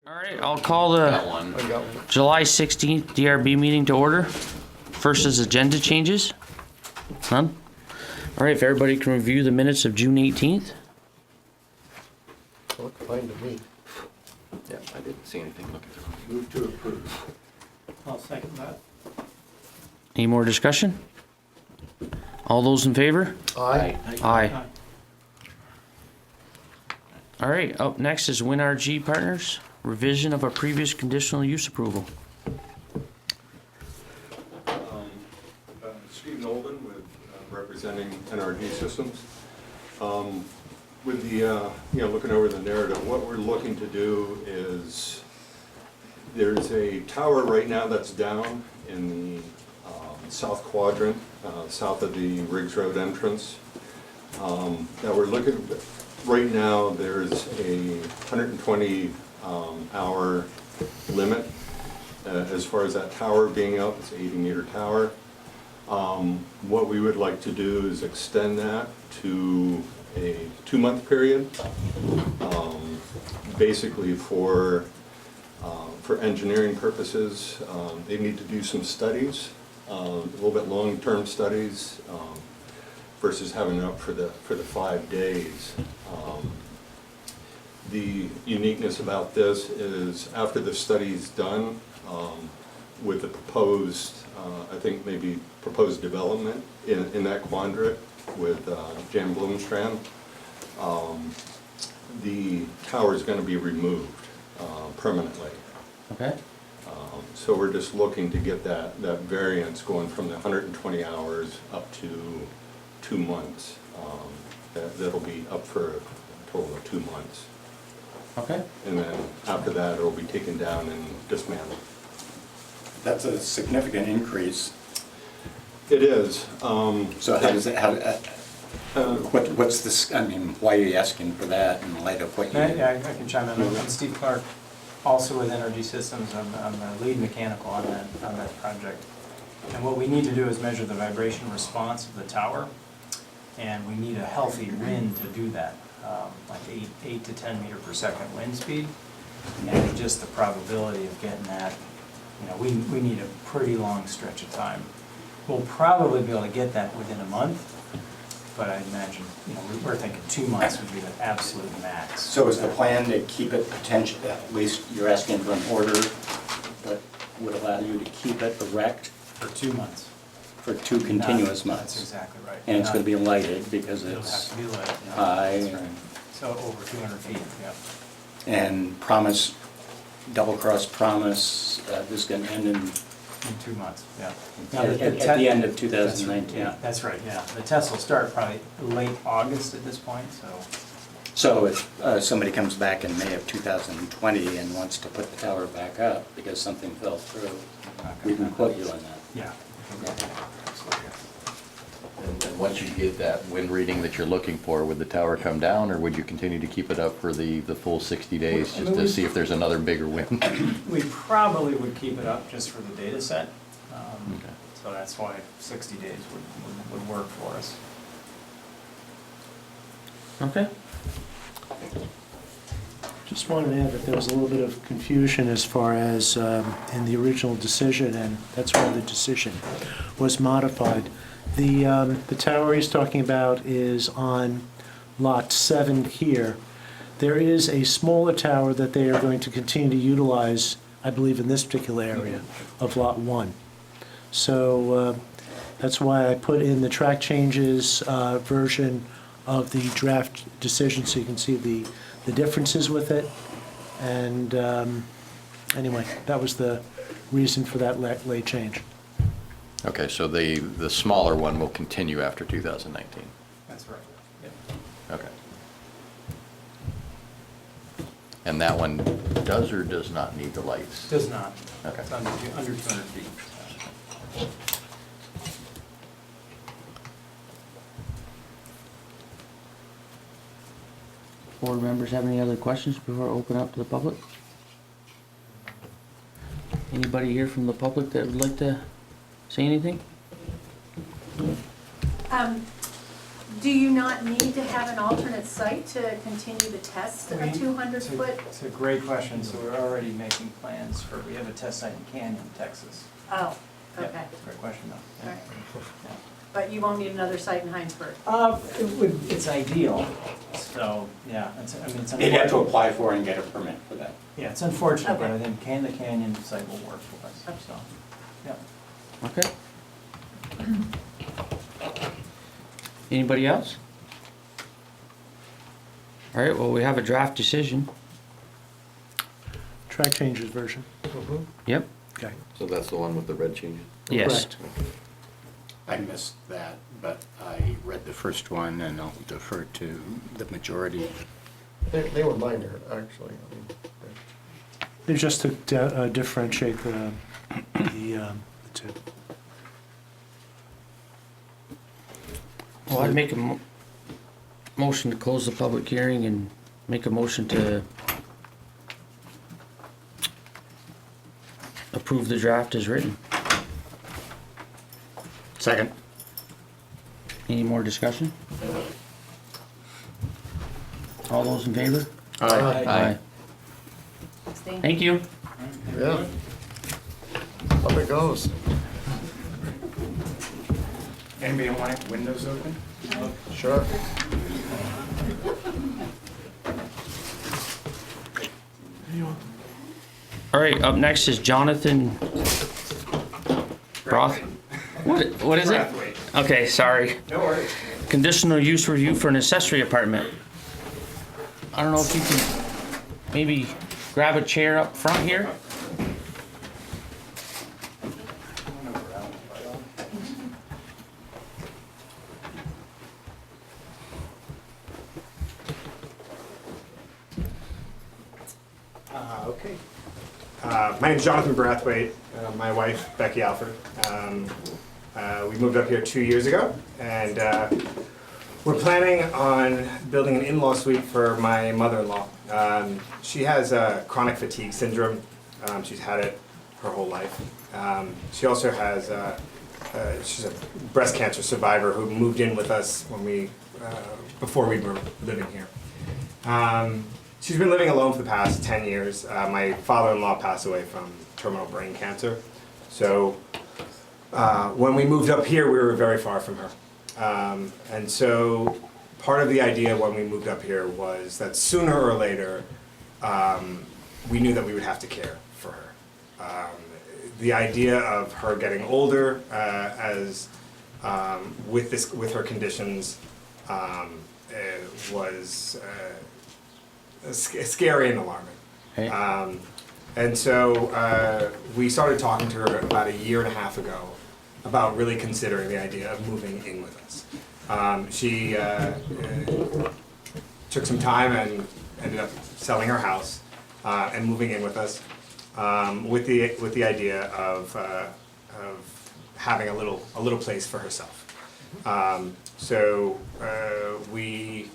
All right, I'll call Got the one. July 16th DRB meeting to order. First is agenda changes. None? All right, if everybody can review the minutes of June 18th. Look fine to me. Yeah, I didn't see anything looking through. Move to approve. I'll second that. Any more discussion? All those in favor? Aye. Aye. All right, up next is WinRG Partners, revision of a previous conditional use approval. Steve Nolden with representing NRG Systems. With the, looking over the narrative, what we're looking to do is, there's a tower right now that's down in the south quadrant, south of the Riggs Road entrance. That we're looking, right now, there's a 120 hour limit as far as that tower being up. It's an 80-meter tower. What we would like to do is extend that to a 2-month period, basically for engineering purposes. They need to do some studies, a little bit long-term studies, versus having it up for the 5 days. The uniqueness about this is after the study's done, with the proposed, I think maybe proposed development in that quadrant with Jan Bloomstrand, the tower is going to be removed permanently. Okay. So we're just looking to get that variance going from the 120 hours up to 2 months. That'll be up for a total of 2 months. Okay. And then after that, it'll be taken down and dismantled. That's a significant increase. It is. So how does it, what's this, I mean, why are you asking for that in light of what you? Yeah, I can chime in. I'm Steve Clark, also with NRG Systems. I'm the lead mechanical on that project. And what we need to do is measure the vibration response of the tower. And we need a healthy wind to do that, like 8 to 10 meter per second wind speed. And just the probability of getting that, we need a pretty long stretch of time. We'll probably be able to get that within a month, but I imagine, we're thinking 2 months would be the absolute max. So is the plan to keep it potential, at least you're asking for an order that would allow you to keep it erect For 2 months. for 2 continuous That's months? exactly right. And it's going to be lighted because It'll have it's to be lit. yeah. high. That's right. So over 200 feet, yeah. And promise, double-cross promise, this is going to end in, In 2 months, yeah. at the end of 2019. Yeah, that's right, yeah. The test will start probably late August at this point, so. So if somebody comes back in May of 2020 and wants to put the tower back up because something fell through, we can quote you on that. Yeah. Absolutely. And once you get that wind reading that you're looking for, would the tower come down, or would you continue to keep it up for the full 60 days just to see if there's another bigger wind? We probably would keep it up just for the data set. Okay. So that's why 60 days would work for us. Okay. Just wanted to add that there was a little bit of confusion as far as in the original decision, and that's why the decision was modified. The tower he's talking about is on Lot 7 here. There is a smaller tower that they are going to continue to utilize, I believe, in this particular area of Lot 1. So that's why I put in the track changes version of the draft decision so you can see the differences with it. And anyway, that was the reason for that late change. Okay, so the smaller one will continue after 2019. That's right. Yep. Okay. And that one does or does not need the lights? Does not. Okay. It's under 200 feet. Board members have any other questions before I open up to the public? Anybody here from the public that would like to say anything? Do you not need to have an alternate site to continue the test of 200-foot? It's a great question, so we're already making plans for, we have a test site in Canyon, Texas. Oh, Yeah, okay, Great question, though. all right. Yeah. But you won't need another site in Hinesburg? It's ideal, so, yeah, it's, I mean, it's They'd have to unfortunate. apply for and get a permit for that. Yeah, it's unfortunate, but Okay. I think the Canyon site will work for us, Okay. so, yeah. Okay. Anybody else? All right, well, we have a draft decision. Track changes version. Yep, Okay. So that's the one with the red changes? yes. Correct. I missed that, but I read the first one and I'll defer to the majority. They were minor, actually. I mean, They're just to differentiate the two. Well, I'd make a motion to close the public hearing and make a motion to approve the draft as written. Second. Any more discussion? All those in favor? Aye. Abstain? Thank you. Yeah. Up it goes. Anybody want windows open? Sure. All right, up next is Jonathan What is it? Brathwaite. Okay, sorry. No worries. Conditional use review for an accessory apartment. I don't know if you can maybe grab a chair up front here. Okay. My name's Jonathan Brathwaite. My wife, Becky Alford. We moved up here 2 years ago, and we're planning on building an in-law suite for my mother-in-law. She has chronic fatigue syndrome. She's had it her whole life. She also has, she's a breast cancer survivor who moved in with us when before we were living here. She's been living alone for the past 10 years. My father-in-law passed away from terminal brain cancer. So when we moved up here, we were very far from her. And so part of the idea when we moved up here was that sooner or later, we knew that we would have to care for her. The idea of her getting older with her conditions was scary and alarming. Hey. And so we started talking to her about a year and a half ago about really considering the idea of moving in with us. She took some time and ended up selling her house and moving in with us with the idea of having a little place for herself. So we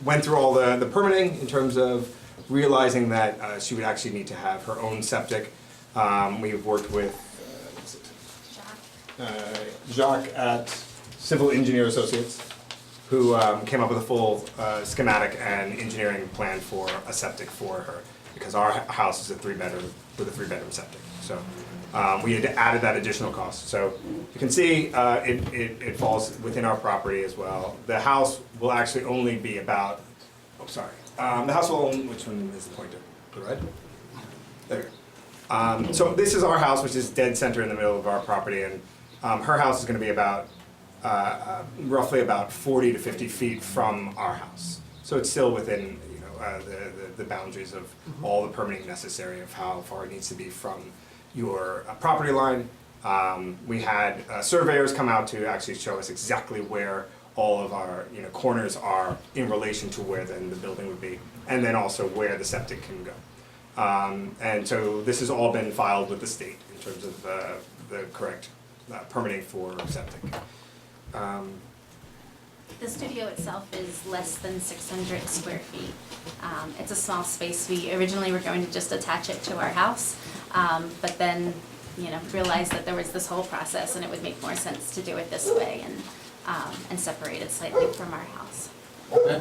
went through all the permitting in terms of realizing that she would actually need to have her own septic. We've worked with Jacques at Civil Engineer Associates, who came up with a full schematic and engineering plan for a septic for her, because our house is a three-bedroom with a three-bedroom septic. So we had added that additional cost. So you can see it falls within our property as well. The house will actually only be about, the house will only, which one is the pointer? The red? There. So this is our house, which is dead center in the middle of our property, and her house is going to be about roughly about 40 to 50 feet from our house. So it's still within the boundaries of all the permitting necessary of how far it needs to be from your property line. We had surveyors come out to actually show us exactly where all of our corners are in relation to where then the building would be, and then also where the septic can go. And so this has all been filed with the state in terms of the correct permitting for septic. The studio itself is less than 600 square feet. It's a small space. We originally were going to just attach it to our house, but then, realized that there was this whole process and it would make more sense to do it this way. And and separated slightly from our house. Okay.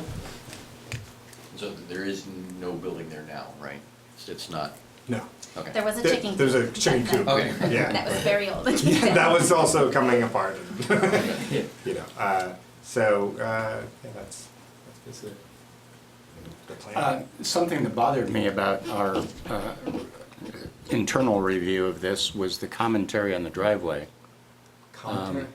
So there is no building there now, right? It's not, No. okay. There was a chicken coop. There's a chicken back then. coop. Okay. Yeah. That was very old. Yeah, that was also coming apart. You know, yeah, that's basically the plan. Something that bothered me about our internal review of this was the commentary on the driveway. Commentary?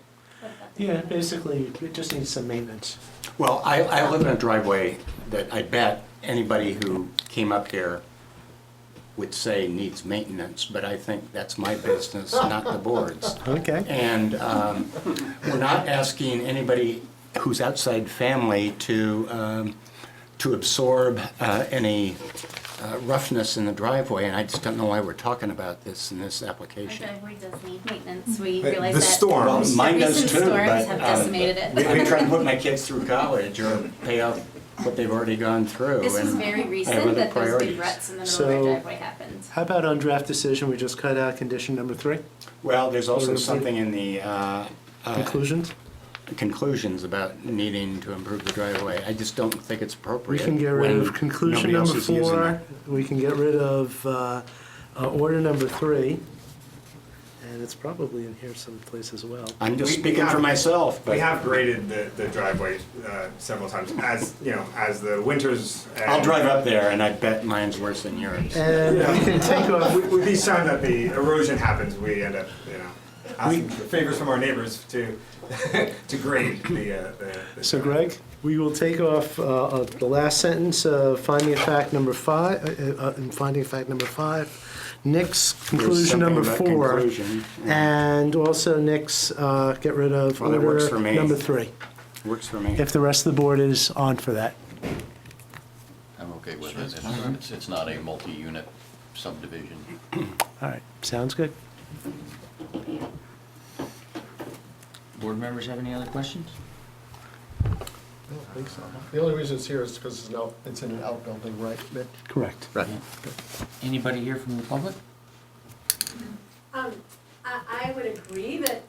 Yeah, basically, it just needs some maintenance. Well, I live in a driveway that I bet anybody who came up here would say needs maintenance, but I think that's my business, not the board's. Okay. And we're not asking anybody who's outside family to absorb any roughness in the driveway, and I just don't know why we're talking about this in this Our application. driveway does need maintenance. We The realize that. storm. Well, mine The does recent too, storms but have decimated it. we try to put my kids through college or pay off what they've already gone through. This was and very I have recent other that those priorities. big ruts in the middle of our So- driveway happened. How about on draft decision, we just cut out condition number 3? Well, there's also Or- something in the Conclusions? conclusions about needing to improve the driveway. I just don't think it's We appropriate. can get rid when of conclusion nobody else number is using 4. it. We can get rid of order number 3. And it's probably in here someplace as well. I'm just We speaking for have- myself, but We have graded the driveway several times, as, you know, as the winters. I'll drive up there and I bet mine's worse than yours. And we can take off, With each time that the erosion happens, we end up, you know, asking for favors from our neighbors to, to grade the. so Greg, we will take off the last sentence, finding of fact number 5, in finding of fact number 5. Nick's There's conclusion something number about 4. conclusion, yeah. And also Nick's, get rid of Well, that works order for me. number 3. Works for me. If the rest of the board is on for that. I'm okay with it. It's not a multi-unit subdivision. All right, sounds good. Board members have any other questions? I don't think so. The only reason it's here is because it's in an outbuilding, right, Mitch? Correct. Right. Anybody here from the public? I would agree that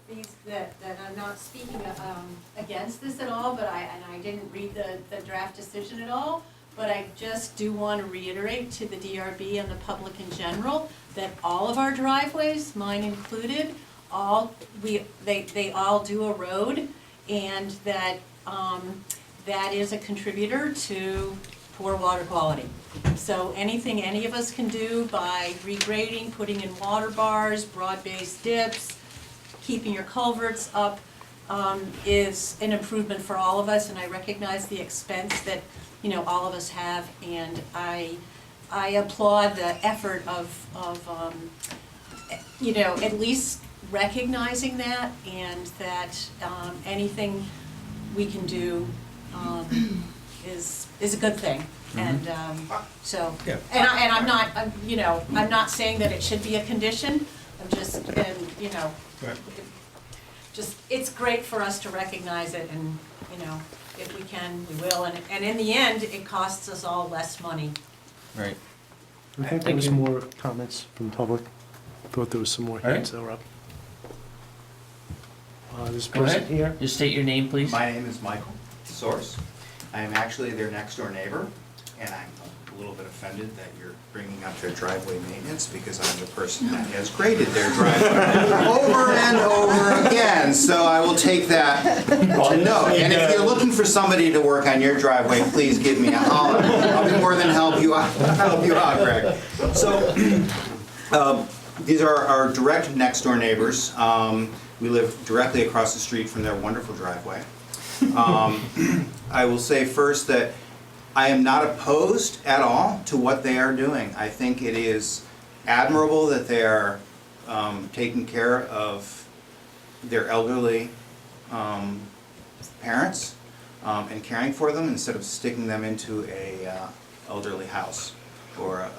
that I'm not speaking against this at all, but I didn't read the draft decision at all. But I just do want to reiterate to the DRB and the public in general that all of our driveways, mine included, they all do a road, and that that is a contributor to poor water quality. So anything any of us can do by regrading, putting in water bars, broad-based dips, keeping your culverts up, is an improvement for all of us, and I recognize the expense that, you know, all of us have, and I applaud the effort of you know, at least recognizing that, and that anything we can do is a good thing. And so, Yeah. and I'm not saying that it should be a condition. I'm just, you know, Right. just, it's great for us to recognize it, and, you know, if we can, we will. And in the end, it costs us all less money. Right. I think there was some more comments from the public. Thought there was some more All right. hands that were up. This Go person ahead. here. Just state your name, please. My name is Michael Source. I am actually their next door neighbor, and I'm a little bit offended that you're bringing up their driveway maintenance, because I'm the person that has graded their driveway over and over again, so I will take that to note. And if you're looking for somebody to work on your driveway, please give me a holler. I'll be more than help you out, Greg. So, these are our direct next door neighbors. We live directly across the street from their wonderful driveway. I will say first that I am not opposed at all to what they are doing. I think it is admirable that they are taking care of their elderly parents and caring for them instead of sticking them into a elderly house or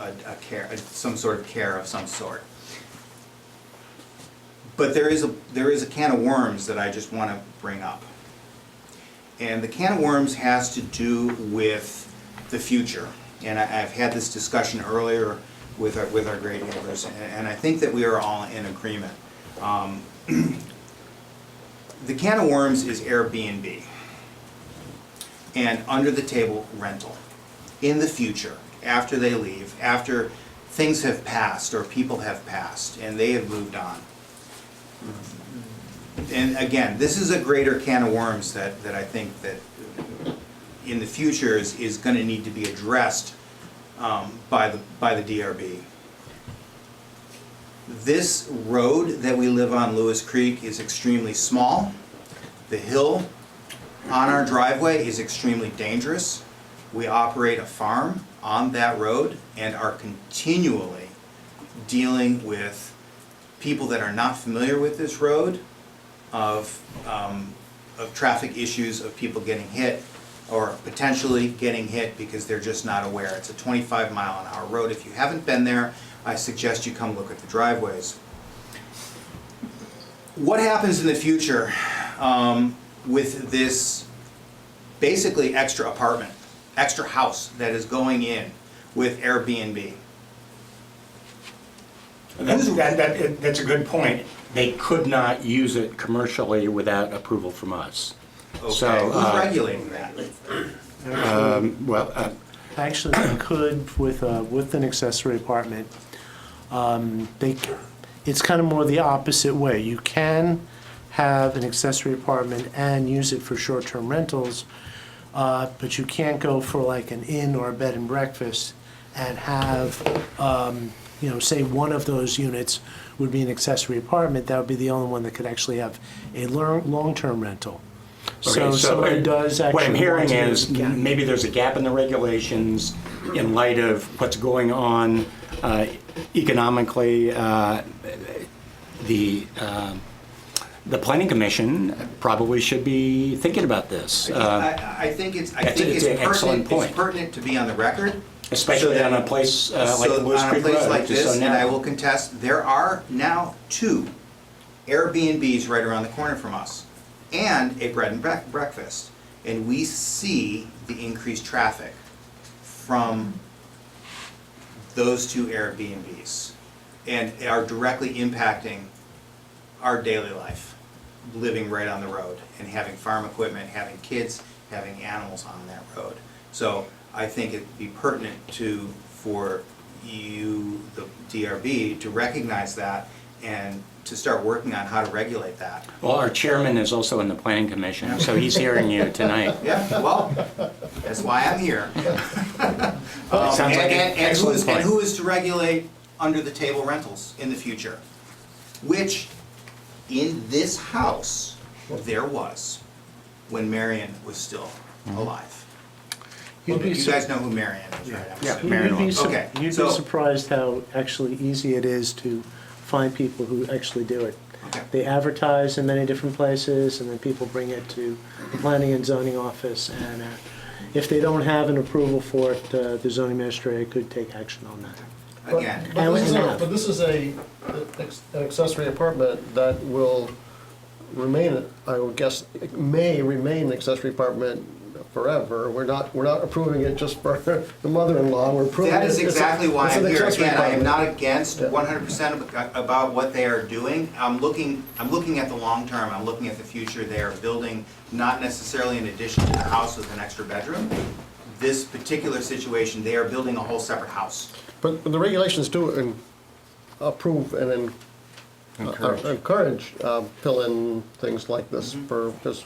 some sort of care of some sort. But there is a can of worms that I just want to bring up. And the can of worms has to do with the future. And I've had this discussion earlier with our great neighbors, and I think that we are all in agreement. the can of worms is Airbnb and under the table rental. In the future, after they leave, after things have passed or people have passed and they have moved on. And again, this is a greater can of worms that I think that in the future is going to need to be addressed by the DRB. This road that we live on, Lewis Creek, is extremely small. The hill on our driveway is extremely dangerous. We operate a farm on that road and are continually dealing with people that are not familiar with this road, of traffic issues, of people getting hit or potentially getting hit because they're just not aware. It's a 25-mile-an-hour road. If you haven't been there, I suggest you come look at the driveways. What happens in the future with this basically extra apartment, extra house that is going in with Airbnb? That's a good point. They could not use it commercially without approval from us. Okay, So, who's regulating that? Actually, they could with an accessory apartment. It's kind of more the opposite way. You can have an accessory apartment and use it for short-term rentals, but you can't go for like an inn or a bed and breakfast and have, say one of those units would be an accessory apartment. That would be the only one that could actually have a long-term rental. So somebody does actually. What I'm hearing want to- is maybe there's a gap in the regulations in light of what's going on economically. The Planning Commission probably should be thinking about this. I think it's it's an excellent point. It's pertinent to be on the record. Especially on a place like Lewis On a Creek place Road, like which is so this, and I narrow. will contest, there are now 2 Airbnbs right around the corner from us, and a bread and breakfast. And we see the increased traffic from those 2 Airbnbs, and are directly impacting our daily life, living right on the road, and having farm equipment, having kids, having animals on that road. So I think it'd be pertinent for you, the DRB, to recognize that and to start working on how to regulate that. Well, our chairman is also in the Planning Commission, so he's hearing you tonight. Yeah, well, that's why I'm here. Sounds like an excellent point. And who is to regulate under the table rentals in the future? Which, in this house, there was, when Marion was still alive. You guys know who Marion is, right? I'm Yeah. assuming. Marion You'd be, Law. Okay, you'd so- be surprised how actually easy it is to find people who actually do it. Okay. They advertise in many different places, and then people bring it to the planning and zoning office, and if they don't have an approval for it, the zoning administrator could take action on that. Again, And This is an accessory apartment that will remain, I would guess, it may remain an accessory apartment forever. We're not approving it just for the mother-in-law, we're approving it. that is exactly why it's I'm an here. accessory Again, I am apartment. not against Yeah. 100% about what they are doing. I'm looking at the long term, I'm looking at the future. They are building not necessarily an addition to the house with an extra bedroom. This particular situation, they are building a whole separate house. But the regulations do approve and encourage fill-in things like this for, because,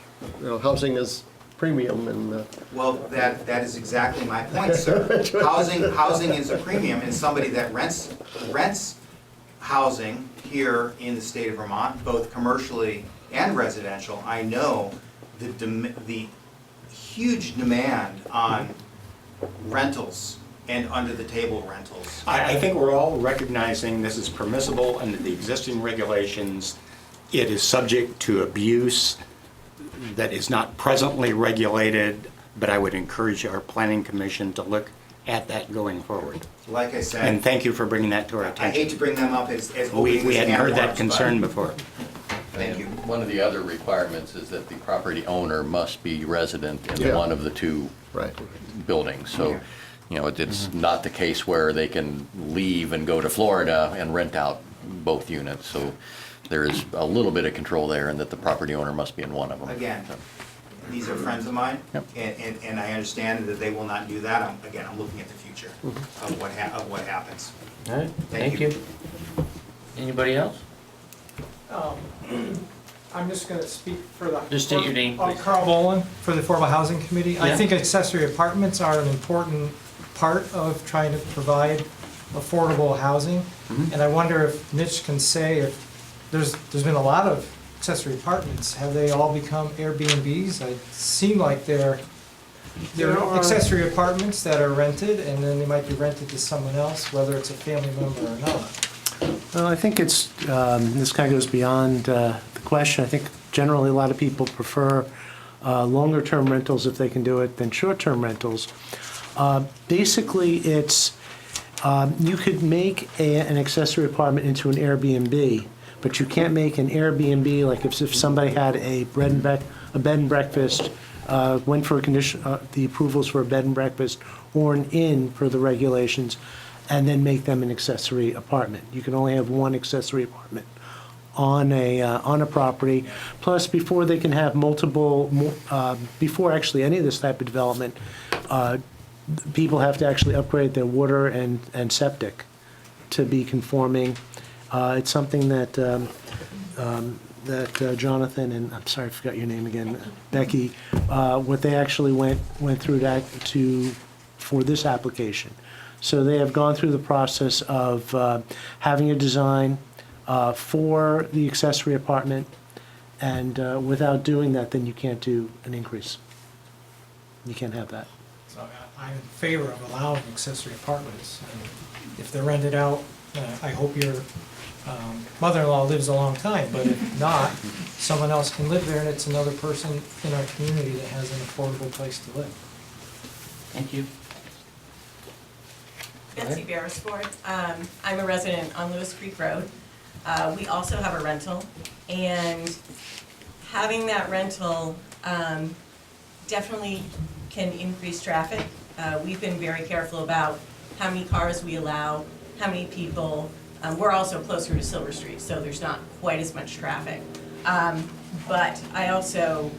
housing is premium and. Well, that is exactly my point, sir. Housing is a premium, and somebody that rents housing here in the state of Vermont, both commercially and residential, I know the huge demand on rentals and under-the-table rentals. I think we're all recognizing this is permissible under the existing regulations. It is subject to abuse that is not presently regulated, but I would encourage our planning commission to look at that going forward. Like I said. And thank you for bringing that to our I hate attention. to bring them up as opening We this hadn't can of heard that worms, concern but before. Thank you. One of the other requirements is that the property owner must be resident in Yeah. one of the 2 Right. buildings. So, it's not the case where they can leave and go to Florida and rent out both units. So, there is a little bit of control there and that the property owner must be in one of them. Again, So, these are friends of mine, Yep. and I understand that they will not do that. I'm looking at the future of what happens. All right, Thank thank you. you. Anybody else? I'm just gonna speak for the. Just state your name, please. Carl Bolin, for the Affordable Housing Committee. Yeah. I think accessory apartments are an important part of trying to provide affordable housing. Mhm. And I wonder if Mitch can say if, there's been a lot of accessory apartments. Have they all become Airbnbs? It seem like they're There are- accessory apartments that are rented, and then they might be rented to someone else, whether it's a family member or not. Well, I think it's, this kind of goes beyond the question. I think generally a lot of people prefer longer-term rentals if they can do it than short-term rentals. Basically, it's, you could make an accessory apartment into an Airbnb, but you can't make an Airbnb, like if somebody had a bed and breakfast, went for a condition, the approvals for a bed and breakfast or an inn per the regulations, and then make them an accessory apartment. You can only have one accessory apartment on a property. Plus, before they can have multiple, before actually any of this type of development, people have to actually upgrade their water and septic to be conforming. It's something that Jonathan and, I'm sorry, I forgot your name again, Becky, what they actually went through that for this application. So they have gone through the process of having a design for the accessory apartment, and without doing that, then you can't do an increase. You can't have that. So I'm in favor of allowing accessory apartments. And if they're rented out, I hope your mother-in-law lives a long time, but if not, someone else can live there, and it's another person in our community that has an affordable place to live. Thank you. Betsy Beresford. I'm a resident on Lewis Creek Road. We also have a rental, and having that rental definitely can increase traffic. We've been very careful about how many cars we allow, how many people. We're also closer to Silver Street, so there's not quite as much traffic. But I also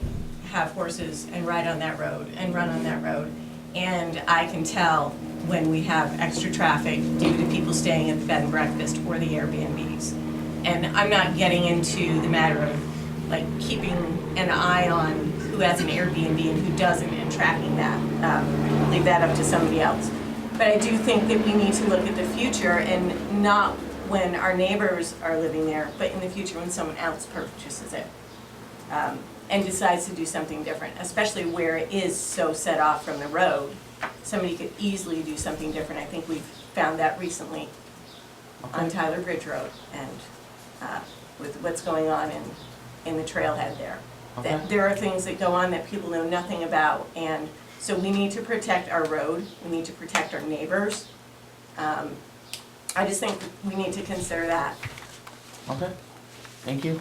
have horses and ride on that road and run on that road, and I can tell when we have extra traffic due to people staying at the bed and breakfast or the Airbnbs. And I'm not getting into the matter of like keeping an eye on who has an Airbnb and who doesn't and tracking that. Leave that up to somebody else. But I do think that we need to look at the future, and not when our neighbors are living there, but in the future when someone else purchases it and decides to do something different, especially where it is so set off from the road. Somebody could easily do something different. I think we've found that recently on Tyler Bridge Road and with what's going on in the trailhead there. Okay. That there are things that go on that people know nothing about, and so we need to protect our road, we need to protect our neighbors. I just think we need to consider that. Okay, thank you.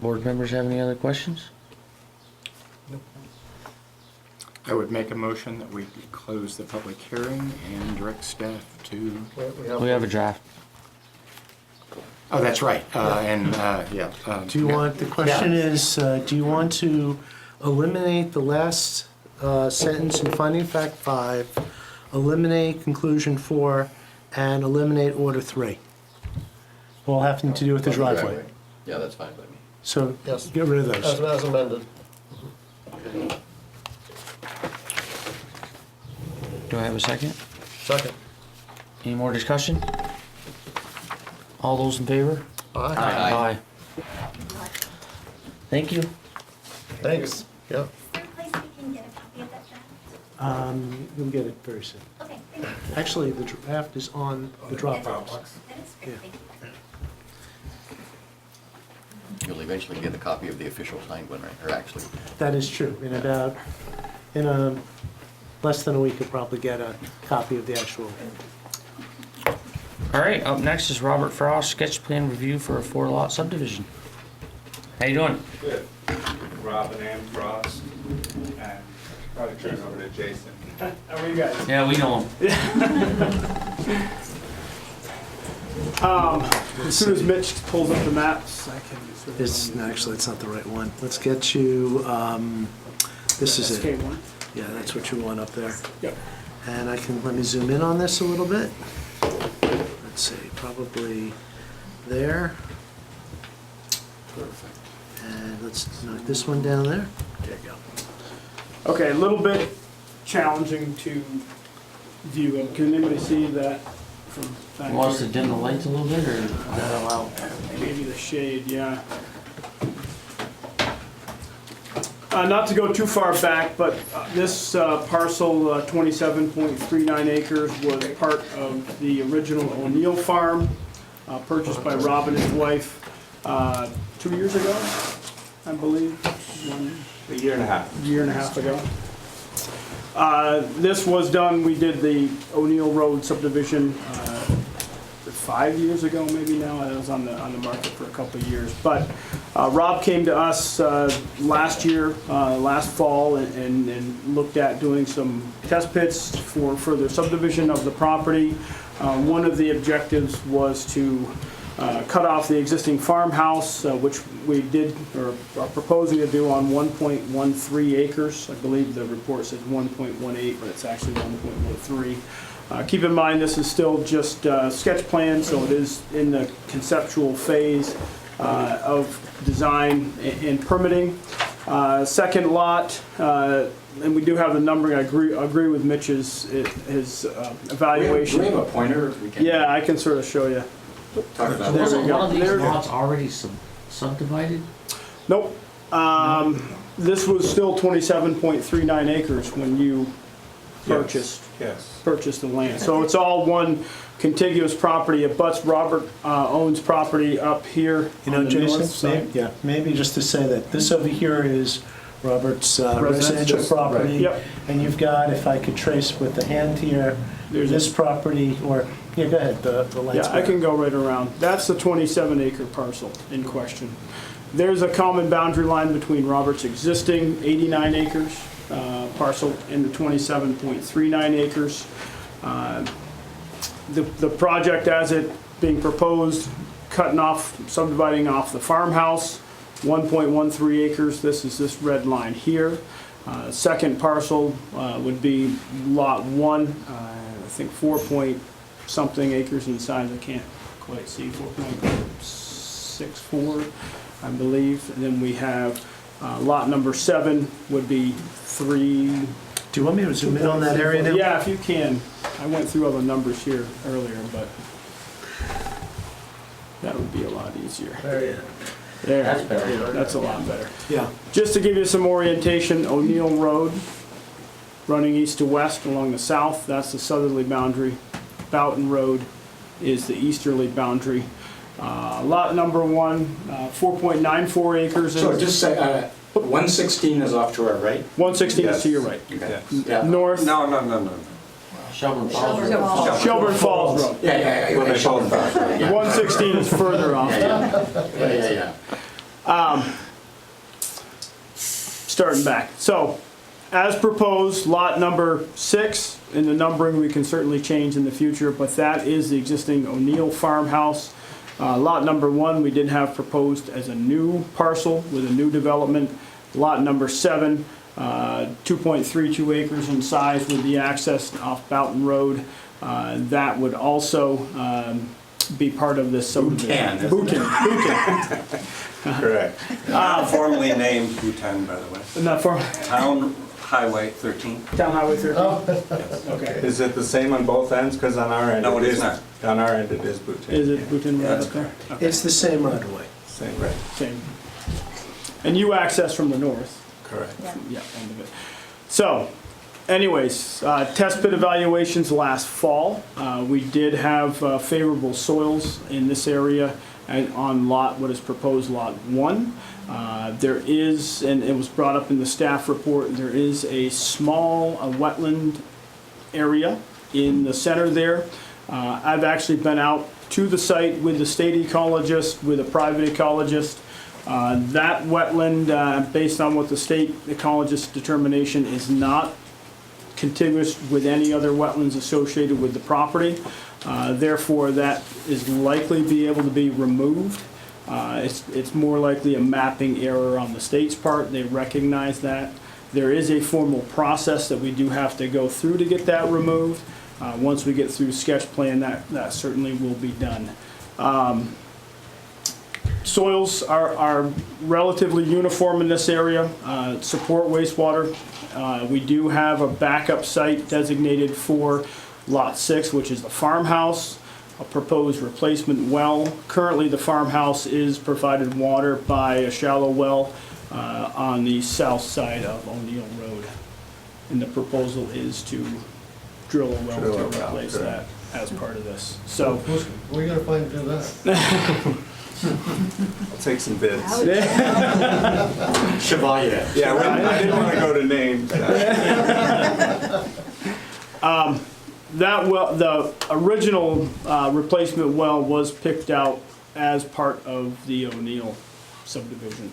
Board members have any other questions? I would make a motion that we close the public hearing and direct staff to, We have a draft. oh, that's right, yeah. Do you want, the question is, do you want to eliminate the last sentence in finding of fact 5, eliminate conclusion 4, and eliminate order 3? All having to do with the driveway. Yeah, that's fine by me. So Yes. get rid of those. As amended. Do I have a second? Second. Any more discussion? All those in favor? Aye. Aye. Thank you. Thanks. Yeah. Is there a place we can get a copy of that draft? You'll get it very soon. Okay, thank you. Actually, the draft is on the Dropbox. That is great, Yeah. thank you. You'll eventually get a copy of the official signed one, right? Or actually, That is true. In less than a week, you'll probably get a copy of the actual. All right, up next is Robert Frost, sketch plan review for a 4-lot subdivision. How you doing? Good. Robin and Frost, and probably turn it over to Jason. How are you guys? Yeah, we know him. As soon as Mitch pulls up the maps, I can sort of. It's, no, actually, it's not the right one. Let's get you, this is it. SK1. Yeah, that's what you want up there. Yep. And let me zoom in on this a little bit. Let's see, probably there. Perfect. And let's knock this one down there. There you go. Okay, a little bit challenging to view it. Can anybody see that from back Want us to here? dim the lights a little bit, or is that allowed? Maybe the shade, yeah. Not to go too far back, but this parcel, 27.39 acres, was part of the original O'Neill farm, purchased by Rob and his wife 2 years ago, I believe. A year and a half. Year and a half ago. This was done, we did the O'Neill Road subdivision 5 years ago, maybe now. I was on the market for a couple of years. But Rob came to us last year, last fall, and looked at doing some test pits for further subdivision of the property. One of the objectives was to cut off the existing farmhouse, which we did, or are proposing to do on 1.13 acres. I believe the report says 1.18, but it's actually 1.13. Keep in mind, this is still just sketch plan, so it is in the conceptual phase of design and permitting. Second lot, and we do have the numbering. I agree with Mitch's evaluation. Do we have a pointer? We can Yeah, I can sort of show you. talk about There this. we Wasn't go. one of these There we go. lots already subdivided? Nope. This was still 27.39 acres when you purchased the land. So it's all one contiguous property. It butts Robert owns property up here You know, on the Jason, north side. maybe just to say that this over here is Robert's residential property. Right. Yep. And you've got, if I could trace with the hand here, There's this property, or, yeah, go ahead, the lights. Yeah, I can go right around. That's the 27-acre parcel in question. There's a common boundary line between Robert's existing 89 acres parcel and the 27.39 acres. The project as it being proposed, subdividing off the farmhouse, 1.13 acres. This is this red line here. Second parcel would be lot 1, I think 4-point-something acres in size. I can't quite see, 4.64, I believe. And then we have lot number 7 would be 3. Do you want me to zoom in on that area now? Yeah, if you can. I went through all the numbers here earlier, but that would be a lot easier. There. That's better. Yeah, that's a lot better. Yeah. Just to give you some orientation, O'Neill Road, running east to west along the south, that's the southerly boundary. Boughton Road is the easterly boundary. Lot number 1, 4.94 acres. So just say, 116 is off to our right? 116 is to your right. Okay. North. No. Shelburne Falls. Shelburne Falls Road. Yeah. Well, they both are. 116 is further off. Yeah. Starting back. So, as proposed, lot number 6, in the numbering we can certainly change in the future, but that is the existing O'Neill farmhouse. Lot number 1 we did have proposed as a new parcel with a new development. Lot number 7, 2.32 acres in size with the access off Boughton Road. That would also be part of this subdivision. Bhutan. Correct. Not formally named Bhutan, by the way. Not for Town Highway 13. Town Highway 13. Okay. Is it the same on both ends? Because on our end. No, it is not. On our end, it is Bhutan. Is it Bhutan Road up there? Okay. It's the same right away. Same, right? Same. And you access from the north. Correct. Yeah, end of it. So, anyways, test pit evaluations last fall. We did have favorable soils in this area and on what is proposed lot 1. There is, and it was brought up in the staff report, there is a small wetland area in the center there. I've actually been out to the site with the state ecologist, with a private ecologist. That wetland, based on what the state ecologist's determination, is not contiguous with any other wetlands associated with the property. Therefore, that is likely be able to be removed. It's more likely a mapping error on the state's part. They recognize that. There is a formal process that we do have to go through to get that removed. Once we get through sketch plan, that certainly will be done. Soils are relatively uniform in this area, support wastewater. We do have a backup site designated for Lot 6, which is the farmhouse, a proposed replacement well. Currently, the farmhouse is provided water by a shallow well on the south side of O'Neill Road. And the proposal is to drill a well to replace that as part of this. So, Where are you gonna find to do that? I'll take some bids. Chevalier. Yeah, I didn't want to go to names. that well, the original replacement well was picked out as part of the O'Neill subdivision.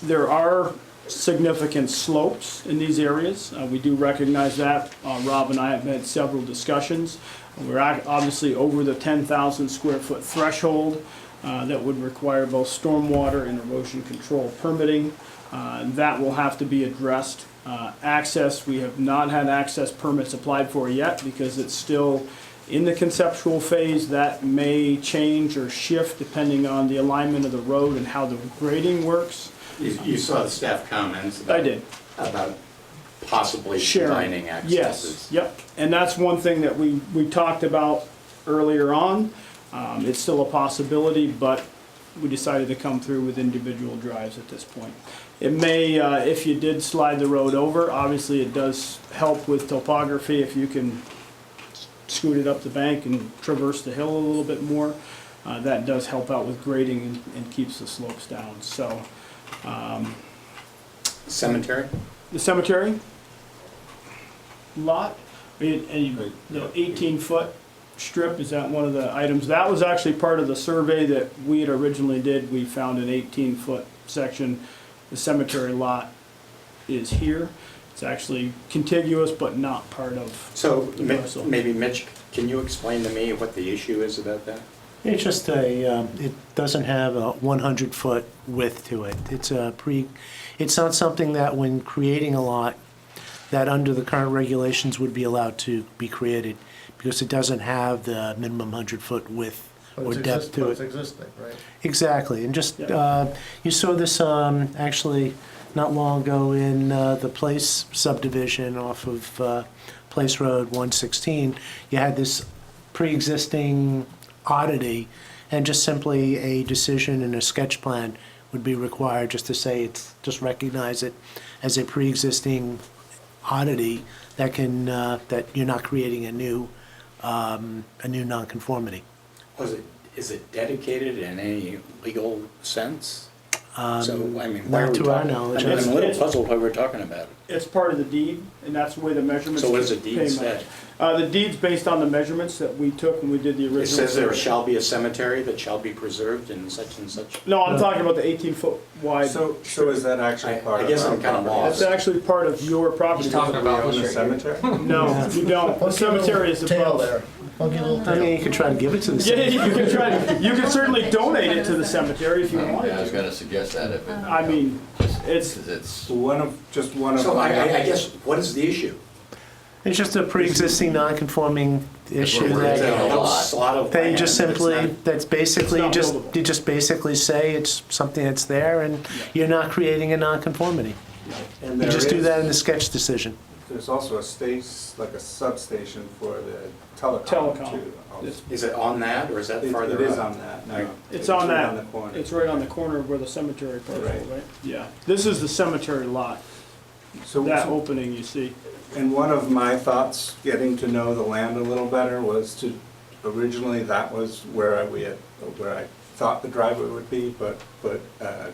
There are significant slopes in these areas. We do recognize that. Rob and I have had several discussions. We're obviously over the 10,000 square foot threshold that would require both stormwater and erosion control permitting. That will have to be addressed. Access, we have not had access permits applied for yet because it's still in the conceptual phase. That may change or shift depending on the alignment of the road and how the grading works. You saw the staff comments I did. about possibly Sharing. combining accesses. Yes, yep. And that's one thing that we talked about earlier on. It's still a possibility, but we decided to come through with individual drives at this point. It may, if you did slide the road over, obviously it does help with topography if you can scoot it up the bank and traverse the hill a little bit more. That does help out with grading and keeps the slopes down, so. Cemetery? The cemetery lot, the 18-foot strip, is that one of the items? That was actually part of the survey that we had originally did. We found an 18-foot section. The cemetery lot is here. It's actually contiguous, but not part of So the parcel. maybe Mitch, can you explain to me what the issue is about that? It's just it doesn't have a 100-foot width to it. It's not something that when creating a lot, that under the current regulations would be allowed to be created, because it doesn't have the minimum 100-foot width or depth to It's it. existing, right? Exactly, and just, you saw this actually not long ago in the Place subdivision off of Place Road 116. You had this pre-existing oddity, and just simply a decision and a sketch plan would be required just to say just recognize it as a pre-existing oddity that can, that you're not creating a new nonconformity. Is it dedicated in any legal sense? So, I mean, why Not are we to our talking? knowledge. I mean, I'm a little puzzled why we're talking about it. It's part of the deed, and that's the way the measurements. So what does the deed came say? out. The deed's based on the measurements that we took when we did the original. It says there survey. shall be a cemetery that shall be preserved in such and such. No, I'm talking about the 18-foot wide. So is that actually part I of guess our I'm kind of property? That's actually part of your property. He's talking about the cemetery? No, you don't. The cemetery is Tail above. there. Funky little I tail. mean, you could try to give it to the Yeah, city. you can try, you can certainly donate it to the cemetery if you wanted Yeah, I was to. gonna suggest that if it. I mean, it's, 'Cause it's, One of So I guess, what is the issue? It's just a pre-existing non-conforming issue we're that taking a lot. they just simply, that's basically, It's not buildable. you just basically say it's something that's there and you're not creating a non-conformity. And You just do there that is- in the sketch decision. There's also like a substation for the telecom Telecom. too. It's- Is it on that, or is that It farther is up? on that, no. Right. it's on right that, on the corner. it's right on the corner of where the cemetery parcel, Right. right? Yeah. This is the cemetery lot, So, that opening you see. and one of my thoughts, getting to know the land a little better, was to, originally that was where where I thought the driveway would be, but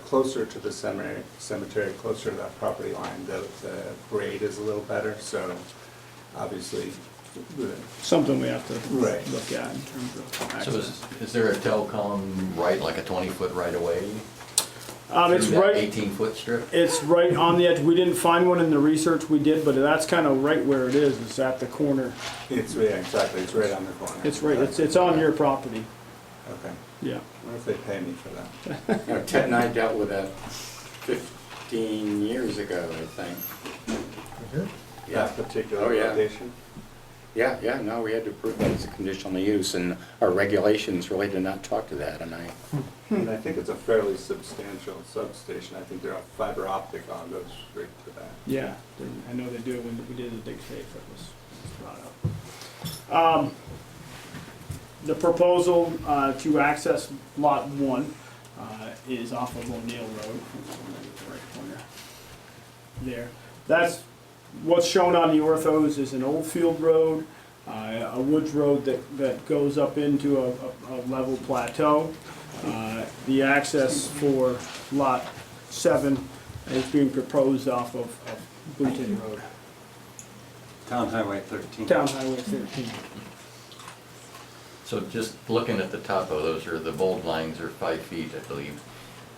closer to the cemetery, closer to that property line, the grade is a little better, so obviously, Something we have to Right. look at in terms of so access. is there a telecom right, like a 20-foot right away? It's through that right, 18-foot strip? it's right on the edge. We didn't find one in the research we did, but that's kind of right where it is. It's at the corner. It's, yeah, exactly, it's right on the corner. It's right, it's on your property. Okay. Yeah. What if they pay me for that? You know, Ted and I dealt with that 15 years ago, I think. That particular Oh, yeah. location? Yeah, no, we had to approve that as a conditional use, and our regulations really did not talk to that, and I, And I think it's a fairly substantial substation. I think there are fiber optic on goes straight to that. Yeah, I know they do. When we did the dig safe, it was brought up. The proposal to access Lot 1 is off of O'Neill Road, the right corner there. That's what's shown on the orthos is an old field road, a woods road that goes up into a level plateau. The access for Lot 7 is being proposed off of Boonton Road. Town Highway 13. Town Highway 13. So just looking at the topo, those are, the bold lines are 5 feet, I believe.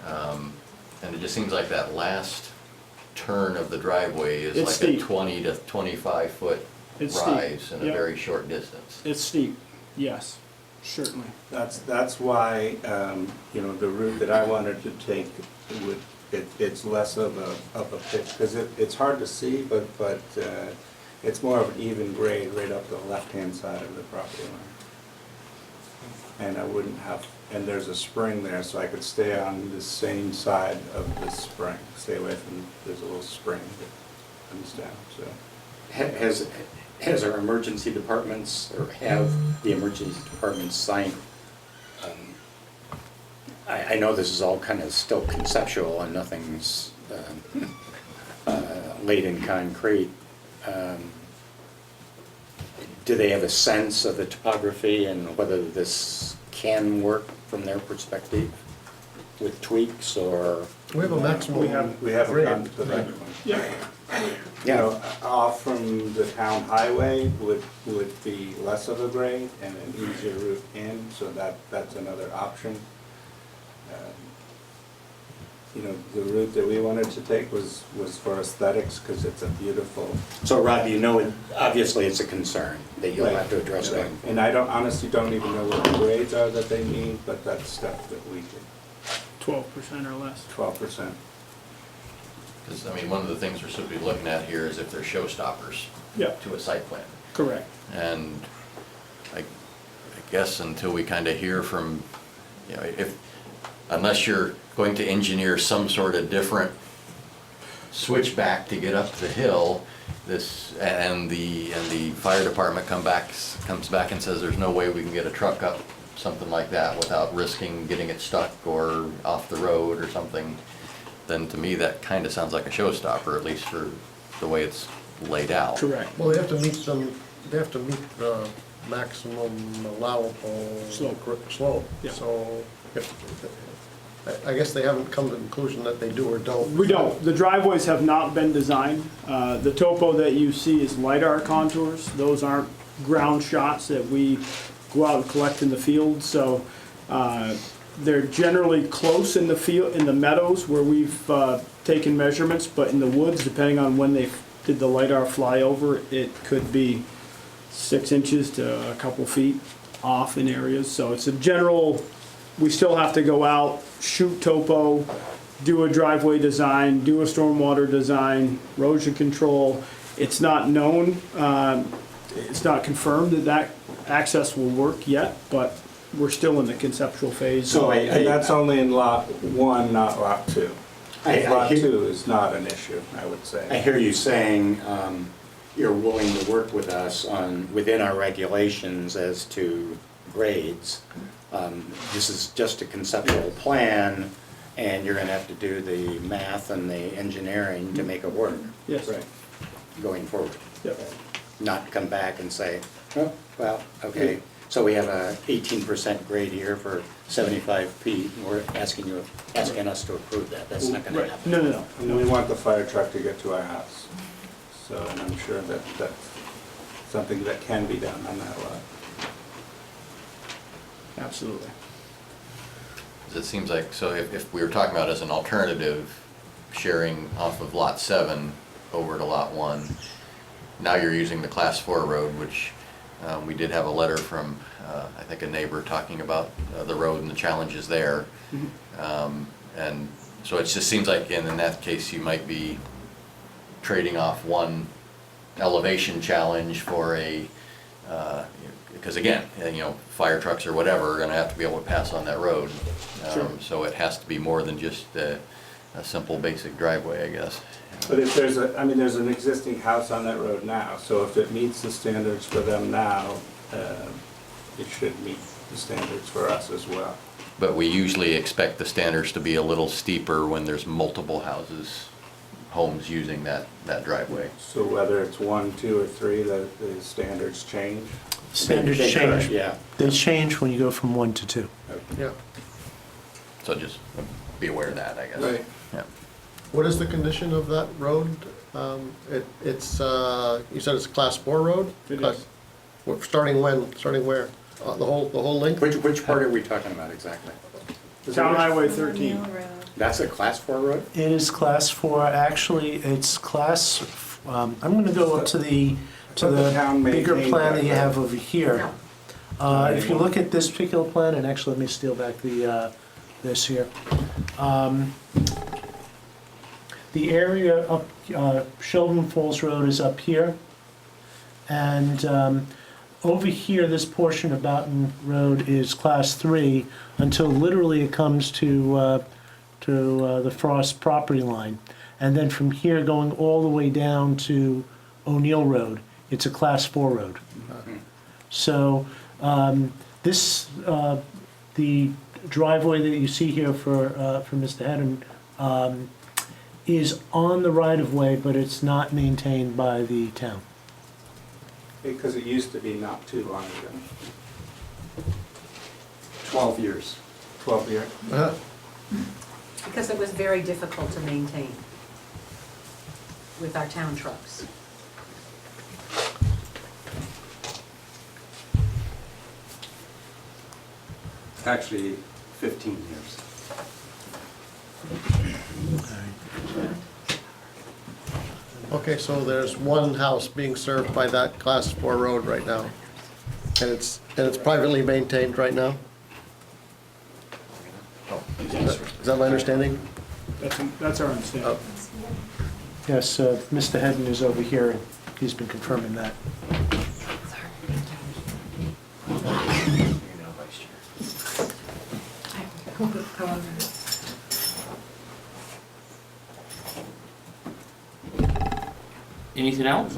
And it just seems like that last turn of the driveway is It's like steep. a 20 to 25 foot It's steep, rise in a yep. very short distance. It's steep, yes, certainly. That's why, you know, the route that I wanted to take would, it's less of a pitch, because it's hard to see, but it's more of an even grade right up the left-hand side of the property line. And I wouldn't have, and there's a spring there, so I could stay on the same side of the spring, stay away from, there's a little spring that comes down, so. Has our emergency departments, or have the emergency departments signed, I know this is all kind of still conceptual and nothing's laid in concrete. Do they have a sense of the topography and whether this can work from their perspective with tweaks, or? We have a maximum. We have a grade. gotten to that point. Yeah. You know, off from the town highway would be less of a grade and an easier route in, so that's another option. You know, the route that we wanted to take was for aesthetics, because it's a beautiful. So Rob, you know, obviously it's a concern that you'll have to address Right. going. And I honestly don't even know what the grades are that they need, but that's stuff that we can, 12% or less. 12%. Because, I mean, one of the things we're supposed to be looking at here is if there's showstoppers Yeah, to a site plan. correct. And I guess until we kind of hear from, you know, unless you're going to engineer some sort of different switchback to get up the hill, and the fire department comes back and says there's no way we can get a truck up something like that without risking getting it stuck or off the road or something, then to me that kind of sounds like a showstopper, at least for the way it's laid out. Correct. Well, they have to meet the maximum allowable slope. Yeah. So I guess they haven't come to the conclusion that they do or don't. We don't. The driveways have not been designed. The topo that you see is LiDAR contours. Those aren't ground shots that we go out and collect in the field. So they're generally close in the field, in the meadows where we've taken measurements, but in the woods, depending on when they did the LiDAR flyover, it could be 6 inches to a couple feet off in areas. So it's a general, we still have to go out, shoot topo, do a driveway design, do a stormwater design, erosion control. It's not known, it's not confirmed that access will work yet, but we're still in the conceptual phase. So And that's only in lot 1, not lot 2. Lot 2 is not an issue, I would say. I hear you saying you're willing to work with us within our regulations as to grades. This is just a conceptual plan, and you're going to have to do the math and the engineering to make it work. Yes. Right. Going forward. Yep. Not come back and say, oh, well, okay, so we have a 18% grade here for 75 feet, and we're asking us to approve that. That's not going to Right. happen. No. And we want the fire truck to get to our house. So, and I'm sure that that's something that can be done on that lot. Absolutely. it seems like, so if we were talking about as an alternative, sharing off of lot 7 over to lot 1, now you're using the class 4 road, which we did have a letter from, I think, a neighbor talking about the road and the challenges there. And so it just seems like in that case, you might be trading off one elevation challenge for a, because again, fire trucks or whatever are gonna have to be able to pass on that road. So it has to be more than just a simple basic driveway, I guess. But if there's there's an existing house on that road now, so if it meets the standards for them now, it should meet the standards for us as well. But we usually expect the standards to be a little steeper when there's multiple homes using that driveway. So whether it's 1, 2, or 3, the standards change? Standards They could, change. yeah. They change when you go from 1 to 2. Yeah. So just be aware of that, I guess. Right. Yeah. What is the condition of that road? It's, you said it's a class 4 road? It is. Starting when? Starting where? The whole length? Which part are we talking about exactly? Town Highway 13. That's a class 4 road? It is class 4, actually, it's class, I'm gonna go up to the But the town bigger maintained plan that that you road. have over here. If you look at this particular plan, and actually, let me steal back this here. The area up, Sheldon Falls Road is up here. And over here, this portion of Boughton Road is class 3 until literally it comes to the Frost property line. And then from here, going all the way down to O'Neill Road, it's a class 4 road. So the driveway that you see here for Mr. Hedden is on the right-of-way, but it's not maintained by the town. Because it used to be not too long ago. 12 years. 12 years. Because it was very difficult to maintain with our town trucks. Actually, 15 years. Okay, so there's one house being served by that class 4 road right now. And it's privately maintained right now? Is that my understanding? That's our understanding. Yes, Mr. Hedden is over here, and he's been confirming that. Anything else?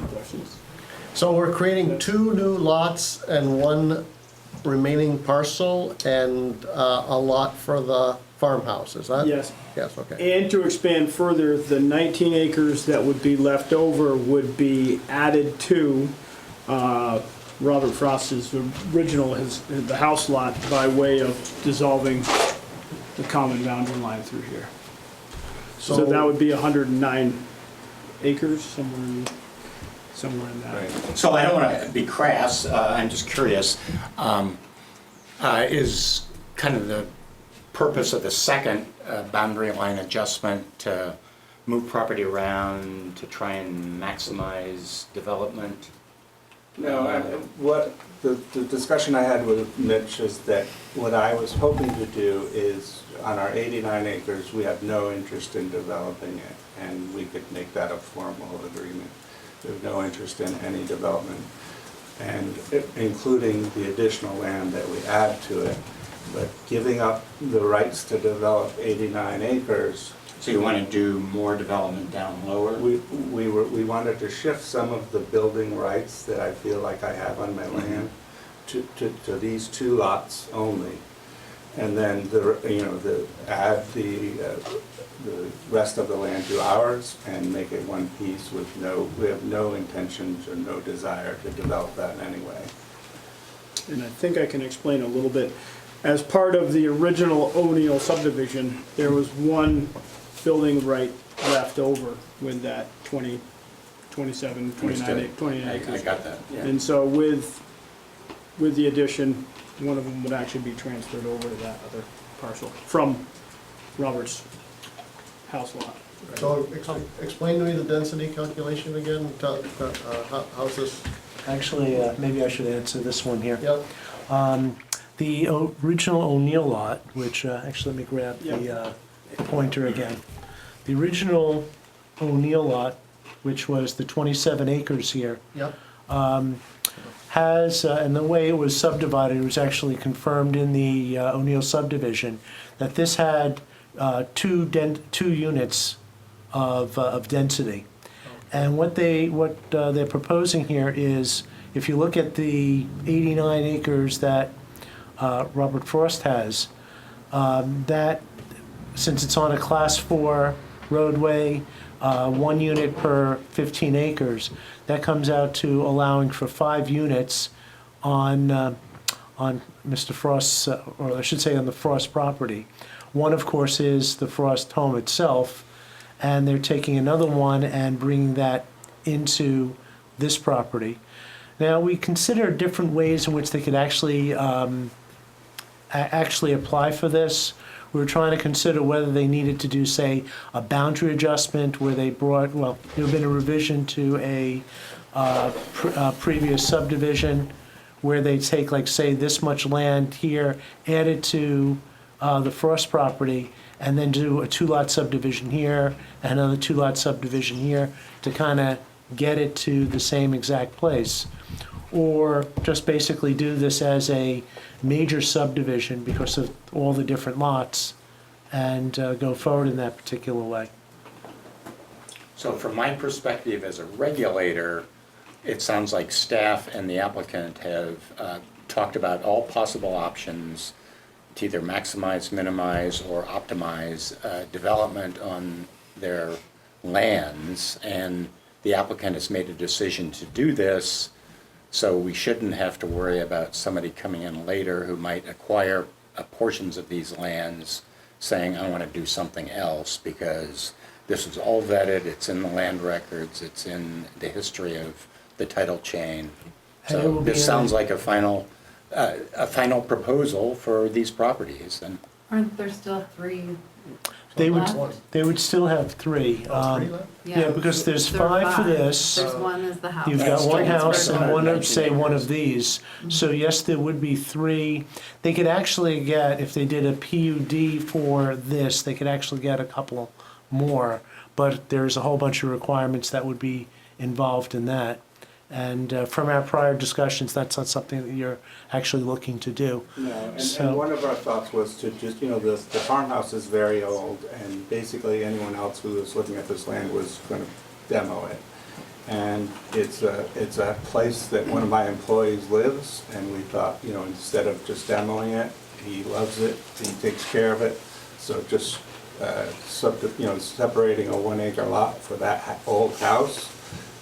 So we're creating 2 new lots and 1 remaining parcel and a lot for the farmhouse, is that? Yes. Yes, okay. And to expand further, the 19 acres that would be left over would be added to Robert Frost's original, the house lot, by way of dissolving the common boundary line through here. So that would be 109 acres, somewhere in that. Right. So I don't want to be crass, I'm just curious. Is kind of the purpose of the second boundary line adjustment to move property around to try and maximize development? No, what the discussion I had with Mitch is that what I was hoping to do is, on our 89 acres, we have no interest in developing it, and we could make that a formal agreement. We have no interest in any development, and including the additional land that we add to it, but giving up the rights to develop 89 acres. So you want to do more development down lower? We wanted to shift some of the building rights that I feel like I have on my land to these 2 lots only, and then add the rest of the land to ours and make it one piece with we have no intentions or no desire to develop that in any way. And I think I can explain a little bit. As part of the original O'Neill subdivision, there was 1 building right left over with that 27, 29 acres. I got that, yeah. And so with the addition, one of them would actually be transferred over to that other parcel from Robert's house lot. So explain to me the density calculation again. How's this? Actually, maybe I should answer this one here. Yep. The original O'Neill lot, which, actually, let me grab the pointer again. The original O'Neill lot, which was the 27 acres here, Yep. has, and the way it was subdivided, it was actually confirmed in the O'Neill subdivision, that this had two units of density. And what they're proposing here is, if you look at the 89 acres that Robert Frost has, that, since it's on a Class 4 roadway, 1 unit per 15 acres, that comes out to allowing for 5 units on Mr. Frost's, or I should say on the Frost property. One, of course, is the Frost home itself, and they're taking another one and bringing that into this property. Now, we consider different ways in which they could actually apply for this. We were trying to consider whether they needed to do, say, a boundary adjustment where they brought, well, there had been a revision to a previous subdivision where they take, like, say, this much land here, add it to the Frost property, and then do a 2-lot subdivision here, and another 2-lot subdivision here, to kind of get it to the same exact place. Or just basically do this as a major subdivision because of all the different lots, and go forward in that particular way. So from my perspective as a regulator, it sounds like staff and the applicant have talked about all possible options to either maximize, minimize, or optimize development on their lands, and the applicant has made a decision to do this, so we shouldn't have to worry about somebody coming in later who might acquire portions of these lands saying, I want to do something else, because this is all vetted, it's in the land records, it's in the history of the title chain. So this sounds like a final proposal for these properties. And Aren't there still 3 They would, left? they would still have 3. Yeah, because there's There are 5 for this. There's one is the house. You've got one house and one of, Hinesburg. say, one of these. So yes, there would be 3. They could actually get, if they did a PUD for this, they could actually get a couple more. But there's a whole bunch of requirements that would be involved in that. And from our prior discussions, that's not something that you're actually looking to do. No, and So- one of our thoughts was to just, the farmhouse is very old, and basically anyone else who was looking at this land was going to demo it. And it's a place that one of my employees lives, and we thought, instead of just demoing it, he loves it, he takes care of it, so just, separating a 1-acre lot for that old house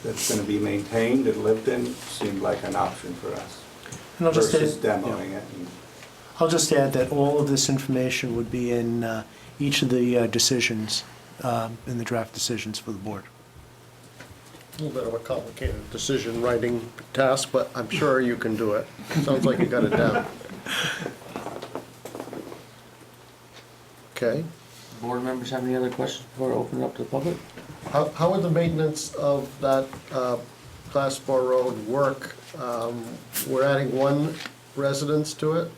that's going to be maintained and lived in seemed like an option for us And I'll just versus add- demoing it. I'll just add that all of this information would be in each of the decisions, in the draft decisions for the board. A little bit of a complicated decision writing task, but I'm sure you can do it. Sounds like you got it down. Okay. Board members have any other questions before I open it up to the public? How would the maintenance of that Class 4 road work? We're adding 1 residence to it?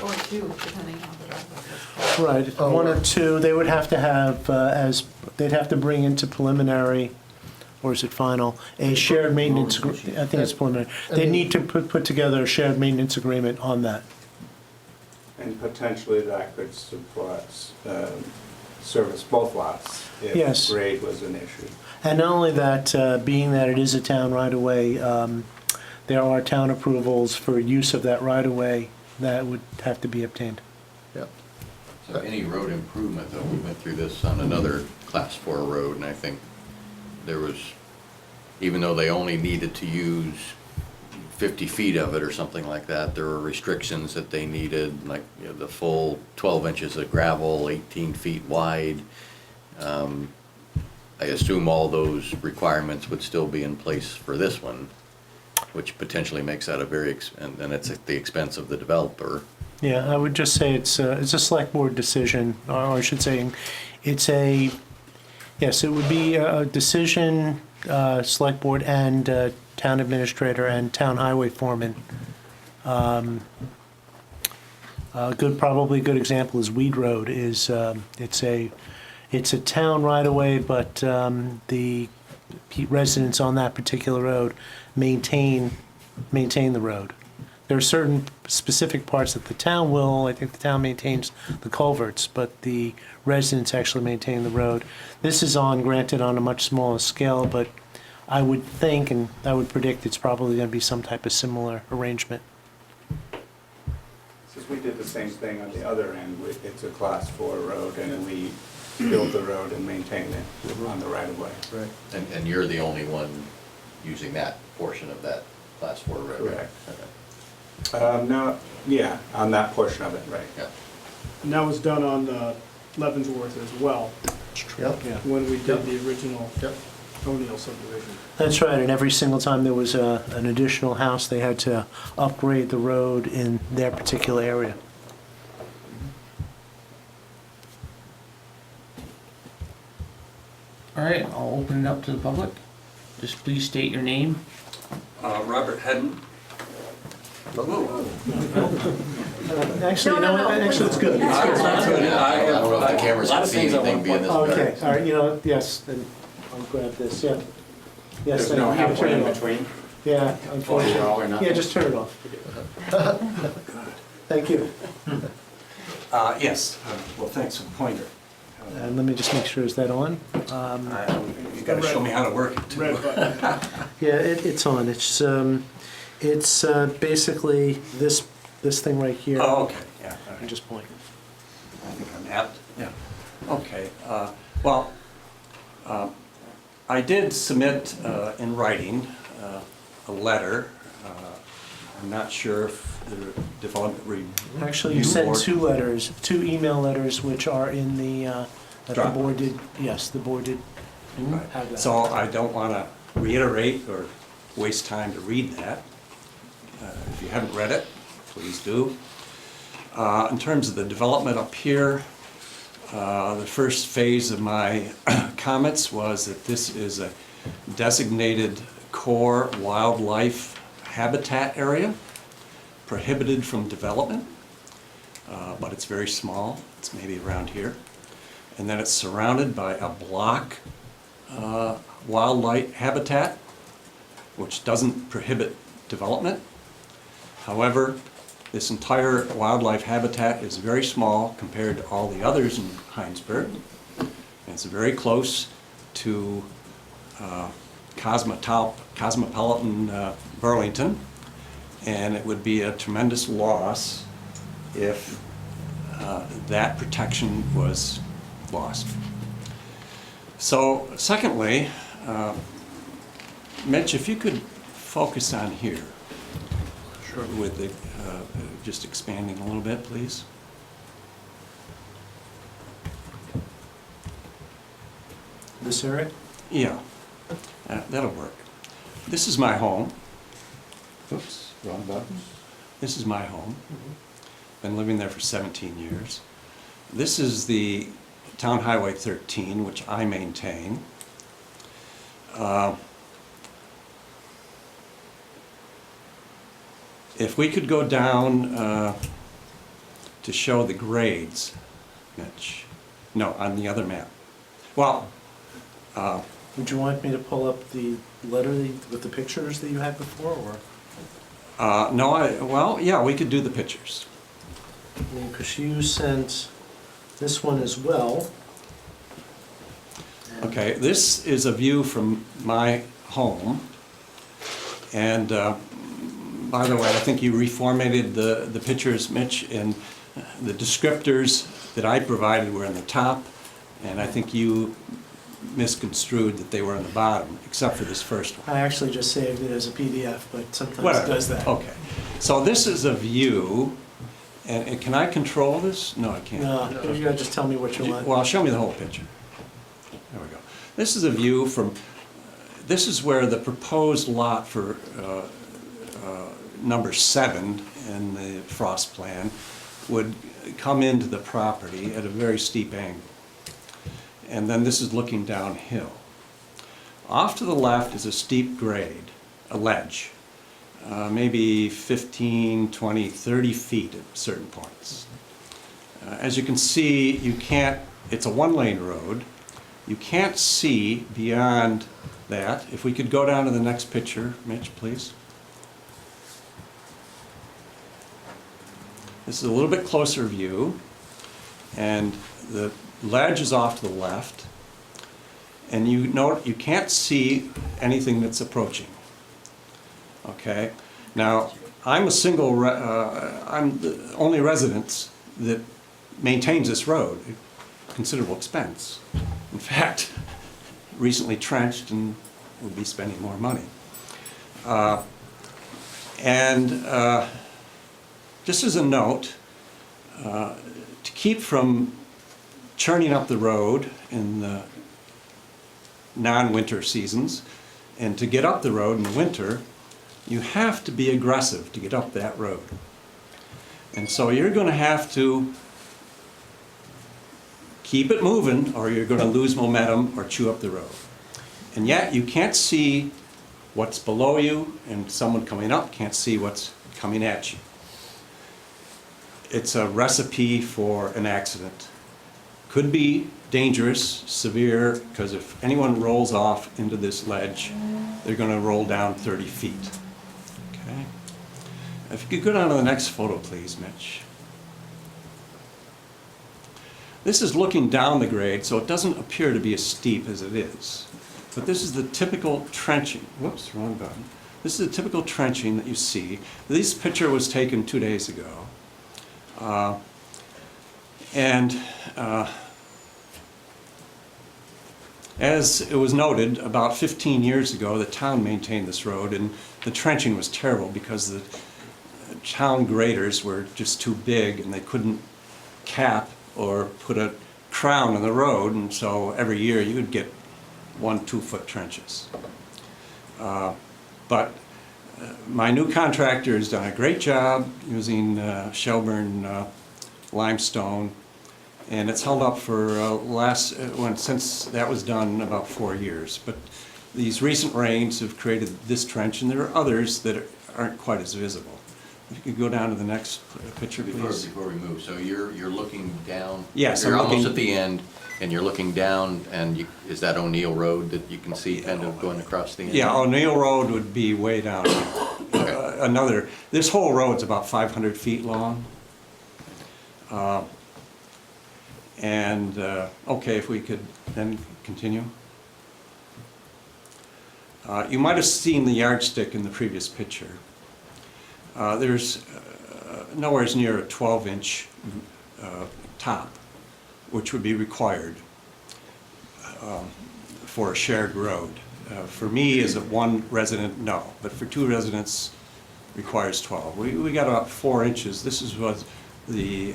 Or 2, depending on the driveway. Right, Oh, 1 or right. 2, they would have to have, they'd have to bring into preliminary, or is it final, a shared maintenance, I think it's preliminary. They need to put together a shared maintenance agreement on that. And potentially that could support, service both lots Yes. if grade was an issue. And not only that, being that it is a town right-of-way, there are town approvals for use of that right-of-way that would have to be obtained. Yep. So any road improvement, though, we went through this on another Class 4 road, and I think there was, even though they only needed to use 50 feet of it or something like that, there were restrictions that they needed, like the full 12 inches of gravel, 18 feet wide. I assume all those requirements would still be in place for this one. which potentially makes that a very, and it's at the expense of the developer. Yeah, I would just say it's a select board decision, or I should say, yes, it would be a decision, select board and town administrator and town highway foreman. Probably a good example is Weed Road is, it's a town right away, but the residents on that particular road maintain the road. There are certain specific parts that the town will, I think the town maintains the culverts, but the residents actually maintain the road. This is granted on a much smaller scale, but I would think and I would predict it's probably going to be some type of similar arrangement. Since we did the same thing on the other end, it's a class 4 road and we build the road and maintain it on the right of way. Right. And you're the only one using that portion of that class 4 road? Correct. Okay. No, yeah, on that portion of it, right. Yeah. And that was done on Leavenworth as well, Yep. Yeah. when we did the original Yep. O'Neill subdivision. That's right, and every single time there was an additional house, they had to upgrade the road in their particular area. All right, I'll open it up to the public. Just please state your name. Robert Hedden. Actually, you know what, actually, it's good. I don't know if the cameras can see anything being this dark. Okay, all right, yes, then I'll grab this, yeah. Yes, There's no thank you. halfway Turn in it off. between? Yeah, unfortunately. Or not? Yeah, just turn it off. Thank you. Yes, well, thanks for the pointer. And let me just make sure, is that on? You gotta show me how to work it too. Red button. Yeah, it's on. It's basically this thing right here. Oh, okay, yeah, all You right. just point. I think I'm apt, yeah. Okay, well, I did submit in writing a letter. I'm not sure if the development review Actually, you sent board- two email letters, which are in the, that the Drop. board did, yes, the board did Right. have that. So I don't want to reiterate or waste time to read that. If you haven't read it, please do. In terms of the development up here, the first phase of my comments was that this is a designated core wildlife habitat area, prohibited from development, but it's very small. It's maybe around here. And then it's surrounded by a block wildlife habitat, which doesn't prohibit development. However, this entire wildlife habitat is very small compared to all the others in Hinesburg. And it's very close to cosmopolitan Burlington, and it would be a tremendous loss if that protection was lost. So, secondly, Mitch, if you could focus on here. Sure. With the, just expanding a little bit, please. This area? Yeah, that'll work. This is my home. Oops, wrong button. This is my home. Been living there for 17 years. This is the Town Highway 13, which I maintain. If we could go down to show the grades, Mitch. No, on the other map. Well, Would you want me to pull up the letter with the pictures that you had before, or? no, well, yeah, we could do the pictures. Because you sent this one as well. Okay, this is a view from my home. And by the way, I think you reformatted the pictures, Mitch, and the descriptors that I provided were in the top, and I think you misconstrued that they were in the bottom, except for this first one. I actually just saved it as a PDF, but sometimes Whatever. it does that. Okay. So this is a view, and can I control this? No, I can't. No, you gotta just tell me what you want. Well, show me the whole picture. There we go. This is a view from, this is where the proposed lot for number 7 in the frost plan would come into the property at a very steep angle. And then this is looking downhill. Off to the left is a steep grade, a ledge, maybe 15, 20, 30 feet at certain points. As you can see, you can't, it's a one-lane road. You can't see beyond that. If we could go down to the next picture, Mitch, please. This is a little bit closer view, and the ledge is off to the left, and you note you can't see anything that's approaching. Okay, now I'm I'm the only resident that maintains this road at considerable expense. In fact, recently trenched and will be spending more money. Just as a note, to keep from churning up the road in the non-winter seasons, and to get up the road in the winter, you have to be aggressive to get up that road. And so you're going to have to keep it moving, or you're going to lose momentum or chew up the road. And yet you can't see what's below you, and someone coming up can't see what's coming at you. It's a recipe for an accident. Could be dangerous, severe, because if anyone rolls off into this ledge, they're going to roll down 30 feet. Okay? If you could go down to the next photo, please, Mitch. This is looking down the grade, so it doesn't appear to be as steep as it is. But this is the typical trenching. Whoops, wrong button. This is the typical trenching that you see. This picture was taken 2 days ago. As it was noted, about 15 years ago, the town maintained this road, and the trenching was terrible because the town graders were just too big, and they couldn't cap or put a crown on the road, and so every year you would get 1-2 foot trenches. But my new contractor has done a great job using Shelburne limestone, and it's held up for since that was done about 4 years. But these recent rains have created this trench, and there are others that aren't quite as visible. If you could go down to the next picture, please. Before we move, so you're looking down? Yes, You're I'm almost looking- at the end, and you're looking down, and is that O'Neill Road that you can see kind of going across the end? Yeah, O'Neill Road would be way down here. This whole road's about 500 feet long. Okay, if we could then continue. You might have seen the yardstick in the previous picture. There's nowhere near a 12-inch top, which would be required for a shared road. For me, as a one resident, no, but for 2 residents, requires 12. We got about 4 inches. This is what the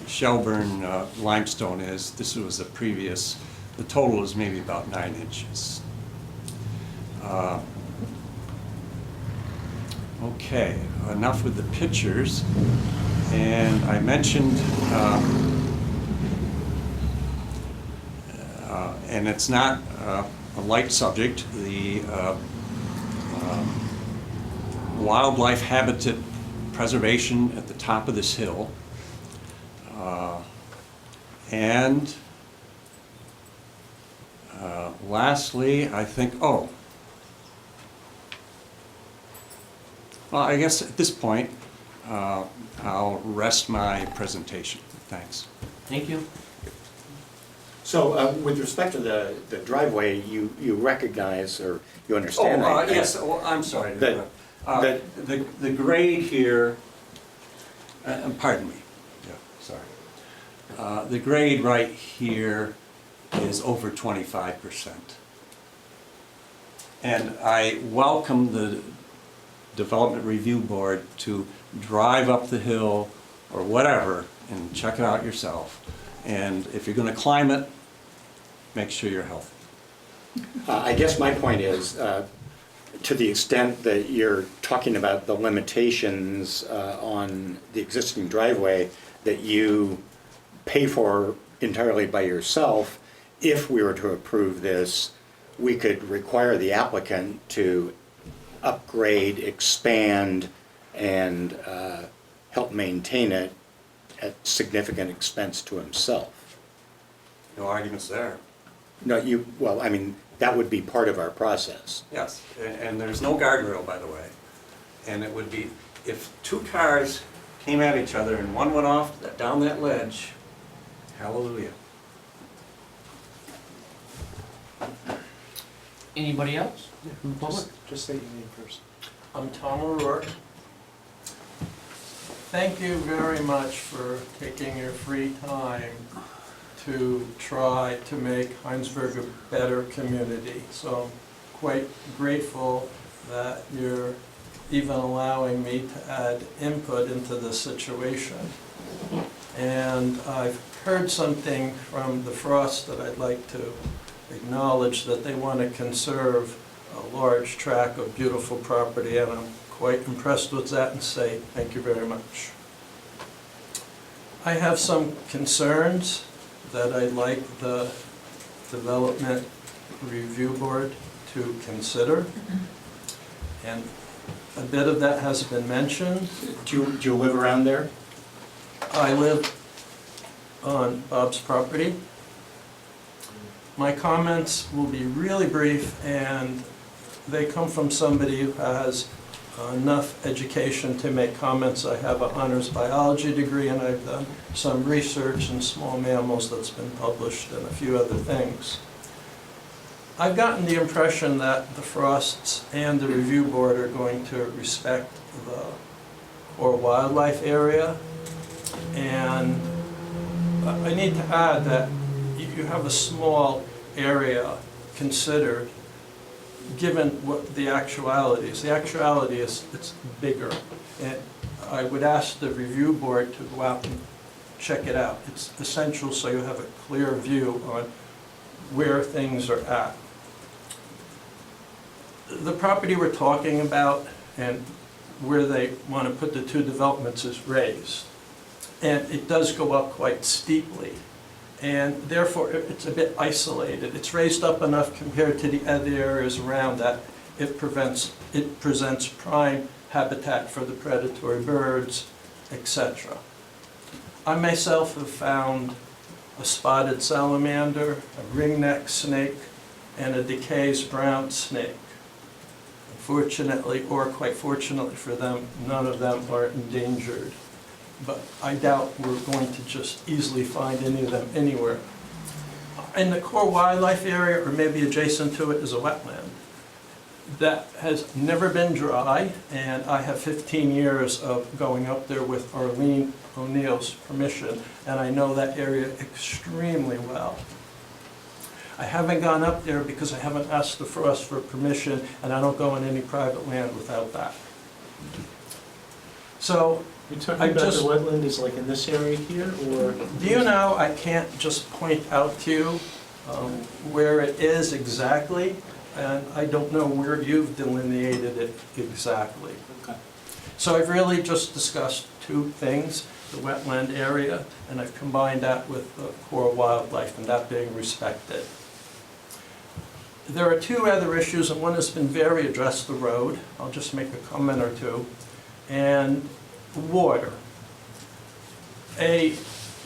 Shelburne limestone is. This was the previous. The total is maybe about 9 inches. Okay, enough with the pictures. And I mentioned, and it's not a light subject, the wildlife habitat preservation at the top of this hill. Lastly, I think, well, I guess at this point, I'll rest my presentation. Thanks. Thank you. So with respect to the driveway, you recognize or you understand? Yes, I'm sorry. That The grade here, pardon me, yeah, sorry. The grade right here is over 25%. And I welcome the Development Review Board to drive up the hill or whatever and check it out yourself. And if you're going to climb it, make sure you're healthy. I guess my point is, to the extent that you're talking about the limitations on the existing driveway that you pay for entirely by yourself, if we were to approve this, we could require the applicant to upgrade, expand, and help maintain it at significant expense to himself. No arguments there. No, well, I mean, that would be part of our process. Yes, and there's no guardrail, by the way. And it would be, if two cars came at each other and one went off down that ledge, hallelujah. Anybody else? From the public? Just state your name first. I'm Tom O'Rourke. Thank you very much for taking your free time to try to make Hinesburg a better community. So I'm quite grateful that you're even allowing me to add input into this situation. And I've heard something from the Frost that I'd like to acknowledge, that they want to conserve a large tract of beautiful property, and I'm quite impressed with that and say thank you very much. I have some concerns that I'd like the Development Review Board to consider, and a bit of that has been mentioned. Do you live around there? I live on Bob's property. My comments will be really brief, and they come from somebody who has enough education to make comments. I have an honors biology degree, and I've done some research in small mammals that's been published and a few other things. I've gotten the impression that the Frosts and the review board are going to respect the core wildlife area, and I need to add that you have a small area considered, given what the actuality is. The actuality is it's bigger, and I would ask the review board to go out and check it out. It's essential so you have a clear view on where things are at. The property we're talking about and where they want to put the two developments is raised, and it does go up quite steeply, and therefore it's a bit isolated. It's raised up enough compared to the other areas around that it presents prime habitat for the predatory birds, etc. I myself have found a spotted salamander, a ringneck snake, and a DeKay's brown snake. Unfortunately, or quite fortunately for them, none of them are endangered. But I doubt we're going to just easily find any of them anywhere. In the core wildlife area, or maybe adjacent to it, is a wetland that has never been dry, and I have 15 years of going up there with Arlene O'Neill's permission, and I know that area extremely well. I haven't gone up there because I haven't asked the Frost for permission, and I don't go on any private land without that. So, You're talking about the wetland is like in this area here, or? do you know, I can't just point out to you where it is exactly, and I don't know where you've delineated it exactly. Okay. So I've really just discussed two things, the wetland area, and I've combined that with the core wildlife and that being respected. There are two other issues, and one has been very addressed, the road. I'll just make a comment or two. And water. A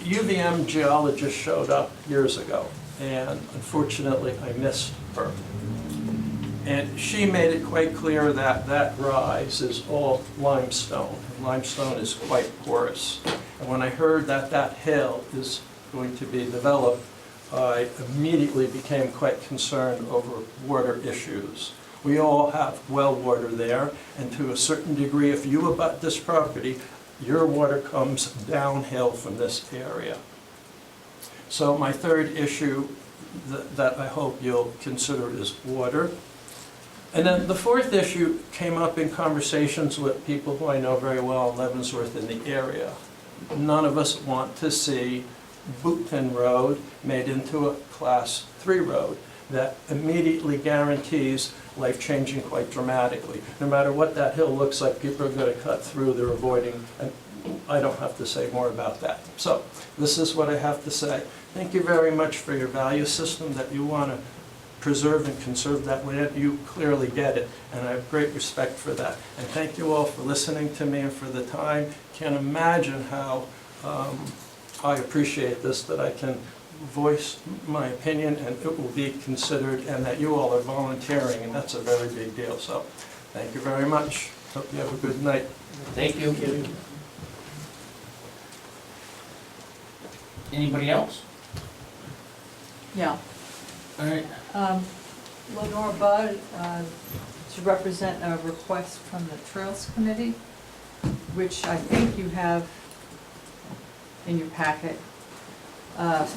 UVM geologist showed up years ago, and unfortunately I missed her. And she made it quite clear that that rise is all limestone. Limestone is quite porous. And when I heard that that hill is going to be developed, I immediately became quite concerned over water issues. We all have well water there, and to a certain degree, if you abut this property, your water comes downhill from this area. So my third issue that I hope you'll consider is water. And then the fourth issue came up in conversations with people who I know very well in Leavenworth in the area. None of us want to see Bootton Road made into a Class 3 road that immediately guarantees life-changing quite dramatically. No matter what that hill looks like, people are going to cut through, they're avoiding, and I don't have to say more about that. So this is what I have to say. Thank you very much for your value system that you want to preserve and conserve that land. You clearly get it, and I have great respect for that. And thank you all for listening to me and for the time. Can't imagine how I appreciate this, that I can voice my opinion and it will be considered, and that you all are volunteering, and that's a very big deal. So thank you very much. Hope you have a good night. Thank you. Anybody else? Yeah. All right. Lenore Budd, to represent a request from the Trails Committee, which I think you have in your packet. A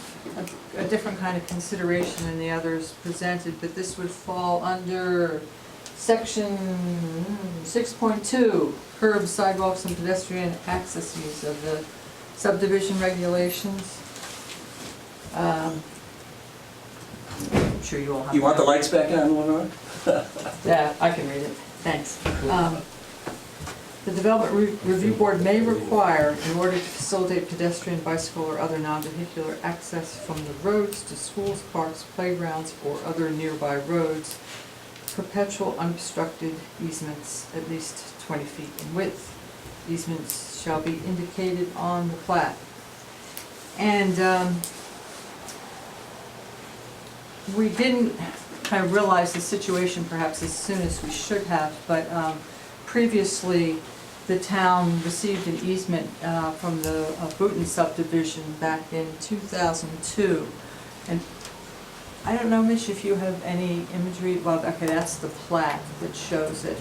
different kind of consideration than the others presented, but this would fall under section 6.2, curbs, sidewalks, and pedestrian access use of the subdivision regulations. I'm sure you all have. You want the lights back on, Lenore? Yeah, I can read it, thanks. The Development Review Board may require, in order to facilitate pedestrian, bicycle, or other non-vehicular access from the roads to schools, parks, playgrounds, or other nearby roads, perpetual unobstructed easements at least 20 feet in width. Easements shall be indicated on the plat. And we didn't kind of realize the situation perhaps as soon as we should have, but previously the town received an easement from the Booton subdivision back in 2002. And I don't know, Mitch, if you have any imagery. Well, okay, that's the plat that shows it.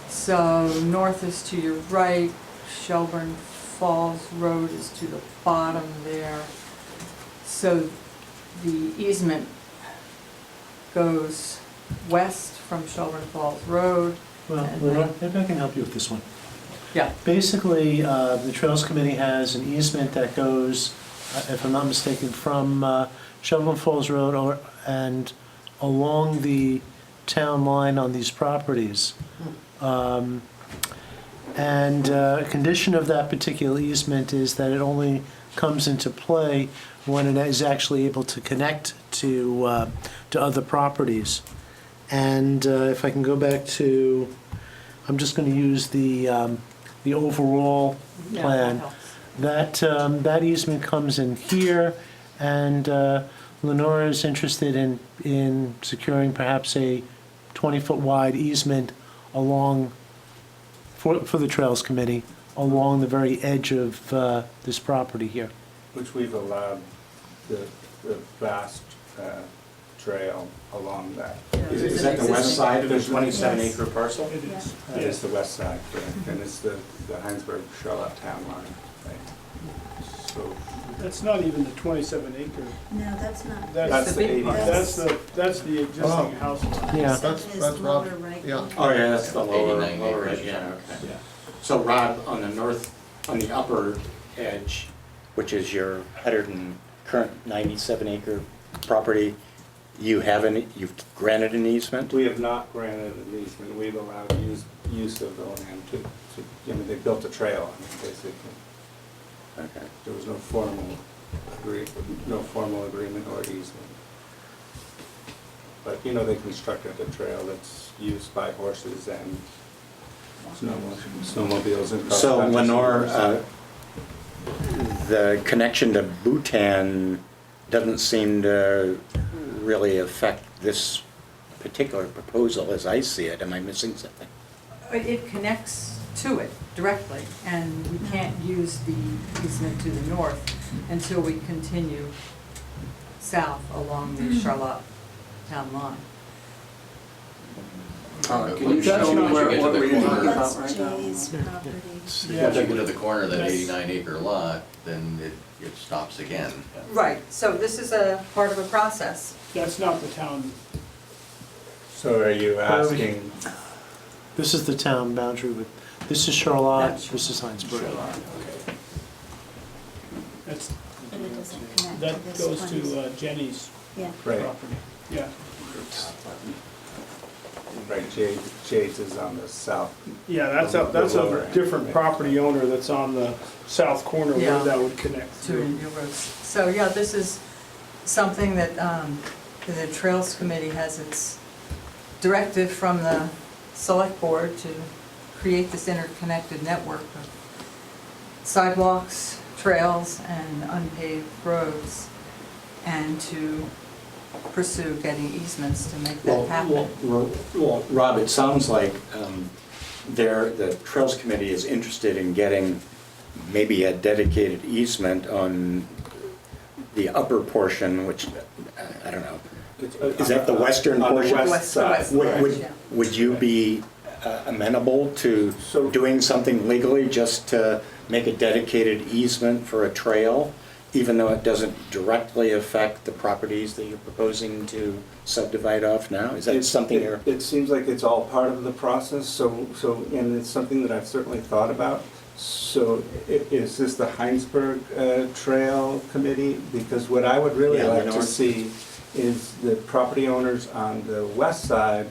So north is to your right, Shelburne Falls Road is to the bottom there. So the easement goes west from Shelburne Falls Road. Well, and Lenore, then- maybe I can help you with this one. Yeah. Basically, the Trails Committee has an easement that goes, if I'm not mistaken, from Shelburne Falls Road and along the town line on these properties. And a condition of that particular easement is that it only comes into play when it is actually able to connect to other properties. And if I can go back to, I'm just going to use the overall plan. That easement comes in here, and Lenore is interested in securing perhaps a 20-foot wide easement along, for the Trails Committee, along the very edge of this property here. Which we've allowed the vast trail along that. Is that the west side of the 27-acre parcel? It is. It is the west side, correct, and it's the Hinesburg Charlotte town line. Right. So That's not even the 27 acre. No, that's not. that's the 80. That's the existing house lot. Yeah. That's Rob, yeah. Oh, yeah, that's the lower 89 lower acres. edge, yeah, okay. So Rob, on the upper edge, which is your current 97-acre property, you've granted an easement? We have not granted an easement. We've allowed use of the land they built a trail, basically. Okay. There was no formal agreement or easement. But, they constructed a trail that's used by horses and snowmobiles and cross-country. So Lenore, the connection to Bhutan doesn't seem to really affect this particular proposal as I see it. Am I missing something? It connects to it directly, and we can't use the easement to the north until we continue south along the Charlotte town line. Can you show me what we're talking about right now? Jay's property. If you get to the corner of that 89-acre lot, then it stops again. Right, so this is a part of a process. That's not the town. So are you asking? This is the town boundary with, this is Charlotte, That's this is Hinesburg. Okay. That's, But it doesn't connect that to this goes 20. to Jenny's Yeah. Right. property. Yeah. Right, Jade's is on the south. Yeah, that's a lower end, different right. property owner that's on the south corner where Yeah. that would connect to to. Indian Roads. So, yeah, this is something that the Trails Committee has its directive from the Select Board to create this interconnected network of sidewalks, trails, and unpaved roads, and to pursue getting easements to make that happen. Well, Rob, it sounds like the Trails Committee is interested in getting maybe a dedicated easement on the upper portion, which, I don't know, is that the western On the portion? west side. Would you be amenable to doing something legally just to make a dedicated easement for a trail, even though it doesn't directly affect the properties that you're proposing to subdivide off now? Is that something you're... It seems like it's all part of the process, so, and it's something that I've certainly thought about. So is this the Hinesburg Trail Committee? Because what I would really like to see is the property owners on the west side,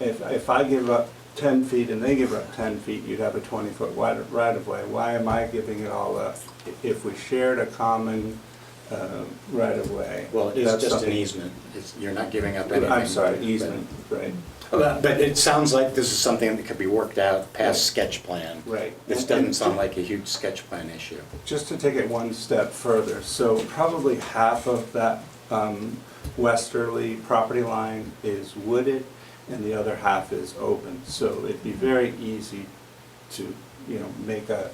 if I give up 10 feet and they give up 10 feet, you'd have a 20-foot right-of-way. Why am I giving it all up if we shared a common right-of-way? Well, it's just an easement. You're not giving up anything. I'm sorry, easement, right. But it sounds like this is something that could be worked out past sketch plan. Right. This doesn't sound like a huge sketch plan issue. Just to take it one step further, so probably half of that westerly property line is wooded and the other half is open. So it'd be very easy to, make a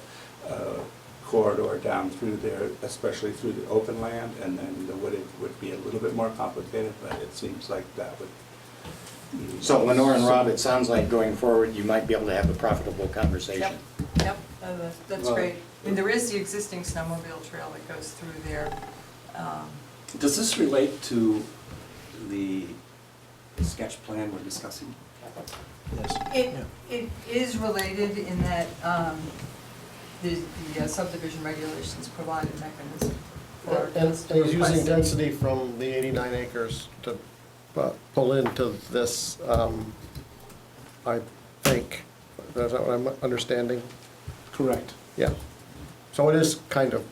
corridor down through there, especially through the open land, and then the wooded would be a little bit more complicated, but it seems like that would. So Lenore and Rob, it sounds like going forward, you might be able to have a profitable conversation. Yep, that's great. I mean, there is the existing snowmobile trail that goes through there. Does this relate to the sketch plan we're discussing? It is related in that the subdivision regulations provide a mechanism for And us to he's using request. density from the 89 acres to pull into this, I think. Is that what I'm understanding? Correct. Yeah. So it is kind of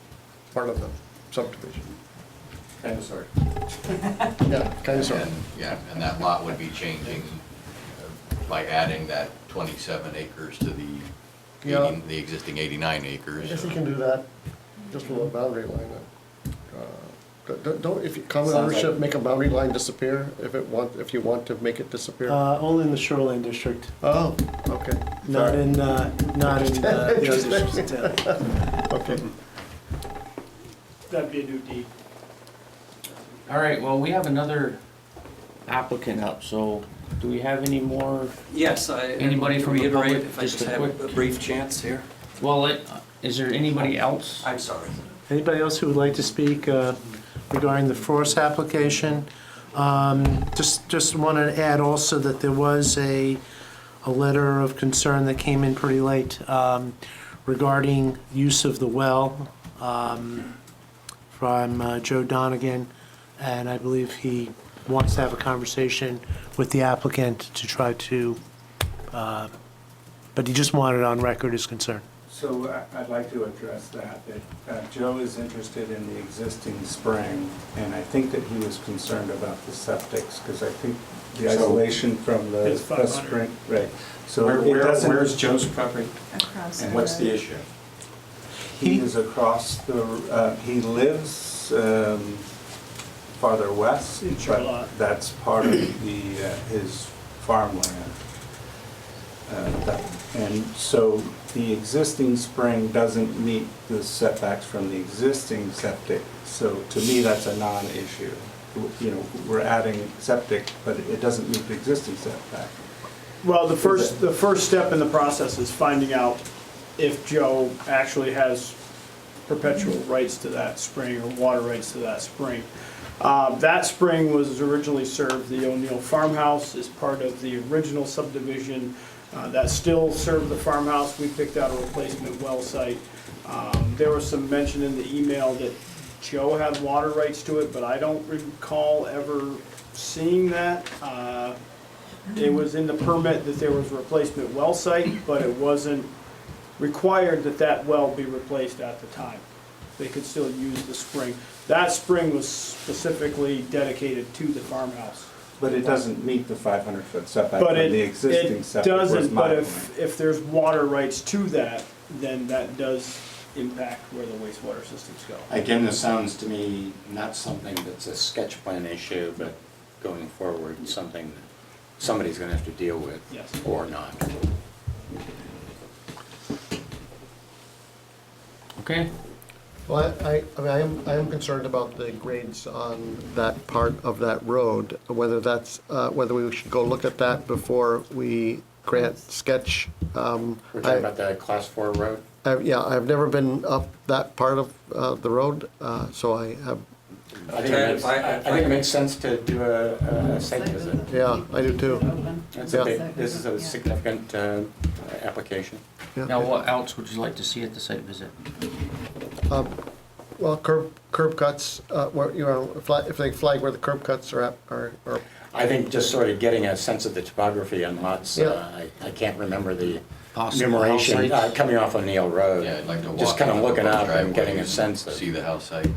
part of the subdivision. Kind of sort. Yeah, kind of sort of. Yeah, and that lot would be changing by adding that 27 acres to the Yeah. the existing 89 I acres. guess you can do that just from a boundary line. Don't, if you common ownership, make a boundary line disappear if you want to make it disappear? Only in the shoreline district, Oh, okay. not Sorry. in the other districts in town. Okay. That'd be a new deed. All right, well, we have another applicant up, so do we have any more? Yes, Anybody from the reiterate, public? if I Just just a have quick- a brief chance here. Well, is there anybody else? I'm sorry. Anybody else who would like to speak regarding the Frost application? Just wanted to add also that there was a letter of concern that came in pretty late regarding use of the well from Joe Donegan, and I believe he wants to have a conversation with the applicant to try to, but he just wanted on record his concern. So I'd like to address that. Joe is interested in the existing spring, and I think that he was concerned about the septics, because I think the isolation from the It's 500. spring, right. So it Where's doesn't, Joe's property? Across And what's the issue? he is across the, he lives farther west, In but Charlotte. that's part of his farmland. And so the existing spring doesn't meet the setbacks from the existing septic. So to me, that's a non-issue. We're adding septic, but it doesn't meet the existing setback. Well, the first step in the process is finding out if Joe actually has perpetual rights to that spring or water rights to that spring. That spring was originally served the O'Neill farmhouse as part of the original subdivision. That still served the farmhouse. We picked out a replacement well site. There was some mention in the email that Joe had water rights to it, but I don't recall ever seeing that. it was in the permit that there was a replacement well site, but it wasn't required that that well be replaced at the time. They could still use the spring. That spring was specifically dedicated to the farmhouse. But it doesn't meet the 500-foot setback But from the existing it septic. where's doesn't, my but point. if there's water rights to that, then that does impact where the wastewater systems go. Again, this sounds to me not something that's a sketch plan issue, but going forward, something that somebody's gonna have to deal with. Yes. Or not. Okay. Well, I am concerned about the grades on that part of that road, whether that's, whether we should go look at that before we grant sketch. We're talking about the class 4 road? Yeah, I've never been up that part of the road, so I have, I think it makes sense to do a site visit. yeah, I do too. That's a big, this is a significant application. Yeah. Now, what else would you like to see at the site visit? Well, curb cuts, where, you know, if they flag where the curb cuts are at, are I think just sort of getting a sense of the topography on lots, Yeah. I can't remember the Possible numeration, house sites? coming off of Neil Road. Yeah, I'd like to walk. Just kind of around looking both up and getting a driveways, sense of. See the house sites.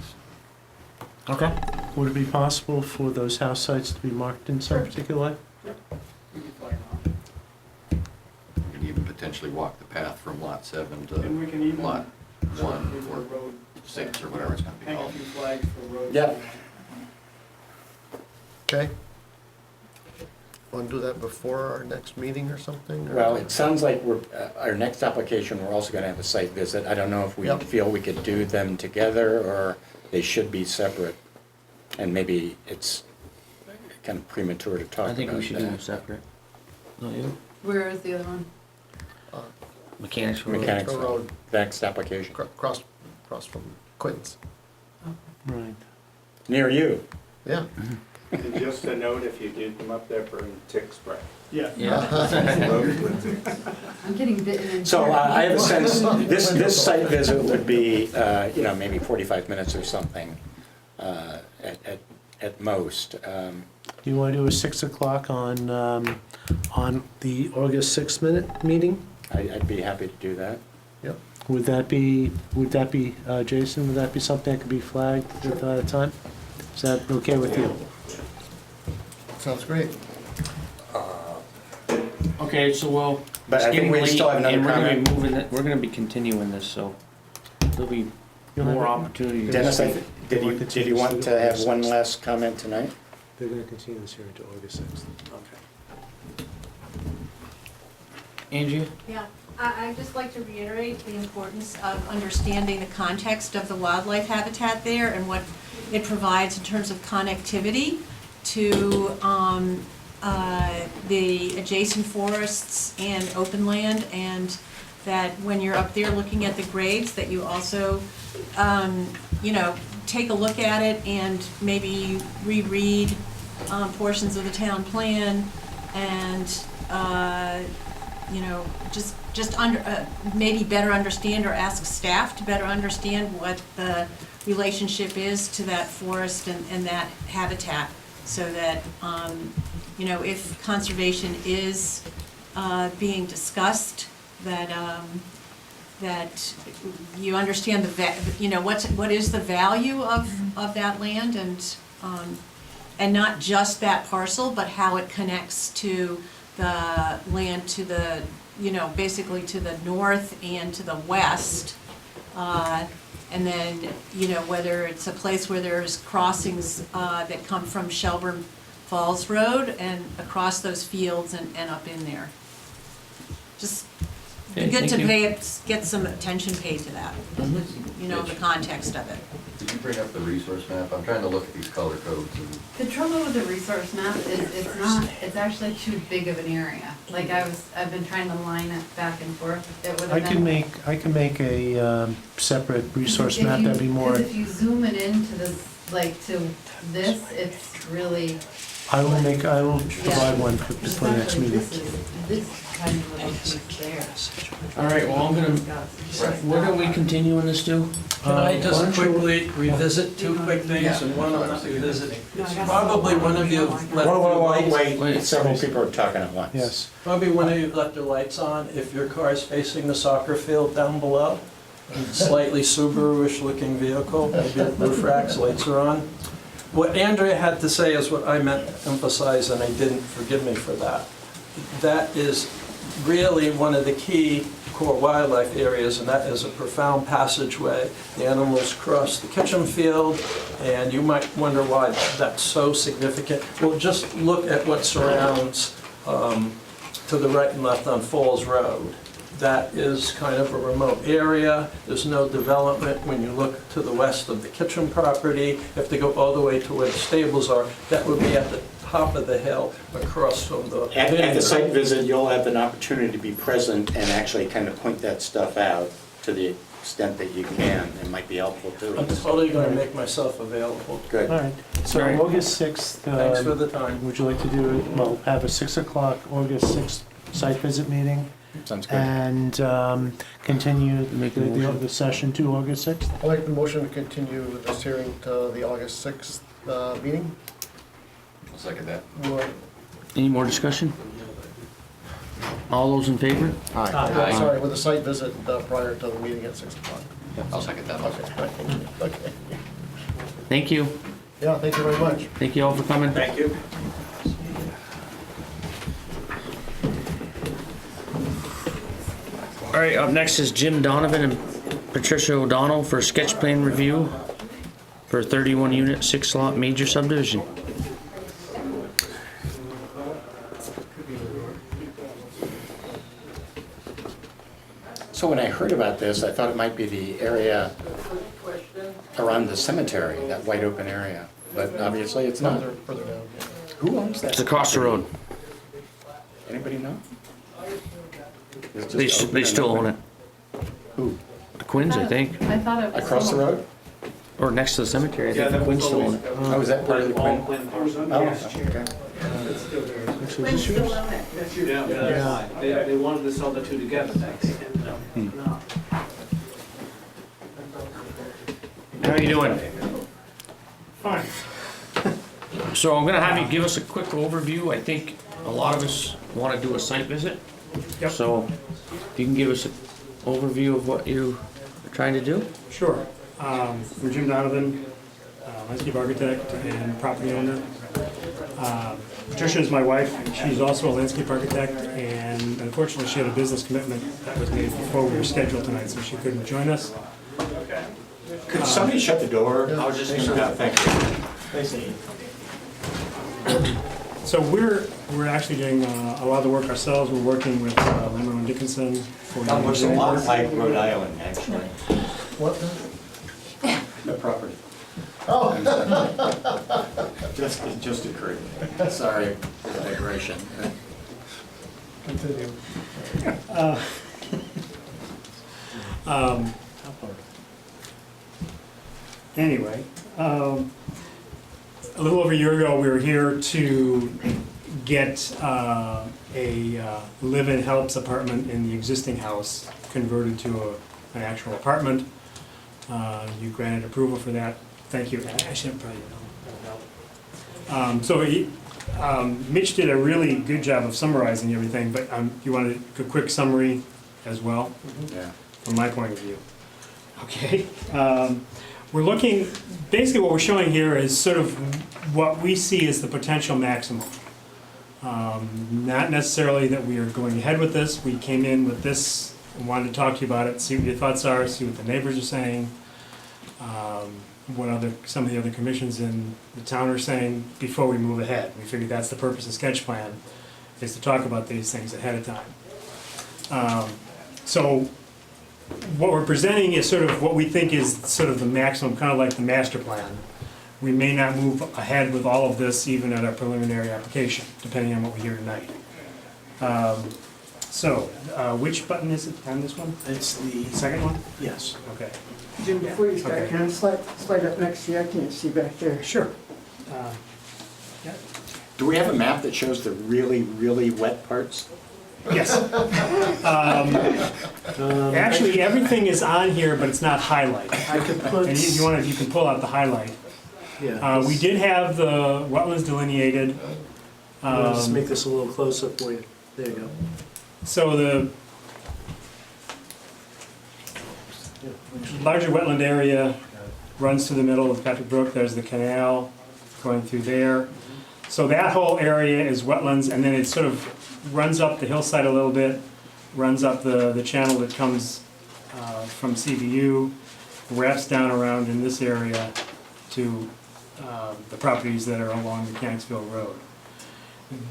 Okay. Would it be possible for those house sites to be marked in some particular way? You could even potentially walk the path from lot 7 And we can even to lot 1 maybe the or road, 6 or whatever it's gonna be hang a called. few flags for roads. Yeah. okay. Want to do that before our next meeting or something? or- Well, it sounds like we're, our next application, we're also gonna have a site visit. I don't know if we Yep. feel we could do them together or they should be separate. And maybe it's kind of premature to talk about I think we should do them that. separate. Don't you? Where is the other one? Mechanics Road. Mechanics Road. Road, next application. Cross from Quinton's, Right. Near you. yeah. And just a note, if you did come up there, burn tick spray. Yeah. I'm getting bitten in. So I have a sense, this site visit would be, you know, maybe 45 minutes or something at most. Do you want to do a 6 o'clock on the August 6th meeting? I'd be happy to do that. Yep. Would that be, Jason, would that be something that could be flagged at the time? Is that okay with you? Sounds great. Okay, so we'll. But I think we still have another comment. We're gonna be continuing this, so there'll be more opportunities. Dennis, did you want to have one last comment tonight? They're going to continue this hearing until August 6th. Okay. Angie? Yeah, I'd just like to reiterate the importance of understanding the context of the wildlife habitat there and what it provides in terms of connectivity to the adjacent forests and open land, and that when you're up there looking at the grades, that you also, you know, take a look at it and maybe reread portions of the town plan and, you know, maybe better understand or ask staff to better understand what the relationship is to that forest and that habitat, so that, you know, if conservation is being discussed, that you understand you know, what is the value of that land, and not just that parcel, but how it connects to the land to the, you know, basically to the north and to the west. And then, you know, whether it's a place where there's crossings that come from Shelburne Falls Road and across those fields and up in there. Just Okay, good to thank get some attention paid to that, you know, the context of it. Did you bring up the resource map? I'm trying to look at these color codes and. The trouble with the resource map is it's actually too big of an area. Like I've been trying to line it back and forth. It would I have can been. make a separate resource map that'd be more. Because if you zoom it into this, like to this, it's really I will provide one for the next meeting. All right, well, when are we continuing this to? Can I just quickly revisit two quick things and one I'm not revisiting? Probably one of you left your lights. Wait, several people are talking at once. Yes. Probably one of you left your lights on if your car is facing the soccer field down below. Slightly Subaru-ish looking vehicle, maybe roof racks, lights are on. What Andrea had to say is what I meant to emphasize, and I didn't, forgive me for that. That is really one of the key core wildlife areas, and that is a profound passageway. The animals cross the kitchen field, and you might wonder why that's so significant. Well, just look at what surrounds to the right and left on Falls Road. That is kind of a remote area. There's no development when you look to the west of the kitchen property. If they go all the way to where the stables are, that would be at the top of the hill across from the At the site visit, you'll have an opportunity to be present and actually kind of point that stuff out to the extent that you can. It might be helpful too. I'm totally going to make myself available. Good. All right, so All right. August 6th. Thanks for the time. Would you like to do, well, have a 6 o'clock August 6th site visit meeting? Sounds good. And continue Make a motion. the session to August 6th? I'd like the motion to continue this hearing to the August 6th meeting. I'll second that. Any more discussion? All those in favor? Sorry, with a site visit prior to the meeting at 6 o'clock. I'll second that. Okay, right, thank you. Okay. Thank you. Yeah, thank you very much. Thank you all for coming. Thank you. All right, up next is Jim Donovan and Patricia O'Donnell for sketch plan review for 31 unit, 6 lot major subdivision. So when I heard about this, I thought it might be the area around the cemetery, that wide open area. But obviously it's not. Further down. Who owns that? It's across the road. Anybody know? Is it They, just open they and still own open? it. Who? The Quinns, I think, I thought it was. Across the road? or next to the cemetery. I think the Quinns still own it. Oh, is that part of the Quinn? Oh, okay. Actually, is this yours? Yeah, they wanted to sell the two together. How are you doing? Fine. So I'm gonna have you give us a quick overview. I think a lot of us wanna do a site visit. Yep. So if you can give us an overview of what you are trying to do? Sure. I'm Jim Donovan, landscape architect and property owner. Patricia is my wife. She's also a landscape architect, and unfortunately she had a business commitment that was made before we were scheduled tonight, so she couldn't join us. Could somebody shut the door? I was just gonna, thank you. So we're actually doing a lot of the work ourselves. We're working with Lemon and Dickinson for That looks a the lot like Rhode Island, actually. What? The property. Oh. It just occurred. Sorry for the digression. Continue. Anyway, a little over a year ago, we were here to get a live-in helps apartment in the existing house converted to an actual apartment. You granted approval for that. Thank you. I should probably know. Mitch did a really good job of summarizing everything, but you wanted a quick summary as well? Yeah. From my point of view. Okay. We're looking, basically what we're showing here is sort of what we see as the potential maximum. Not necessarily that we are going ahead with this. We came in with this and wanted to talk to you about it, see what your thoughts are, see what the neighbors are saying, what some of the other commissions in the town are saying before we move ahead. We figured that's the purpose of sketch plan, is to talk about these things ahead of time. So what we're presenting is sort of what we think is sort of the maximum, kind of like the master plan. We may not move ahead with all of this even at our preliminary application, depending on what we hear tonight. Which button is it on this one? It's the Second one? Yes. Okay. Jim, before you start, Okay. can I slide up next to you? I can't see back there. Sure. Do we have a map that shows the really, really wet parts? Yes. Actually, everything is on here, but it's not highlighted. I could put. And you can pull out the highlight. Yeah. We did have the wetlands delineated. I'll just make this a little closer for you. There you go. So the larger wetland area runs through the middle of Patrick Brook. There's the canal going through there. So that whole area is wetlands, and then it sort of runs up the hillside a little bit, runs up the channel that comes from CVU, wraps down around in this area to the properties that are along Mechanicsville Road.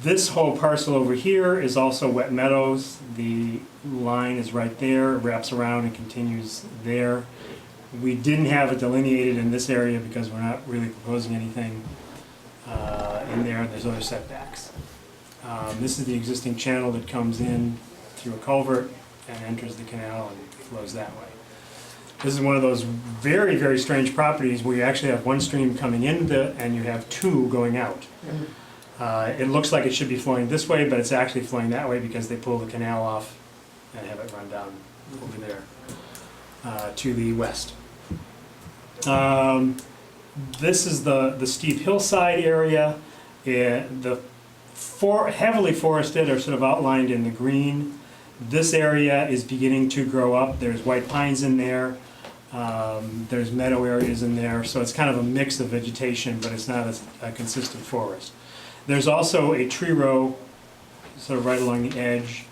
This whole parcel over here is also wet meadows. The line is right there, it wraps around and continues there. We didn't have it delineated in this area because we're not really proposing anything in there. There's other setbacks. This is the existing channel that comes in through a culvert and enters the canal and flows that way. This is one of those very, very strange properties where you actually have one stream coming in and you have two going out. It looks like it should be flowing this way, but it's actually flowing that way because they pull the canal off and have it run down over there to the west. This is the steep hillside area. The heavily forested are sort of outlined in the green. This area is beginning to grow up. There's white pines in there. There's meadow areas in there. So it's kind of a mix of vegetation, but it's not a consistent forest. There's also a tree row sort of right along the edge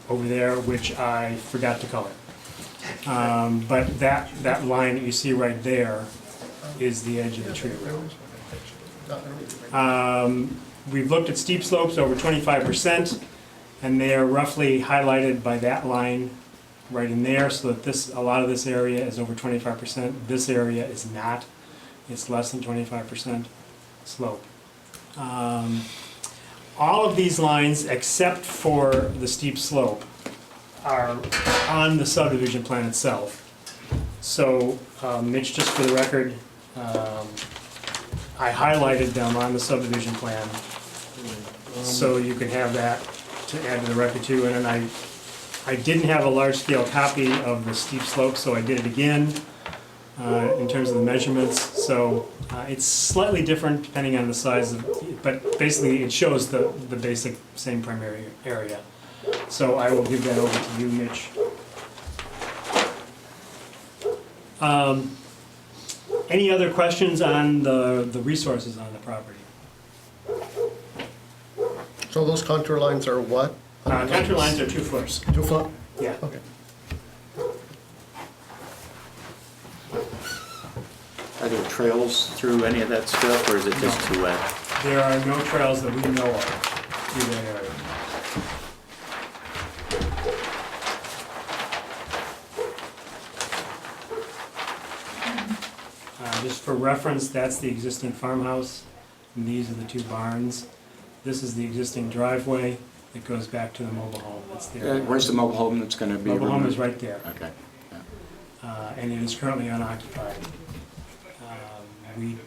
over there, which I forgot to color. But that line that you see right there is the edge of the tree row. We've looked at steep slopes over 25%, and they are roughly highlighted by that line right in there, so that a lot of this area is over 25%. This area is not. It's less than 25% slope. All of these lines, except for the steep slope, are on the subdivision plan itself. So, Mitch, just for the record, I highlighted them on the subdivision plan, so you can have that to add to the record too. And then I didn't have a large-scale copy of the steep slope, so I did it again in terms of the measurements. So it's slightly different depending on the size of, but basically it shows the basic same primary area. So I will give that over to you, Mitch. Any other questions on the resources on the property? So those contour lines are what? Contour lines are 2 foot. 2 foot? Yeah. Okay. Are there trails through any of that stuff, or is it just too wet? There are no trails that we know of through that area. Just for reference, that's the existing farmhouse, and these are the 2 barns. This is the existing driveway that goes back to the mobile home. That's there. Where's the mobile home that's going to be? Mobile home is right there. Okay. And it is currently unoccupied. We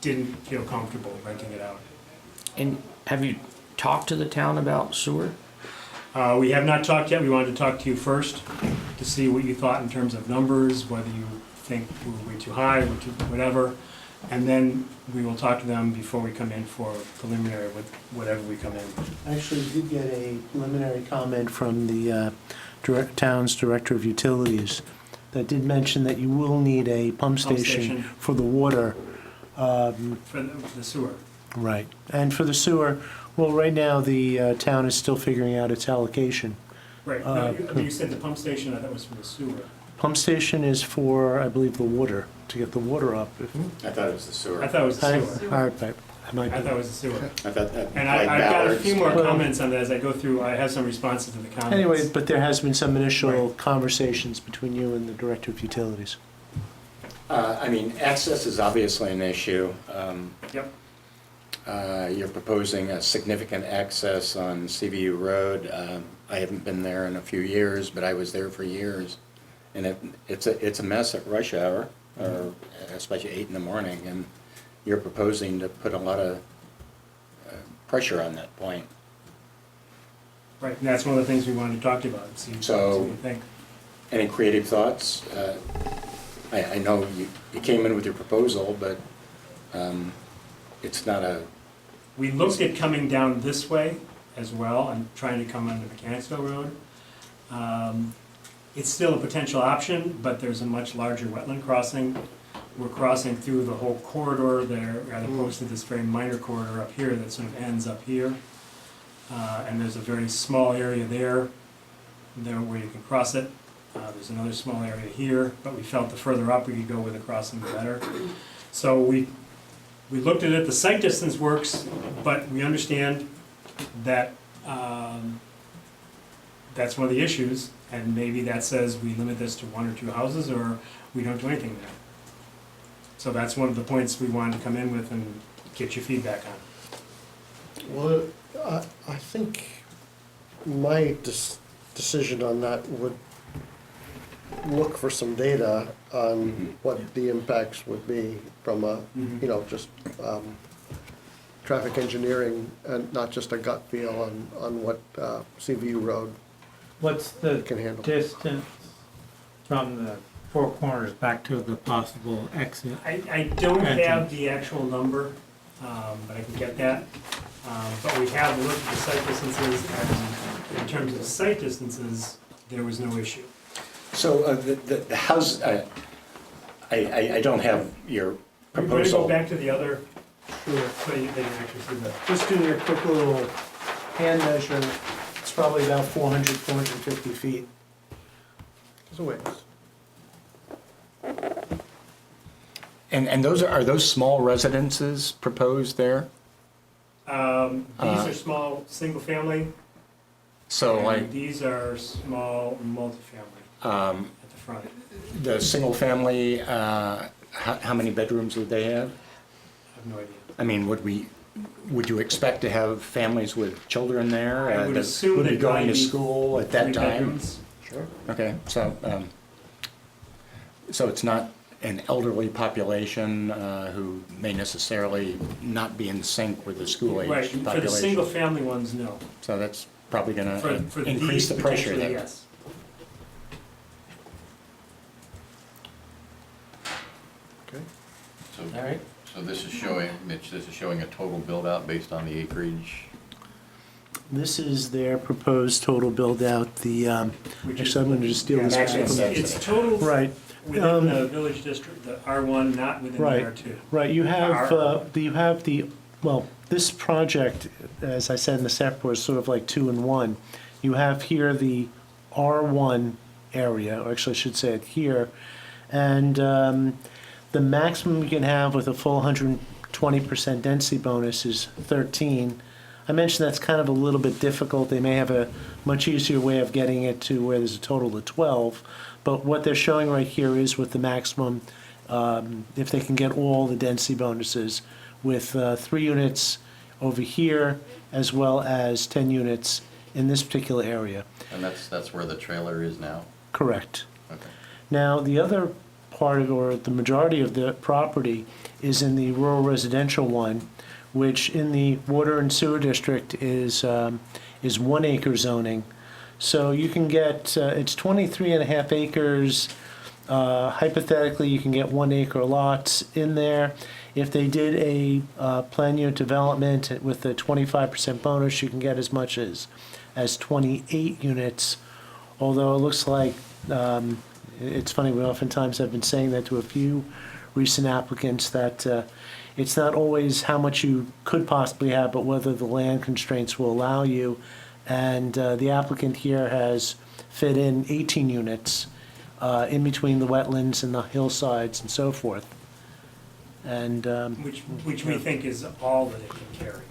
didn't feel comfortable renting it out. And have you talked to the town about sewer? We have not talked yet. We wanted to talk to you first to see what you thought in terms of numbers, whether you think we're way too high, or whatever. And then we will talk to them before we come in for preliminary with whatever we come in. Actually, we did get a preliminary comment from the town's director of utilities that did mention that you will need a pump station for the water. For the sewer. Right. And for the sewer, well, right now, the town is still figuring out its allocation. Right. No, you said the pump station, I thought was for the sewer. Pump station is for, I believe, the water, to get the water up. I thought it was the sewer. I thought it was the sewer. All right, I thought it was the sewer. I thought that. And I've got a few more comments on that as I go through. I have some responses to the comments. Anyway, but there has been some initial conversations between you and the director of utilities. I mean, access is obviously an issue. Yep. You're proposing a significant access on CVU Road. I haven't been there in a few years, but I was there for years. And it's a mess at rush hour, or especially 8 in the morning. And you're proposing to put a lot of pressure on that point. Right, and that's one of the things we wanted to talk to you about, see So- what you think. Any creative thoughts? I know you came in with your proposal, but it's not a, We looked at coming down this way as well and trying to come onto Mechanicsville Road. It's still a potential option, but there's a much larger wetland crossing. We're crossing through the whole corridor there, as opposed to this very minor corridor up here that sort of ends up here. And there's a very small area there where you can cross it. There's another small area here, but we felt the further up we could go with the crossing, the better. So we looked at it, the site distance works, but we understand that that's one of the issues, and maybe that says we limit this to 1 or 2 houses, or we don't do anything there. So that's one of the points we wanted to come in with and get your feedback on. Well, I think my decision on that would look for some data on what the impacts would be from a, you know, just traffic engineering and not just a gut feel on what CVU Road What's the can handle. distance from the Four Corners back to the possible exit? I don't have the actual number, but I can get that. But we have looked at the site distances, and in terms of site distances, there was no issue. so the house, I don't have your We're going to proposal. go back to the other, so you can actually see the. Just doing a quick little hand measure, it's probably about 400, 450 feet. It's a ways. And are those small residences proposed there? These are small, single-family, So like, and these are small, multifamily at the front. the single family, how many bedrooms would they have? I have no idea. I mean, would you expect to have families with children there? I would that assume would be they'd going probably to be school at that 3 time? bedrooms. Sure. Okay, so it's not an elderly population who may necessarily not be in sync with the school-age Right, population? for the single-family ones, no. So that's probably going For to increase these, the pressure potentially, there. yes. Okay. So, All right. so this is showing, Mitch, this is showing a total build-out based on the acreage. This is their proposed total build-out, Which is- actually, I'm going to just steal this. maximum from- density. It's total Right. within the village district, the R1, not within the Right. R2. Right, you have well, this project, as I said in the set report, is sort of like 2 in 1. You have here the R1 area, or actually I should say it here, and the maximum you can have with a full 120% density bonus is 13. I mentioned that's kind of a little bit difficult. They may have a much easier way of getting it to where there's a total of 12. But what they're showing right here is with the maximum, if they can get all the density bonuses, with 3 units over here, as well as 10 units in this particular area. And that's where the trailer is now? Correct. Okay. Now, the other part of, or the majority of the property is in the rural residential one, which in the water and sewer district is 1 acre zoning. So you can get, it's 23.5 acres. Hypothetically, you can get 1 acre lots in there. If they did a plan unit development with a 25% bonus, you can get as much as 28 units. Although it looks like, it's funny, we oftentimes have been saying that to a few recent applicants, that it's not always how much you could possibly have, but whether the land constraints will allow you. And the applicant here has fit in 18 units in between the wetlands and the hillsides and so forth. And Which we think is all that it can carry.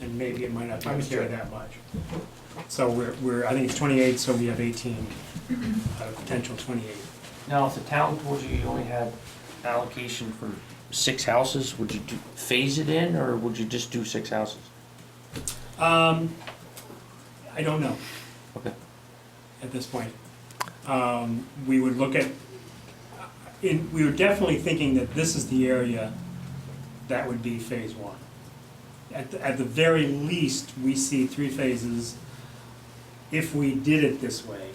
And maybe it might not carry that much. So I think it's 28, so we have 18 out of potential 28. Now, if the town told you you only had allocation for 6 houses, would you phase it in, or would you just do 6 houses? I don't know Okay. at this point. We would look at, we were definitely thinking that this is the area that would be phase one. At the very least, we see 3 phases if we did it this way,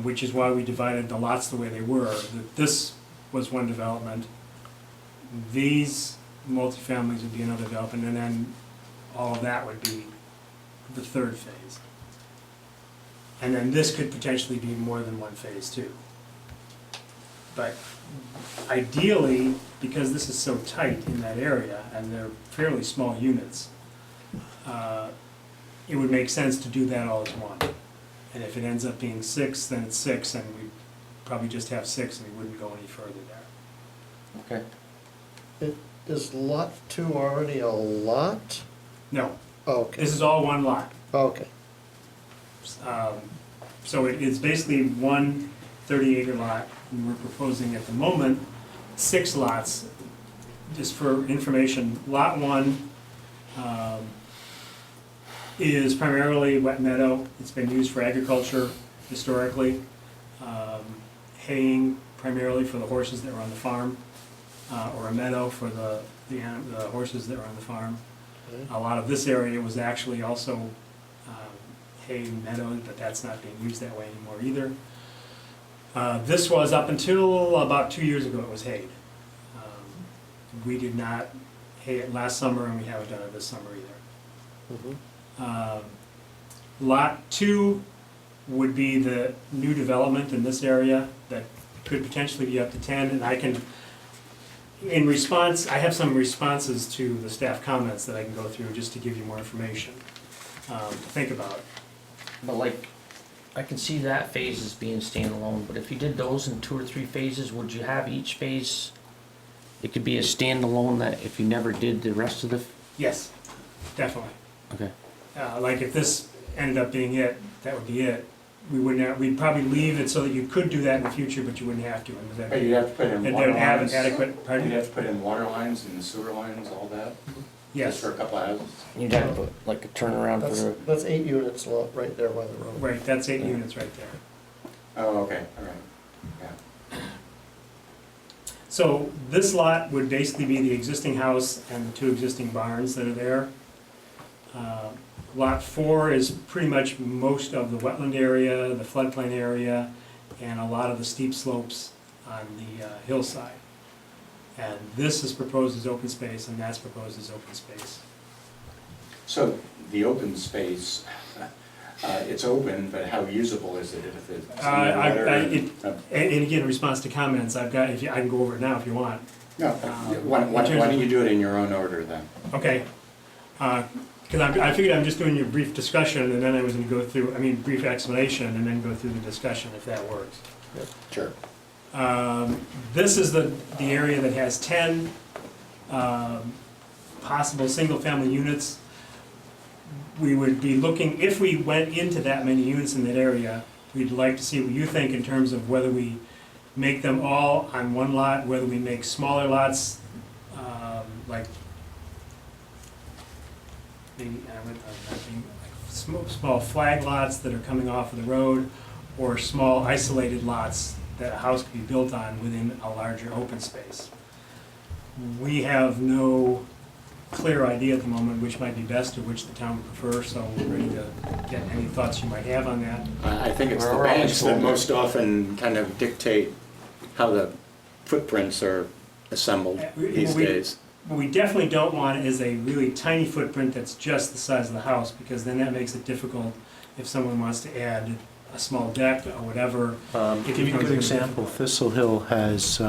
which is why we divided the lots the way they were. That this was one development, these multifamilies would be another development, and then all of that would be the 3rd phase. And then this could potentially be more than one phase too. But ideally, because this is so tight in that area, and they're fairly small units, it would make sense to do that all as one. And if it ends up being 6, then it's 6, and we probably just have 6, and we wouldn't go any further there. Okay. Is lot 2 already a lot? No, Okay. this is all one lot. Okay. So it's basically one 30-acre lot, and we're proposing at the moment 6 lots. Just for information, lot 1 is primarily wet meadow. It's been used for agriculture historically, haying primarily for the horses that were on the farm, or a meadow for the horses that were on the farm. A lot of this area was actually also hay and meadow, but that's not being used that way anymore either. This was up until about 2 years ago, it was hayed. We did not hay it last summer, and we haven't done it this summer either. Lot 2 would be the new development in this area that could potentially be up to 10, and I can, in response, I have some responses to the staff comments that I can go through just to give you more information to think about. But like, I can see that phase as being standalone, but if you did those in 2 or 3 phases, would you have each phase, it could be a standalone that if you never did the rest of the? Yes, definitely. Okay. Like if this ended up being it, that would be it. We wouldn't have, we'd probably leave it so that you could do that in the future, but you wouldn't have to. But you'd have to put in and water they'd have lines. an adequate, pardon? You'd have to put in water lines and sewer lines, all that? Yes. Just for a couple of houses? You'd have to put like a turnaround for the. That's 8 units lot right there by the road. Right, that's 8 units right there. Oh, okay, all right, yeah. So this lot would basically be the existing house and the 2 existing barns that are there. Lot 4 is pretty much most of the wetland area, the floodplain area, and a lot of the steep slopes on the hillside. And this is proposed as open space, and that's proposed as open space. So the open space, it's open, but how usable is it if it's water? And again, in response to comments, I've got, if you, I can go over it now if you want. No, why don't you do it in your own order then? Okay. Because I figured I'm just doing your brief discussion, and then I was going to go through, brief explanation, and then go through the discussion, if that works. Sure. This is the area that has 10 possible single-family units. We would be looking, if we went into that many units in that area, we'd like to see what you think in terms of whether we make them all on one lot, whether we make smaller lots, like maybe small flag lots that are coming off of the road, or small isolated lots that a house could be built on within a larger open space. We have no clear idea at the moment which might be best or which the town would prefer, so we're ready to get any thoughts you might have on that. I think it's the banks that most often kind of dictate how the footprints are assembled these days. What we definitely don't want is a really tiny footprint that's just the size of the house, because then that makes it difficult if someone wants to add a small deck or whatever. To give you a good example, Thistle Hill has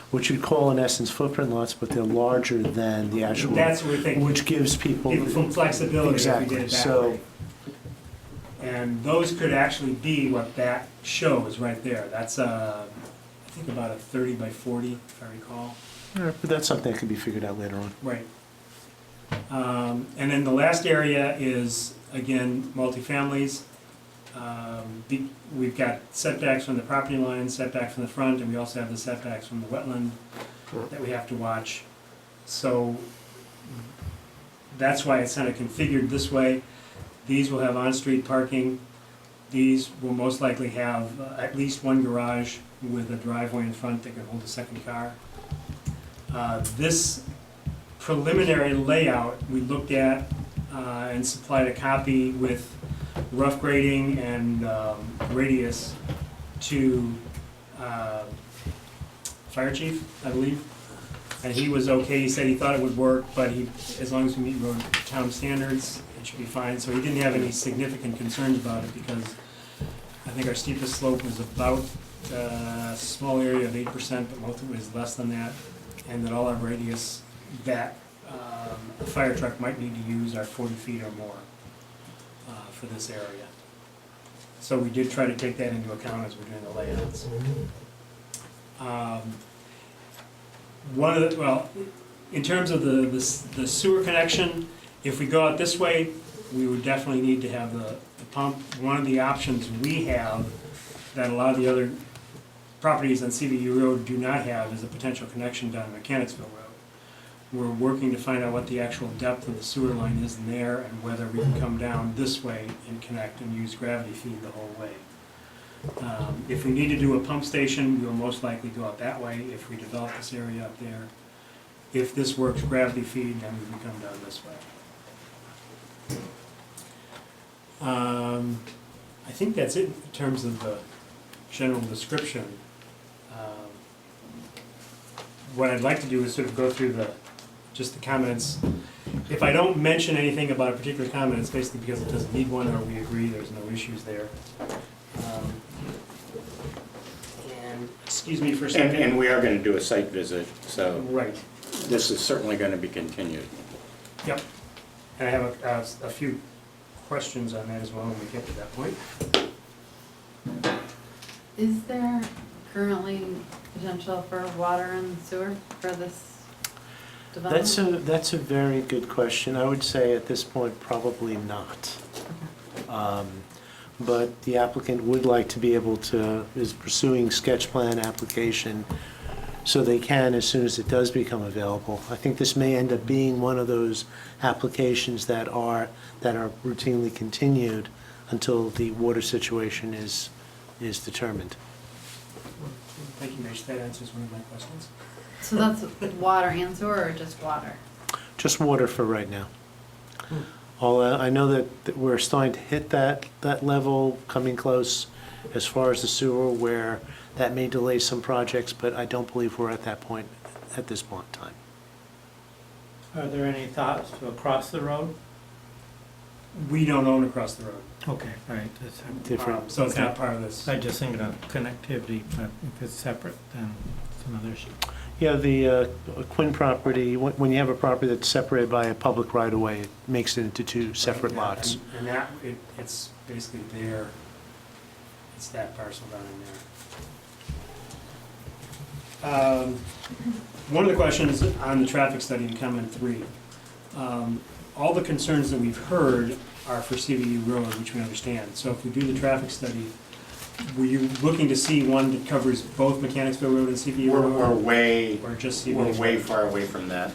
what you'd call in essence footprint lots, but they're larger than the actual. That's what we're thinking. Which gives people. Some flexibility exactly. if we did it that So, way. And those could actually be what that shows right there. That's I think about a 30 by 40, if I recall. yeah, but that's something that can be figured out later on. Right. And then the last area is, again, multifamilies. We've got setbacks from the property line, setback from the front, and we also have the setbacks from the wetland that we have to watch. So that's why it's kind of configured this way. These will have on-street parking. These will most likely have at least one garage with a driveway in front that can hold a second car. This preliminary layout, we looked at and supplied a copy with rough grading and radius to fire chief, I believe. And he was okay, he said he thought it would work, but as long as we meet road town standards, it should be fine. So he didn't have any significant concerns about it because I think our steepest slope was about a small area of 8%, but most of it was less than that. And that all our radius that a fire truck might need to use are 40 feet or more for this area. So we did try to take that into account as we're doing the layouts. In terms of the sewer connection, if we go out this way, we would definitely need to have the pump. One of the options we have that a lot of the other properties on CVU Road do not have is a potential connection down Mechanicsville Road. We're working to find out what the actual depth of the sewer line is in there and whether we can come down this way and connect and use gravity feed the whole way. If we need to do a pump station, we'll most likely go out that way if we develop this area up there. If this works gravity feed, then we can come down this way. I think that's it in terms of the general description. What I'd like to do is sort of go through just the comments. If I don't mention anything about a particular comment, it's basically because it doesn't need one or we agree there's no issues there. And excuse me for a second. And we are going to do a site visit, so right. This is certainly going to be continued. Yep. And I have a few questions on that as well when we get to that point. Is there currently potential for water and sewer for this development? That's a very good question. I would say at this point, probably not. But the applicant would like to be able to, is pursuing sketch plan application so they can as soon as it does become available. I think this may end up being one of those applications that are routinely continued until the water situation is determined. Thank you, Mitch. That answers one of my questions. So that's water and sewer or just water? Just water for right now. I know that we're starting to hit that level, coming close as far as the sewer, where that may delay some projects, but I don't believe we're at that point at this point in time. Are there any thoughts to across the road? We don't own across the road. Okay, all right, that's Different. So it's not part of this. I just thinking of connectivity, but if it's separate, then it's another issue. Yeah, the Quinn property, when you have a property that's separated by a public right-of-way, it makes it into two separate lots. And that, it's basically there, it's that parcel down in there. One of the questions on the traffic study in comment 3, all the concerns that we've heard are for CVU Road, which we understand. So if we do the traffic study, were you looking to see one that covers both Mechanicsville Road and CVU Road? We're way far away from that.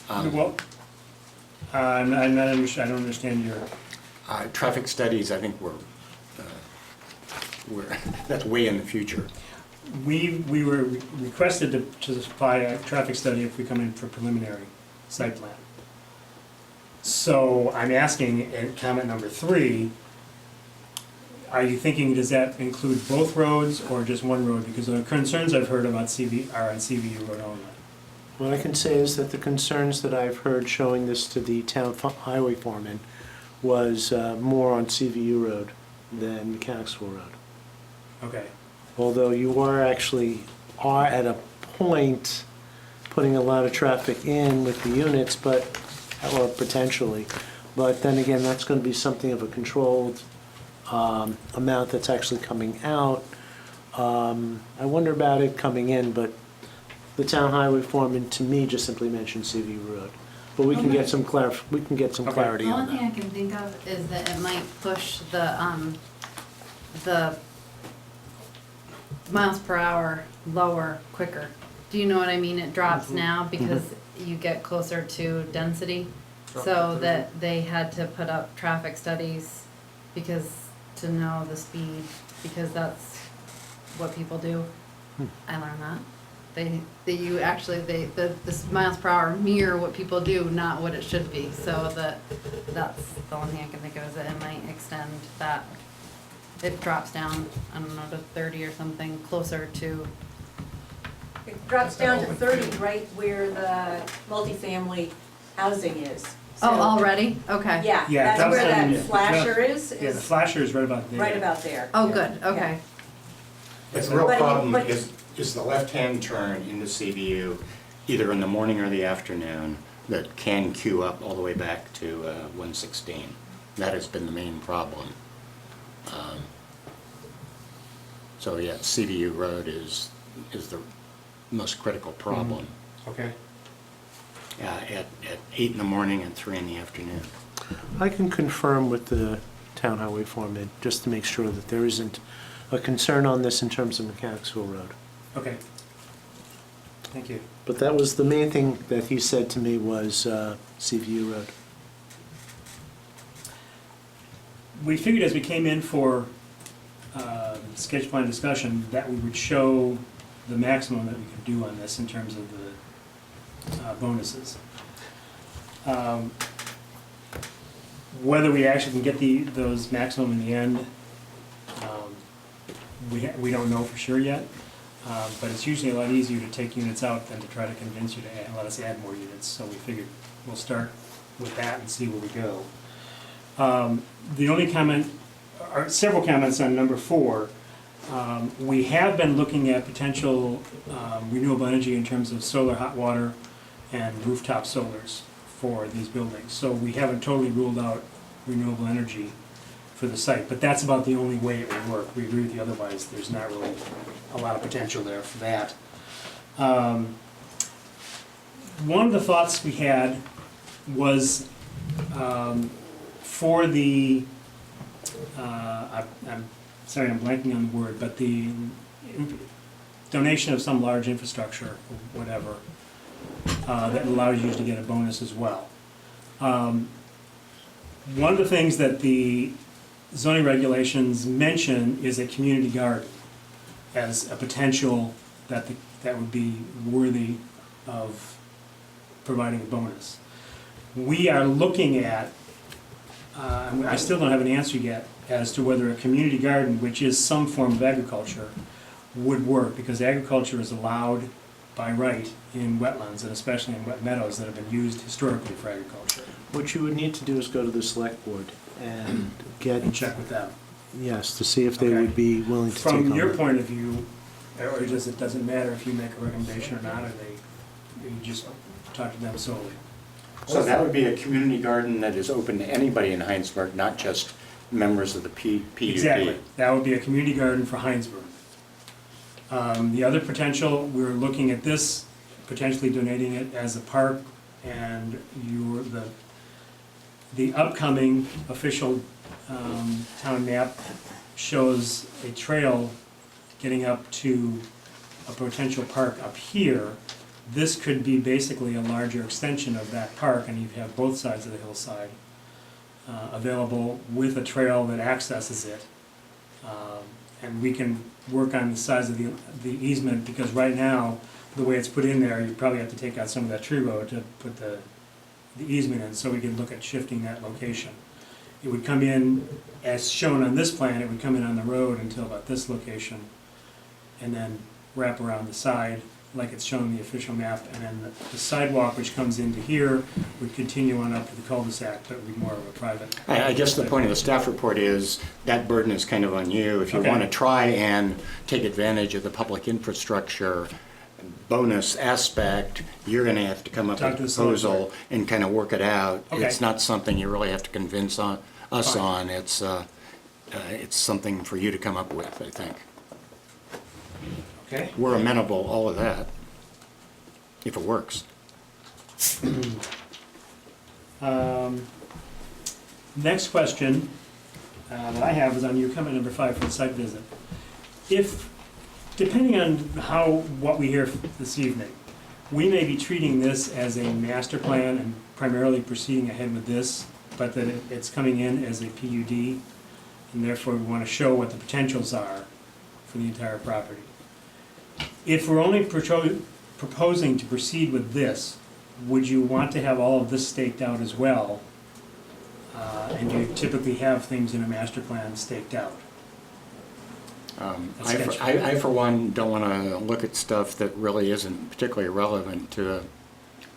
Well, I don't understand your... Traffic studies, I think that's way in the future. We were requested to supply a traffic study if we come in for preliminary site plan. So I'm asking in comment number 3, are you thinking, does that include both roads or just one road? Because the concerns I've heard about are on CVU Road only. What I can say is that the concerns that I've heard showing this to the town highway foreman was more on CVU Road than Mechanicsville Road. Okay. Although you are at a point putting a lot of traffic in with the units, or potentially. But then again, that's going to be something of a controlled amount that's actually coming out. I wonder about it coming in, but the town highway foreman to me just simply mentioned CV Road. But we can get some clarity The on only thing I that. can think of is that it might push the miles per hour lower quicker. Do you know what I mean? It drops now because you get closer to density. So that they had to put up traffic studies to know the speed, because that's what people do. I learned that. The miles per hour mirror what people do, not what it should be. So that's the only thing I can think of is that it might extend that. It drops down, I don't know, to 30 or something, closer to. It drops down to 30 right where the multifamily housing is. Oh, So- already? Okay. Yeah, Yeah, that's where downtown, that yeah. flasher is Yeah, the flasher is right about there. right about there. Oh, Yeah. good, okay. But the real But it- problem but- is the left-hand turn into CVU, either in the morning or the afternoon, that can queue up all the way back to 116. That has been the main problem. So yeah, CVU Road is the most critical problem. Okay. At 8 in the morning and 3 in the afternoon. I can confirm with the town highway foreman, just to make sure that there isn't a concern on this in terms of Mechanicsville Road. Okay. Thank you. But that was the main thing that he said to me was CVU Road. We figured as we came in for sketch plan discussion, that we would show the maximum that we could do on this in terms of the bonuses. Whether we actually can get those maximum in the end, we don't know for sure yet. But it's usually a lot easier to take units out than to try to convince you to let us add more units. So we figured we'll start with that and see where we go. The only comment, or several comments on number 4. We have been looking at potential renewable energy in terms of solar, hot water, and rooftop solars for these buildings. So we haven't totally ruled out renewable energy for the site, but that's about the only way it would work. We agree with you, otherwise there's not really a lot of potential there for that. One of the thoughts we had was for the, I'm sorry, I'm blanking on the word, but the donation of some large infrastructure, or whatever, that allows you to get a bonus as well. One of the things that the zoning regulations mention is a community garden as a potential that would be worthy of providing a bonus. We are looking at, I still don't have an answer yet, as to whether a community garden, which is some form of agriculture, would work, because agriculture is allowed by right in wetlands, and especially in wet meadows that have been used historically for agriculture. What you would need to do is go to the select board and get... And check with them. Yes, to see if they Okay. would be willing to take on From your that. point of view, or doesn't matter if you make a recommendation or not, or you just talk to them solely? So that would be a community garden that is open to anybody in Hinesburg, not just members of the PUD. Exactly. That would be a community garden for Hinesburg. The other potential, we're looking at this, potentially donating it as a park, and the upcoming official town map shows a trail getting up to a potential park up here. This could be basically a larger extension of that park, and you have both sides of the hillside available with a trail that accesses it. And we can work on the size of the easement, because right now, the way it's put in there, you probably have to take out some of that tree road to put the easement in, so we can look at shifting that location. It would come in, as shown on this plan, it would come in on the road until about this location, and then wrap around the side, like it's shown in the official map, and then the sidewalk which comes into here would continue on up to the cul-de-sac, but would be more of a private. I guess the point of the staff report is that burden is kind of on you. If you Okay. want to try and take advantage of the public infrastructure bonus aspect, you're going to have to come up Talk with to a the select proposal board. and kind of work it out. Okay. It's not something you really have to convince us Fine. on. It's something for you to come up with, I think. Okay. We're amenable, all of that, if it works. Next question that I have is on your comment number 5 for the site visit. If, depending on what we hear this evening, we may be treating this as a master plan and primarily proceeding ahead with this, but that it's coming in as a PUD, and therefore we want to show what the potentials are for the entire property. If we're only proposing to proceed with this, would you want to have all of this staked out as well? And you typically have things in a master plan staked out. I, for one, don't want to look at stuff that really isn't particularly relevant to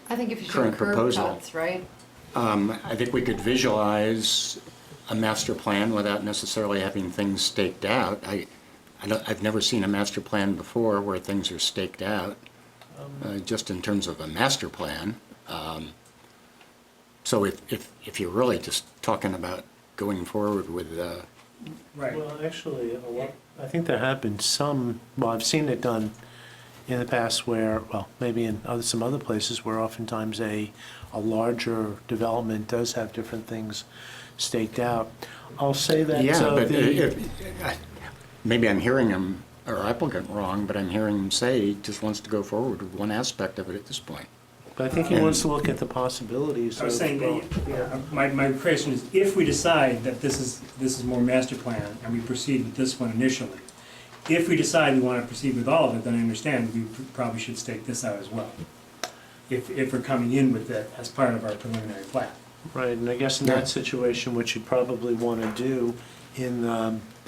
I think if you show current curb proposal. cuts, right? I think we could visualize a master plan without necessarily having things staked out. I've never seen a master plan before where things are staked out, just in terms of a master plan. So if you're really just talking about going forward with Right. Well, actually, I think there have been some, well, I've seen it done in the past where, well, maybe in some other places where oftentimes a larger development does have different things staked out. I'll say that. yeah, but maybe I'm hearing our applicant wrong, but I'm hearing him say he just wants to go forward with one aspect of it at this point. But I think he wants to look at the possibilities. I was saying, my question is, if we decide that this is more master plan and we proceed with this one initially, if we decide we want to proceed with all of it, then I understand we probably should stake this out as well. If we're coming in with it as part of our preliminary plat. Right, and I guess in that situation, what you'd probably want to do in,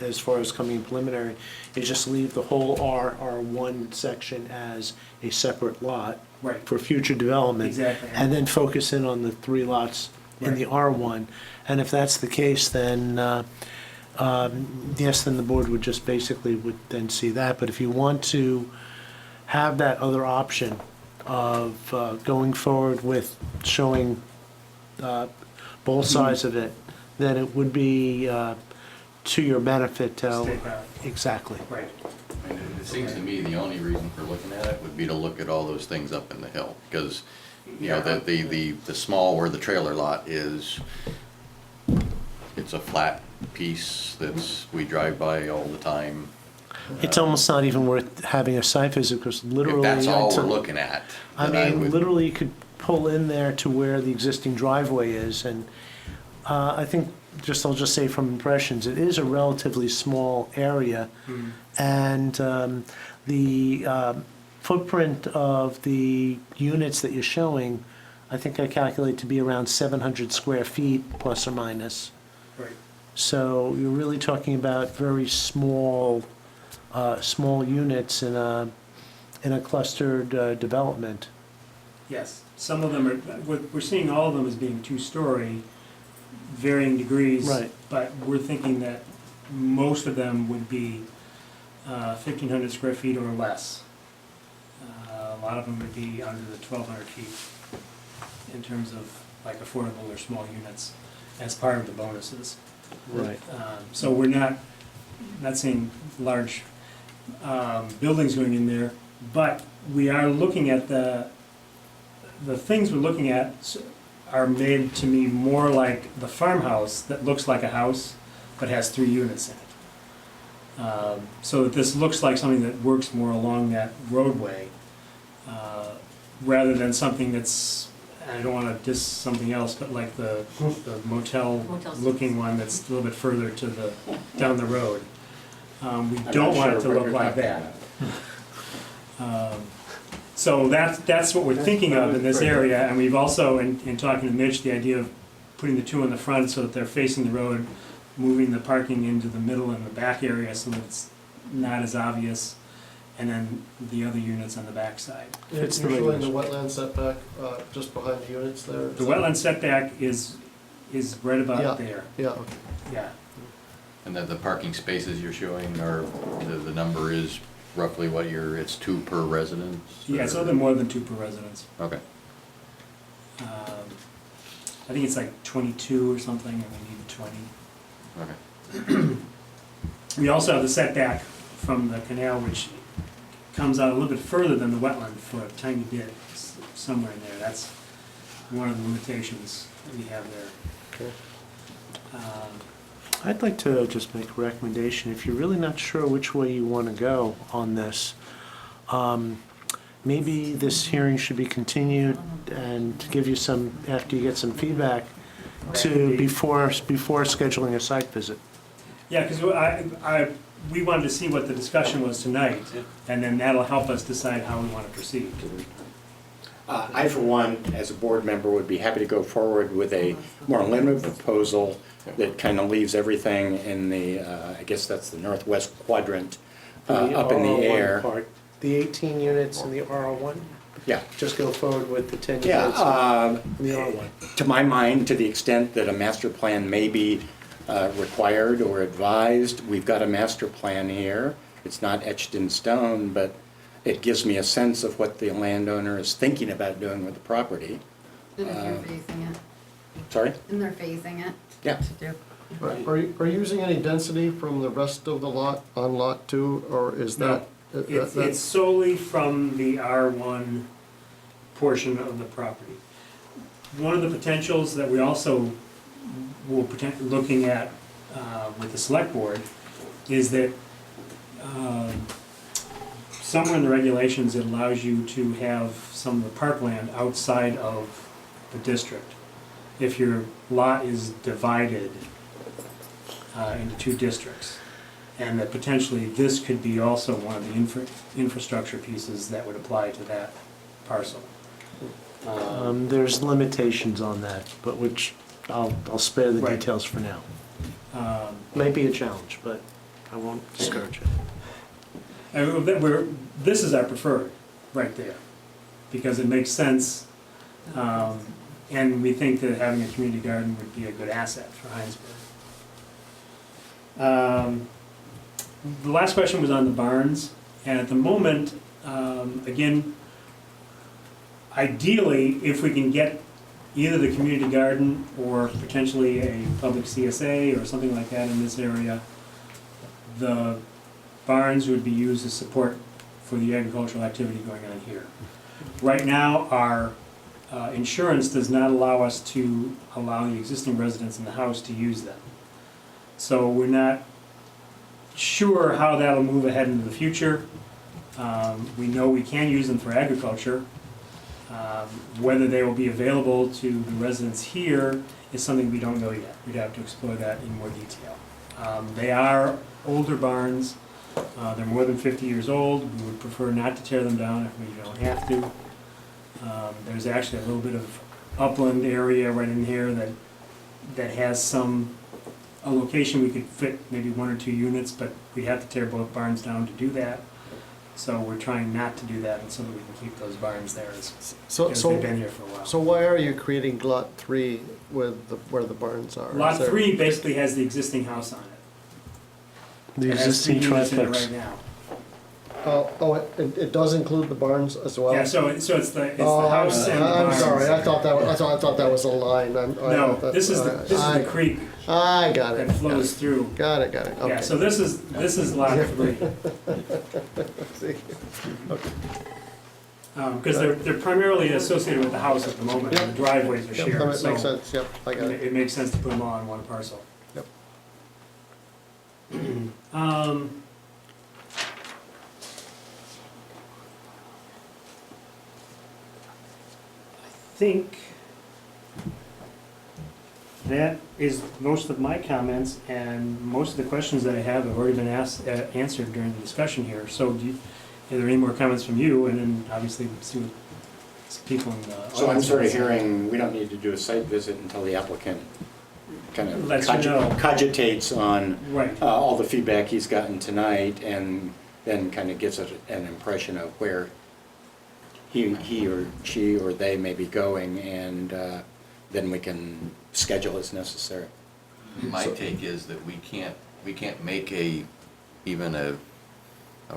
as far as coming in preliminary, is just leave the whole R1 section as a separate lot. Right. For future development. Exactly. And then focus in on the 3 lots in the R1. And if that's the case, then, yes, then the board would just basically would then see that. But if you want to have that other option of going forward with showing both sides of it, then it would be to your benefit to. Stake out. Exactly. Right. And it seems to me the only reason for looking at it would be to look at all those things up in the hill, because, you know, the small where the trailer lot is, it's a flat piece that's, we drive by all the time. It's almost not even worth having a site visit, because literally. If that's all we're until- looking at. I then mean, would- literally, you could pull in there to where the existing driveway is, and I think, I'll just say from impressions, it is a relatively small area, and the footprint of the units that you're showing, I think I calculate to be around 700 square feet, plus or minus. Right. So you're really talking about very small units in a clustered development. Yes, some of them are, we're seeing all of them as being 2-story, varying degrees. Right. But we're thinking that most of them would be 1,500 square feet or less. A lot of them would be under the 1,200 feet in terms of like affordable or small units as part of the bonuses. Right. So we're not saying large buildings going in there, but we are looking at the things we're looking at are made to me more like the farmhouse that looks like a house but has 3 units in it. So that this looks like something that works more along that roadway rather than something that's, I don't want to diss something else, but like the motel looking one that's a little bit further to down the road. We don't want it to look like that. So that's what we're thinking of in this area, and we've also, in talking to Mitch, the idea of putting the 2 on the front so that they're facing the road, moving the parking into the middle and the back area so that it's not as obvious, and then the other units on the back side. You're showing the wetland setback just behind the units there? The wetland setback is right about there. Yeah, okay. Yeah. And then the parking spaces you're showing are, the number is roughly what it's 2 per residence? Yeah, it's a little bit more than 2 per residence. Okay. I think it's like 22 or something, and we need 20. Okay. We also have the setback from the canal, which comes out a little bit further than the wetland for a tiny bit, somewhere in there. That's one of the limitations that we have there. Okay. I'd like to just make a recommendation. If you're really not sure which way you want to go on this, maybe this hearing should be continued and to give you some, after you get some feedback, to before scheduling a site visit. Yeah, because we wanted to see what the discussion was tonight, and then that'll help us decide how we want to proceed. I, for one, as a board member, would be happy to go forward with a more limited proposal that kind of leaves everything in the, I guess that's the northwest quadrant, up in the R1 air. part. The 18 units in the R1? Yeah. Just go forward with the 10 Yeah, units in the R1. to my mind, to the extent that a master plan may be required or advised, we've got a master plan here. It's not etched in stone, but it gives me a sense of what the landowner is thinking about doing with the property. And if you're phasing it, Sorry? and they're phasing it. Yeah. To do. Right. Are you using any density from the rest of the lot on lot 2, or is that? It's solely from the R1 portion of the property. One of the potentials that we also will looking at with the select board is that somewhere in the regulations it allows you to have some of the parkland outside of the district. If your lot is divided into 2 districts, and that potentially this could be also one of the infrastructure pieces that would apply to that parcel. There's limitations on that, but which I'll spare the Right. details for now. May be a challenge, but I won't discourage it. This is our preferred, right there, because it makes sense, and we think that having a community garden would be a good asset for Hinesburg. The last question was on the barns, and at the moment, again, ideally, if we can get either the community garden or potentially a public CSA or something like that in this area, the barns would be used as support for the agricultural activity going on here. Right now, our insurance does not allow us to allow the existing residents in the house to use them. So we're not sure how that'll move ahead into the future. We know we can use them for agriculture. Whether they will be available to the residents here is something we don't know yet. We'd have to explore that in more detail. They are older barns. They're more than 50 years old. We would prefer not to tear them down if we don't have to. There's actually a little bit of upland area right in here that has a location we could fit maybe 1 or 2 units, but we'd have to tear both barns down to do that. So we're trying not to do that, and so that we can keep those barns there because they've been here for a while. So why are you creating lot 3 with where the barns are? Lot 3 basically has the existing house on it. The It has existing 3 units in it triplex. right now. It does include the barns as well? Yeah, so it's the house and the barns. I'm sorry, I thought that was a line. No, this is the creek I got it. that flows through. Got it, okay. Yeah, so this is lot 3. See. Because they're primarily associated with the house at the moment, and the driveways are Yep, shared. that so makes sense, yep, I got it. It makes sense to put them all on one parcel. Yep. I think that is most of my comments, and most of the questions that I have already been answered during the discussion here. So are there any more comments from you? And then obviously see what some people in the audience. So I'm sort of have to say. hearing, we don't need to do a site visit until the applicant kind of Lets you know. cogitates on Right. all the feedback he's gotten tonight, and then kind of gives us an impression of where he or she or they may be going, and then we can schedule as necessary. My take is that we can't make even a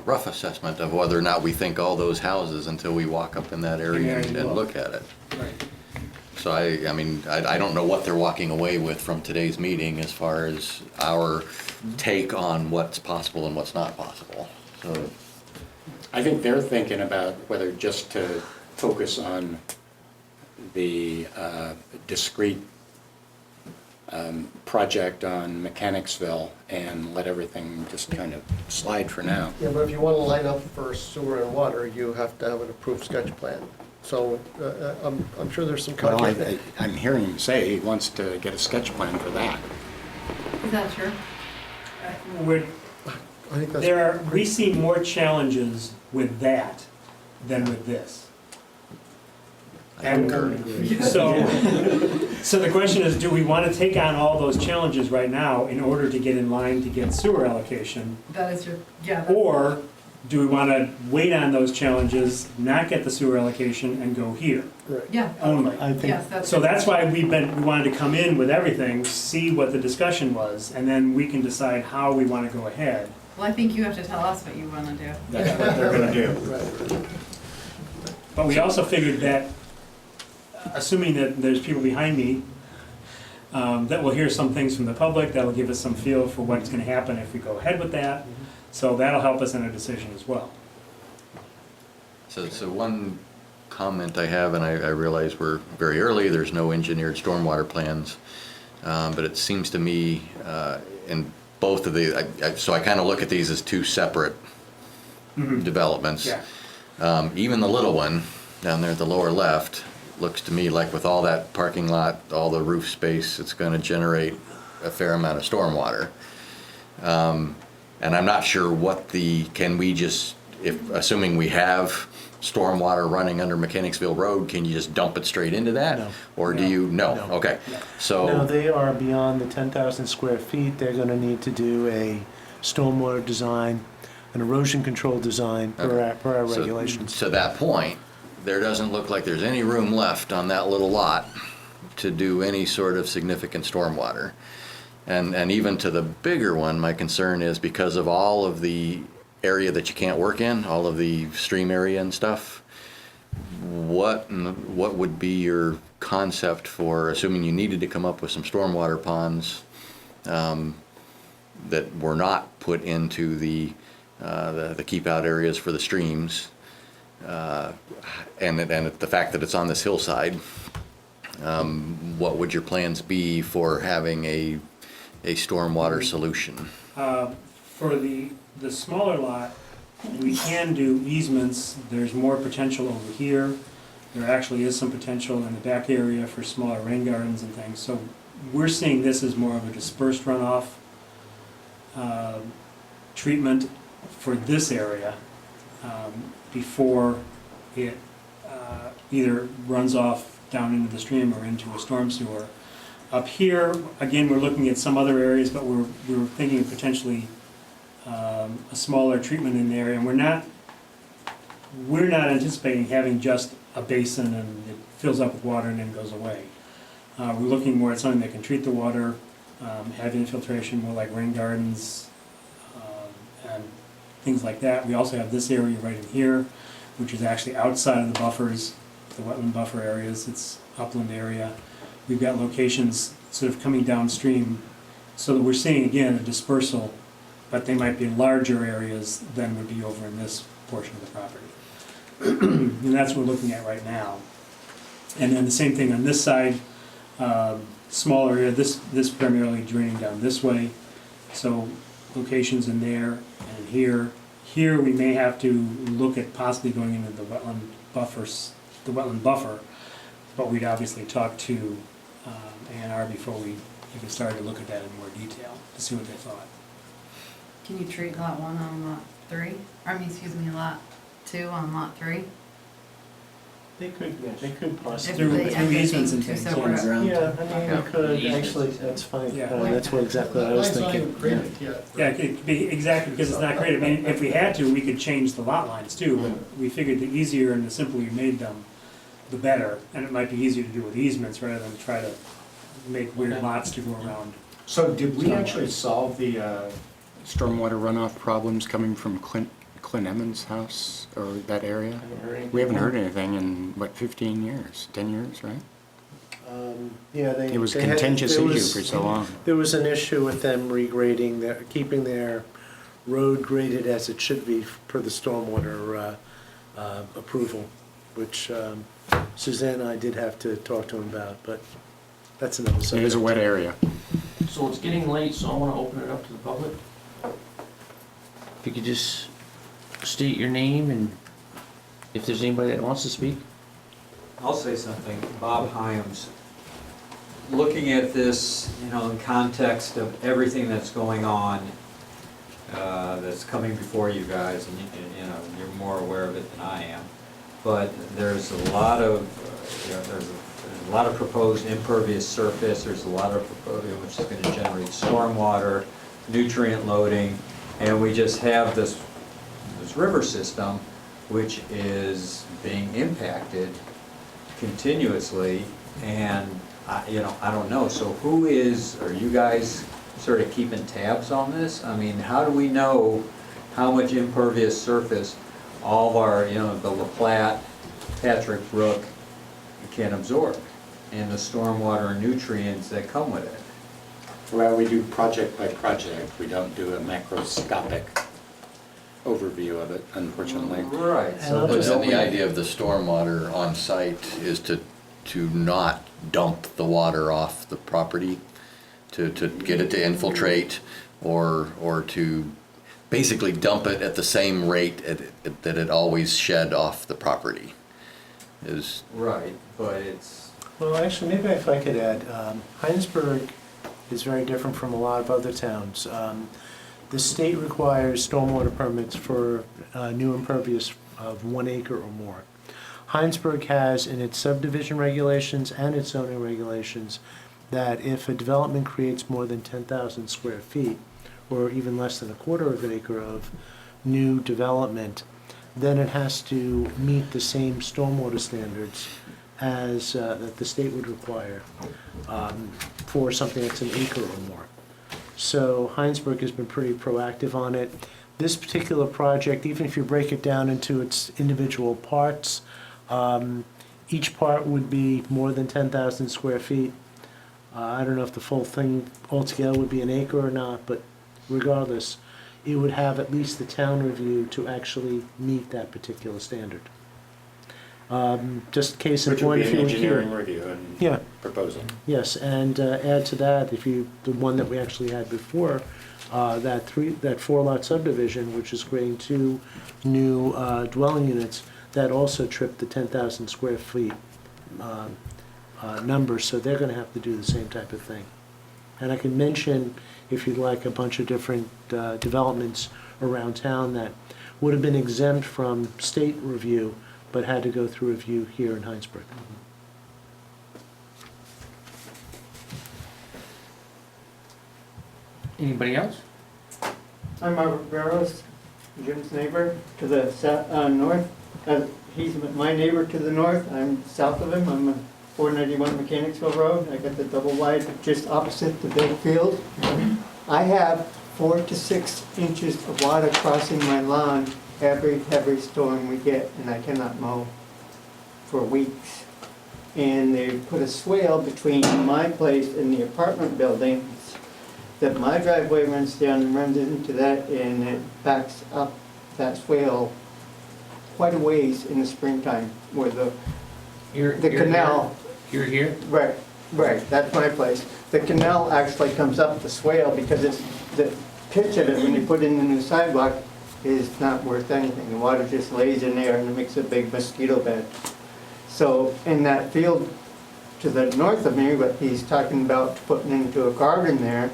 rough assessment of whether or not we think all those houses until we walk up in that area and look at it. Right. So I mean, I don't know what they're walking away with from today's meeting as far as our take on what's possible and what's not possible. So I think they're thinking about whether just to focus on the discrete project on Mechanicsville and let everything just kind of slide for now. Yeah, but if you want to line up for sewer and water, you have to have an approved sketch plan. So I'm sure there's some Well, content. I'm hearing him say he wants to get a sketch plan for that. Is that true? I think that's. we see more challenges with that than with this. And so the question is, do we want to take on all those challenges right now in order to get in line to get sewer allocation? That is your, yeah. Or do we want to wait on those challenges, not get the sewer allocation, and go here Yeah. only? I think, Yes, that's. So that's why we wanted to come in with everything, see what the discussion was, and then we can decide how we want to go ahead. Well, I think you have to tell us what you wanna do. That's what they're gonna do. Right. But we also figured that, assuming that there's people behind me, that will hear some things from the public, that'll give us some feel for what's gonna happen if we go ahead with that. So that'll help us in our decision as well. So one comment I have, and I realize we're very early, there's no engineered stormwater plans, but it seems to me, in both of the, so I kind of look at these as two separate developments. Yeah. Even the little one down there at the lower left looks to me like with all that parking lot, all the roof space, it's going to generate a fair amount of stormwater. And I'm not sure what can we just, assuming we have stormwater running under Mechanicsville Road, can you just dump it straight into that? No. Or do you, no, okay. no, So, they are beyond the 10,000 square feet. They're gonna need to do a stormwater design, an erosion control design per our regulations. to that point, there doesn't look like there's any room left on that little lot to do any sort of significant stormwater. And even to the bigger one, my concern is because of all of the area that you can't work in, all of the stream area and stuff, what would be your concept for, assuming you needed to come up with some stormwater ponds that were not put into the keep out areas for the streams, and the fact that it's on this hillside, what would your plans be for having a stormwater solution? For the smaller lot, we can do easements. There's more potential over here. There actually is some potential in the back area for smaller rain gardens and things. So we're seeing this as more of a dispersed runoff treatment for this area before it either runs off down into the stream or into a storm sewer. Up here, again, we're looking at some other areas, but we were thinking of potentially a smaller treatment in there, and we're not anticipating having just a basin and it fills up with water and then goes away. We're looking more at something that can treat the water, have infiltration, more like rain gardens, and things like that. We also have this area right in here, which is actually outside of the buffers, the wetland buffer areas. It's upland area. We've got locations sort of coming downstream, so that we're seeing, again, a dispersal, but they might be larger areas than would be over in this portion of the property. And that's what we're looking at right now. And then the same thing on this side, smaller area, this primarily draining down this way. So locations in there and here. Here we may have to look at possibly going into the wetland buffer, but we'd obviously talk to A&R before we even started to look at that in more detail to see what they thought. Can you treat lot 1 on lot 3? Lot 2 on lot 3? They could possibly. Through easements and things. Yeah, I mean, we could, actually, that's fine. Yeah. That's what exactly I was thinking. Yeah, it could be exactly because it's not great. I mean, if we had to, we could change the lot lines too, but we figured the easier and the simpler you made them, the better. And it might be easier to do with easements rather than try to make weird lots to go around. So did we actually solve the stormwater runoff problems coming from Clint Emmons' house or that area? We haven't heard anything in, 15 years, 10 years, right? Yeah, It was a contentious issue for so long. There was an issue with them regrading, keeping their road graded as it should be per the stormwater approval, which Suzanne and I did have to talk to him about, but that's another subject. It is a wet area. So it's getting late, so I want to open it up to the public. If you could just state your name and if there's anybody that wants to speak. I'll say something. Bob Hyams. Looking at this, in context of everything that's going on, that's coming before you guys, and you know, you're more aware of it than I am. But there's a lot of, there's a lot of proposed impervious surface, there's a lot of proposed, which is gonna generate stormwater, nutrient loading, and we just have this river system which is being impacted continuously, and I don't know, so are you guys sort of keeping tabs on this? I mean, how do we know how much impervious surface all of our, the La Platte, Patrick Brook can absorb, and the stormwater and nutrients that come with it? Well, we do project by project. We don't do a macroscopic overview of it, unfortunately. Right. But then the idea of the stormwater on site is to not dump the water off the property, to get it to infiltrate, or to basically dump it at the same rate that it always shed off the property. Right, but it's... Well, actually, maybe if I could add, Hinesburg is very different from a lot of other towns. The state requires stormwater permits for new impervious of 1 acre or more. Hinesburg has in its subdivision regulations and its zoning regulations that if a development creates more than 10,000 square feet, or even less than 1/4 of an acre of new development, then it has to meet the same stormwater standards as that the state would require for something that's an acre or more. So Hinesburg has been pretty proactive on it. This particular project, even if you break it down into its individual parts, each part would be more than 10,000 square feet. I don't know if the full thing altogether would be an acre or not, but regardless, it would have at least the town review to actually meet that particular standard. Just case in point, if you were here. Which would be an engineering review and Yeah. proposal. Yes, and add to that, the one that we actually had before, that 4-lot subdivision, which is creating 2 new dwelling units, that also tripped the 10,000 square feet number, so they're gonna have to do the same type of thing. And I can mention, if you'd like, a bunch of different developments around town that would have been exempt from state review, but had to go through review here in Hinesburg. Anybody else? I'm Robert Barrows, Jim's neighbor to the north. He's my neighbor to the north. I'm south of him. I'm on 491 Mechanicsville Road. I got the double wide just opposite the big field. I have 4 to 6 inches of water crossing my lawn every heavy storm we get, and I cannot mow for weeks. And they put a swale between my place and the apartment buildings that my driveway runs down and runs into that, and it backs up that swale quite a ways in the springtime where the canal. You're here? Right, that's my place. The canal actually comes up the swale because it's the pitch of it when you put in the new sidewalk is not worth anything. The water just lays in there and it makes a big mosquito bed. So in that field to the north of me, what he's talking about putting into a garden there,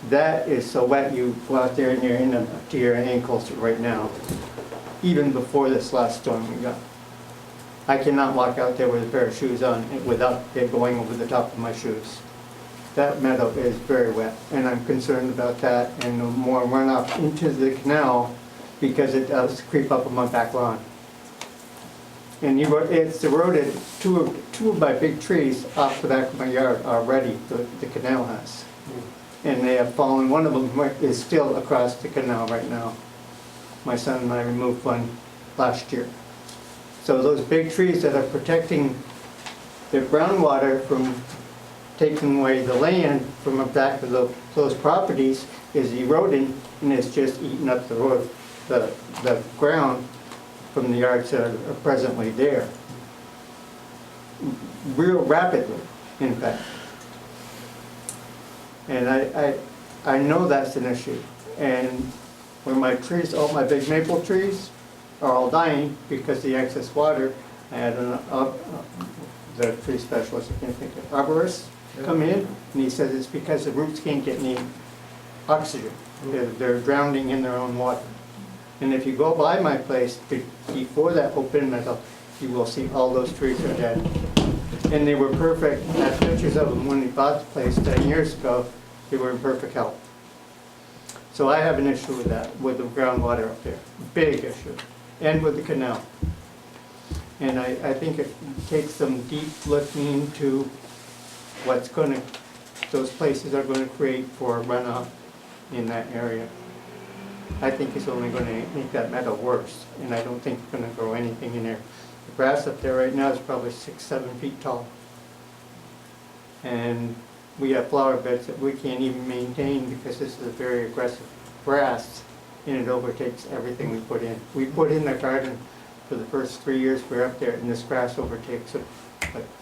that is so wet you go out there and you're in up to your ankles right now, even before this last storm we got. I cannot walk out there with a pair of shoes on without it going over the top of my shoes. That meadow is very wet, and I'm concerned about that and the more runoff into the canal because it does creep up on my back lawn. And it's eroded two of my big trees off the back of my yard already, the canal has. And they have fallen. One of them is still across the canal right now. My son and I removed one last year. So those big trees that are protecting the groundwater from taking away the land from the back of those properties is eroding, and it's just eating up the ground from the yards that are presently there. Real rapidly, in fact. And I know that's an issue. And where my trees, all my big maple trees, are all dying because of the excess water, I had the tree specialist, I can't think of, arborist, come in, and he says it's because the roots can't get any oxygen. They're drowning in their own water. And if you go by my place before that open meadow, you will see all those trees are dead. And they were perfect. I have pictures of them when we bought the place 10 years ago. They were in perfect health. So I have an issue with that, with the groundwater up there. Big issue. And with the canal. And I think it takes some deep looking into what's going to, those places are going to create for runoff in that area. I think it's only going to make that meadow worse, and I don't think it's going to grow anything in there. The grass up there right now is probably 6-7 feet tall. And we have flower beds that we can't even maintain because this is a very aggressive grass, and it overtakes everything we put in. We put in the garden for the first 3 years we were up there, and this grass overtakes it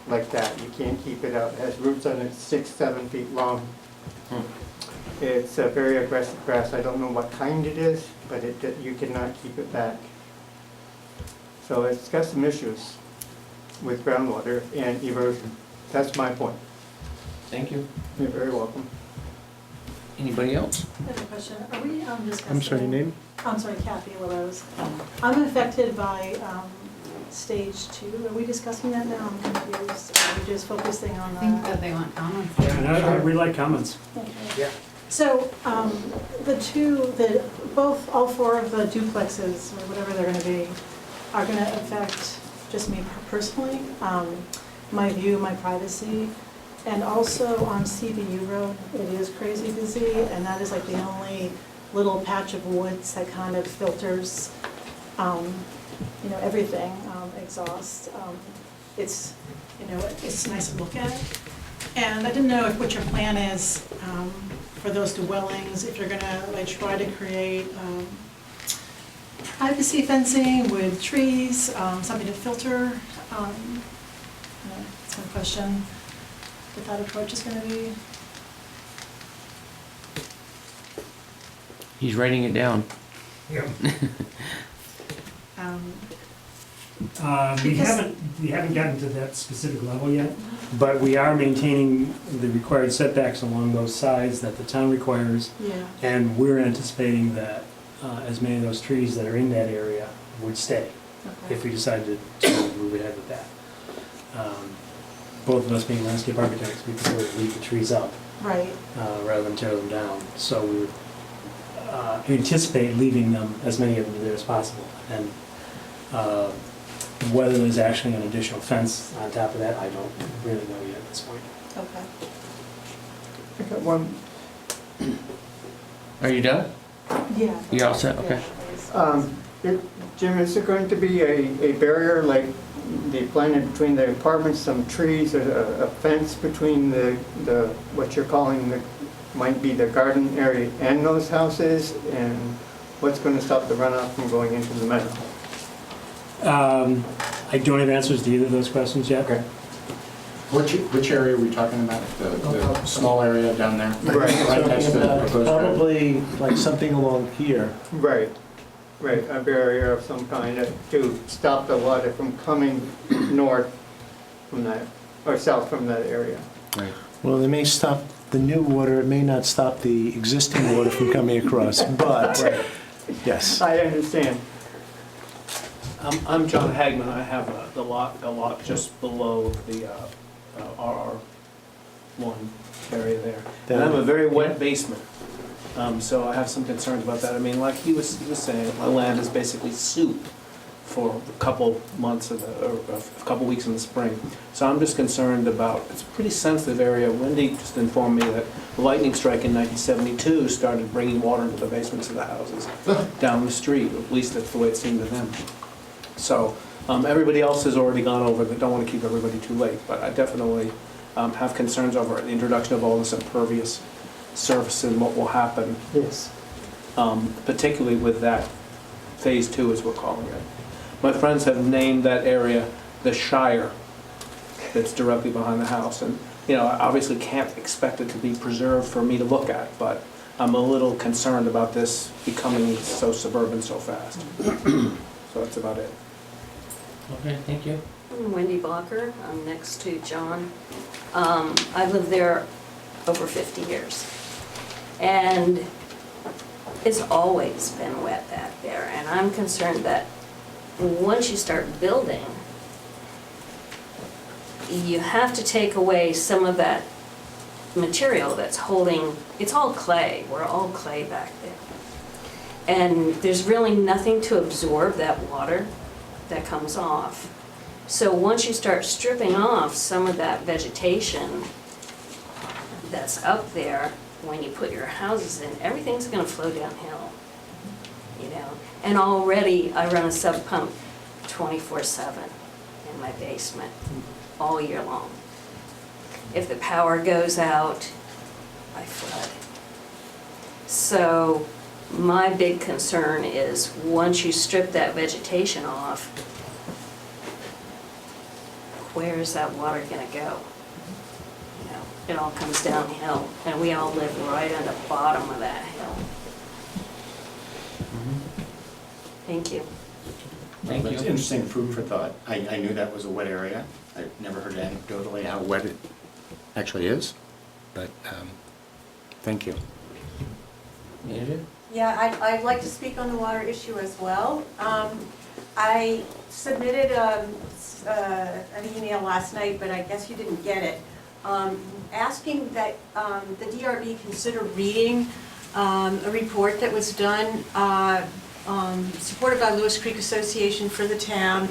like that. You can't keep it out. It has roots on it 6-7 feet long. It's a very aggressive grass. I don't know what kind it is, but you cannot keep it back. So it's got some issues with groundwater and erosion. That's my point. Thank you. You're very welcome. Anybody else? I have a question. Are we discussing? I'm sorry, your name? I'm sorry, Kathy Willows. I'm affected by stage 2. Are we discussing that now? I'm confused. Are we just focusing on I think that they want comments. We like comments. Okay. Yeah. So all 4 of the duplexes, or whatever they're going to be, are going to affect just me personally, my view, my privacy. And also on CBU Road, it is crazy busy, and that is like the only little patch of woods that kind of filters, everything, exhaust. It's nice to look at. And I didn't know what your plan is for those dwellings, if you're gonna try to create privacy fencing with trees, something to filter. That's my question. What that approach is going to be? He's writing it down. Yeah. We haven't gotten to that specific level yet, but we are maintaining the required setbacks along those sides that the town requires. Yeah. And we're anticipating that as many of those trees that are in that area would stay, if we decided to move ahead with that. Both of us being landscape architects, we prefer to leave the trees up. Right. Rather than tear them down. So we would anticipate leaving them, as many of them there as possible. And whether there's actually an additional fence on top of that, I don't really know yet at this point. Okay. I got one. Are you done? Yeah. You all set? Okay. Jim, is there going to be a barrier like they planted between the apartments, some trees, a fence between the what you're calling might be the garden area and those houses, and what's going to stop the runoff from going into the meadow? I don't have answers to either of those questions yet. Okay. Which area are we talking about? The small area down there? Right. Next to the proposed road? Probably like something along here. Right. Right, a barrier of some kind to stop the water from coming north from that, or south from that area. Right. Well, it may stop the new water, it may not stop the existing water from coming across, but, yes. I understand. I'm John Hagman. I have the lot just below the RR1 area there. And I have a very wet basement. So I have some concerns about that. I mean, like he was saying, my land is basically soup for a couple months or a couple weeks in the spring. So I'm just concerned about, it's a pretty sensitive area. Wendy just informed me that the lightning strike in 1972 started bringing water into the basements of the houses down the street. At least that's the way it seemed to them. So everybody else has already gone over it. Don't want to keep everybody too late, but I definitely have concerns over the introduction of all this impervious surface and what will happen. Yes. Particularly with that phase 2, as we're calling it. My friends have named that area the Shire that's directly behind the house. And, I obviously can't expect it to be preserved for me to look at, but I'm a little concerned about this becoming so suburban so fast. So that's about it. Okay, thank you. I'm Wendy Blocker. I'm next to John. I lived there over 50 years. And it's always been wet back there, and I'm concerned that once you start building, you have to take away some of that material that's holding, it's all clay, we're all clay back there. And there's really nothing to absorb that water that comes off. So once you start stripping off some of that vegetation that's up there, when you put your houses in, everything's gonna flow downhill, you know? And already I run a sub pump 24/7 in my basement, all year long. If the power goes out, I flood. So my big concern is once you strip that vegetation off, where's that water gonna go? You know, it all comes downhill, and we all live right on the bottom of that hill. Thank you. Thank That's you. interesting food for thought. I knew that was a wet area. I've never heard anecdotally how wet it actually is, but thank you. Andrea? Yeah, I'd like to speak on the water issue as well. I submitted an email last night, but I guess you didn't get it, asking that the DRB consider reading a report that was done, supported by Lewis Creek Association for the town.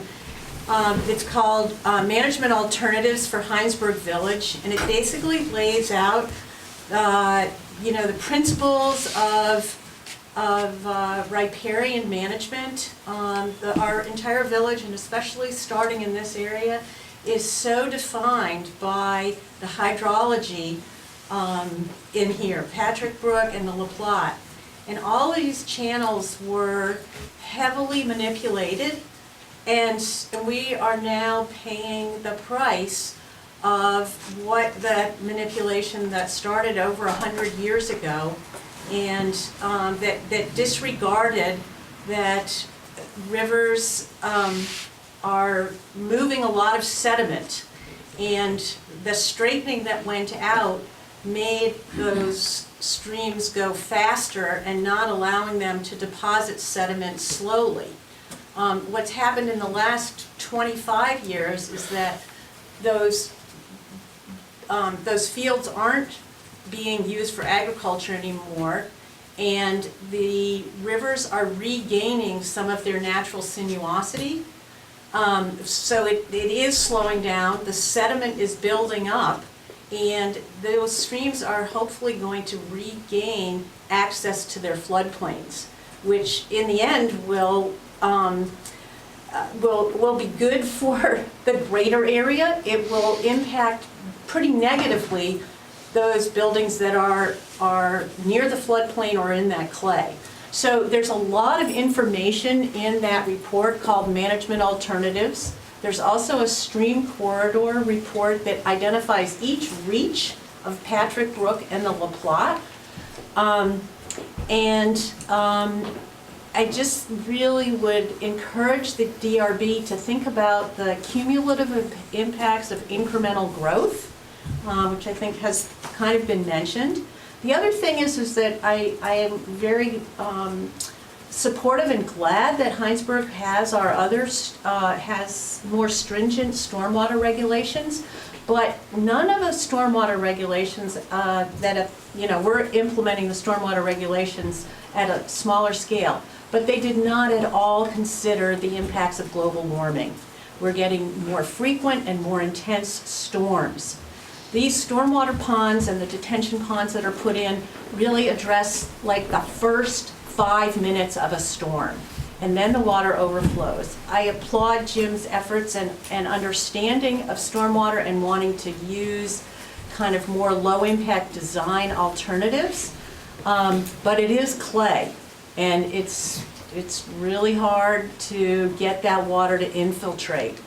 It's called Management Alternatives for Hinesburg Village, and it basically lays out, you know, the principles of riparian management. Our entire village, and especially starting in this area, is so defined by the hydrology in here, Patrick Brook and the La Platte. And all of these channels were heavily manipulated, and we are now paying the price of what that manipulation that started over 100 years ago, and that disregarded that rivers are moving a lot of sediment, and the straightening that went out made those streams go faster and not allowing them to deposit sediment slowly. What's happened in the last 25 years is that those fields aren't being used for agriculture anymore, and the rivers are regaining some of their natural sinuosity. So it is slowing down, the sediment is building up, and those streams are hopefully going to regain access to their floodplains, which in the end will be good for the greater area. It will impact pretty negatively those buildings that are near the floodplain or in that clay. So there's a lot of information in that report called Management Alternatives. There's also a stream corridor report that identifies each reach of Patrick Brook and the La Platte. I just really would encourage the DRB to think about the cumulative impacts of incremental growth, which I think has kind of been mentioned. The other thing is that I am very supportive and glad that Hinesburg has has more stringent stormwater regulations, but none of the stormwater regulations we're implementing the stormwater regulations at a smaller scale, but they did not at all consider the impacts of global warming. We're getting more frequent and more intense storms. These stormwater ponds and the detention ponds that are put in really address like the first 5 minutes of a storm, and then the water overflows. I applaud Jim's efforts and understanding of stormwater and wanting to use kind of more low-impact design alternatives, but it is clay, and it's really hard to get that water to infiltrate.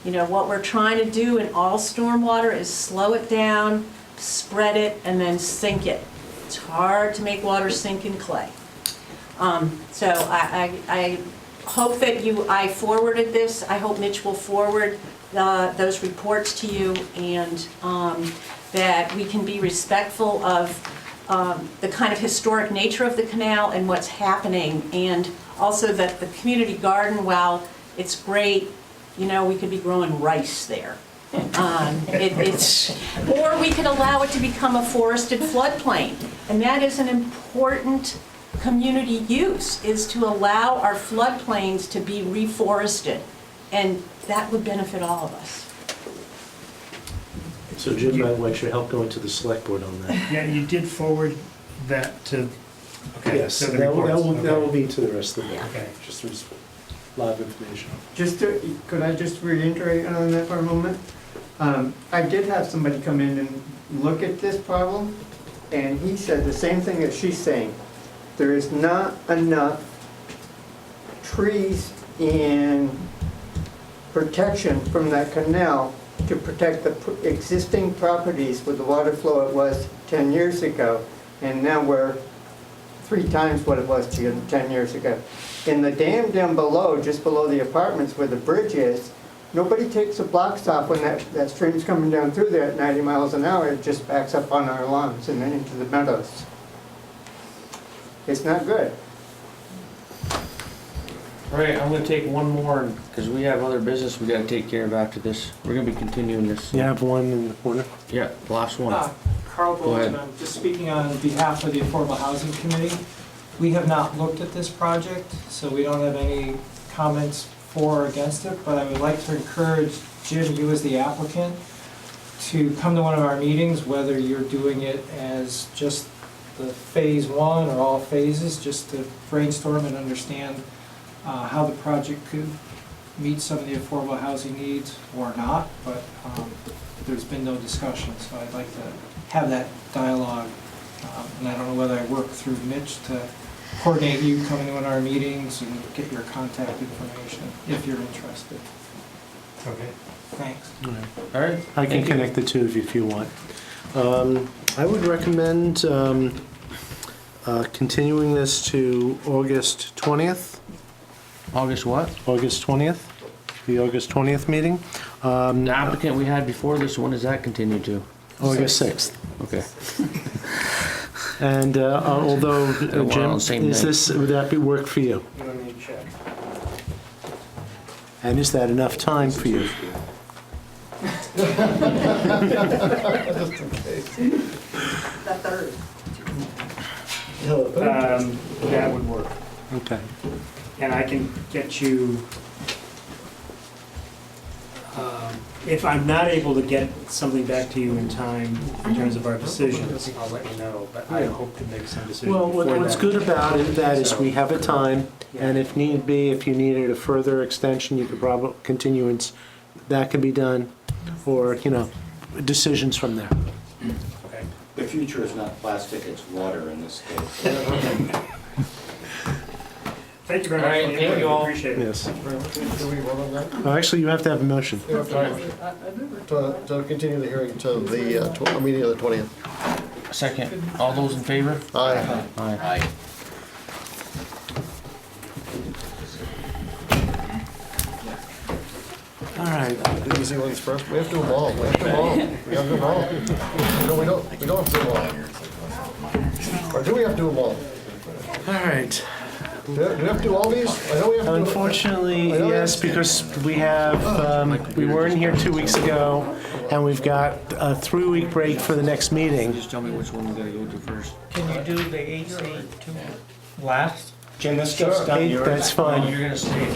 You know, what we're trying to do in all stormwater is slow it down, spread it, and then sink it. It's hard to make water sink in clay. So I hope that I forwarded this. I hope Mitch will forward those reports to you, and that we can be respectful of the kind of historic nature of the canal and what's happening, and also that the community garden, while it's great, we could be growing rice there. Or we could allow it to become a forested floodplain, and that is an important community use, is to allow our floodplains to be reforested, and that would benefit all of us. So Jim might want your help going to the select board on that. Yeah, you did forward that to, okay, Yes, to the that reports. will be to the rest of the board. Okay. Just there's a lot of information. Could I just reiterate on that for a moment? I did have somebody come in and look at this problem, and he said the same thing that she's saying. There is not enough trees and protection from that canal to protect the existing properties with the water flow it was 10 years ago, and now we're 3 times what it was 10 years ago. In the dam down below, just below the apartments where the bridge is, nobody takes the blocks off when that stream's coming down through there at 90 miles an hour. It just backs up on our lawns and then into the meadows. It's not good. All right, I'm gonna take one more, because we have other business we gotta take care of after this. We're gonna be continuing this. You have one in the corner? Yeah, the last one. Carl Go ahead. Bolton, I'm just speaking on behalf of the Affordable Housing Committee. We have not looked at this project, so we don't have any comments for or against it, but I would like to encourage Jim, you as the applicant, to come to one of our meetings, whether you're doing it as just the phase 1 or all phases, just to brainstorm and understand how the project could meet some of the affordable housing needs or not, but there's been no discussion, so I'd like to have that dialogue. And I don't know whether I work through Mitch to coordinate you coming to one of our meetings and get your contact information if you're interested. Okay. Thanks. All right. I can Thank you. connect the two of you if you want. I would recommend continuing this to August 20th. August what? August 20th, the August 20th meeting. The applicant we had before this, when does that continue to? August 6th. Okay. And although, They're all on Jim, the same is day. this, would that be work for you? You don't need to check. And is that enough time for you? Just in case. The third. That would work. Okay. And I can get you, if I'm not able to get something back to you in time in terms of our decision, I'll let you know, but I hope to make some decision Well, before that. what's good about it, that is we have a time, and if need be, if you needed a further extension, you could probably continuance, that can be done, or, decisions from there. Okay. The future is not plastic, it's water in this case. Thank you very All much. right, for the thank input. you all. Appreciate it. Yes. Do we vote on that? Well, actually, you have to have a motion. To continue the hearing to the meeting of the 20th. Second. All those in favor? Aye. Aye. Aye. All right. The easy ones first. We have to do them all. We have to do them all. We have to do them all. No, we don't. We don't have to do them all. Or do we have to do them all? All right. Do we have to do all these? I know we have to do. Unfortunately, yes, because we have, we weren't here 2 weeks ago, and we've got a 3-week break for the next meeting. Just tell me which one we gotta go to first. Can you do the HC2 last? Jim, this stuff's done. Okay, that's fine. You're gonna stay.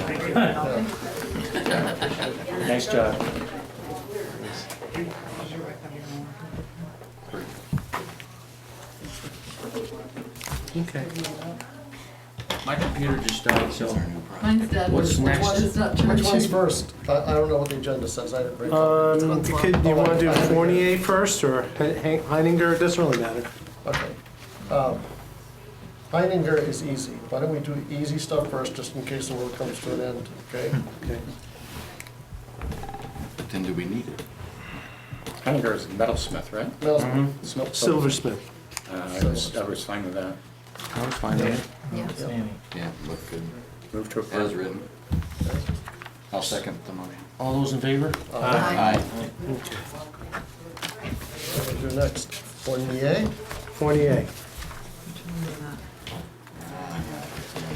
Nice job. Okay. My computer just died, so. Mine's dead. What's Which next? one is not Which one's charging? first? I don't know what the agenda says. I didn't break it. Do you want to do Fournier first, or Heininger? It doesn't really matter. Okay. Heininger is easy. Why don't we do easy stuff first, just in case the world comes to an end, okay? Okay. But then do we need it? Heininger is a metalsmith, right? Silversmith. I was fine with that. I was fine with it. Yeah. Yeah, look good. Move to As approve. written. I'll second the motion. All those in favor? Aye. What do we do next? Fournier? 40A.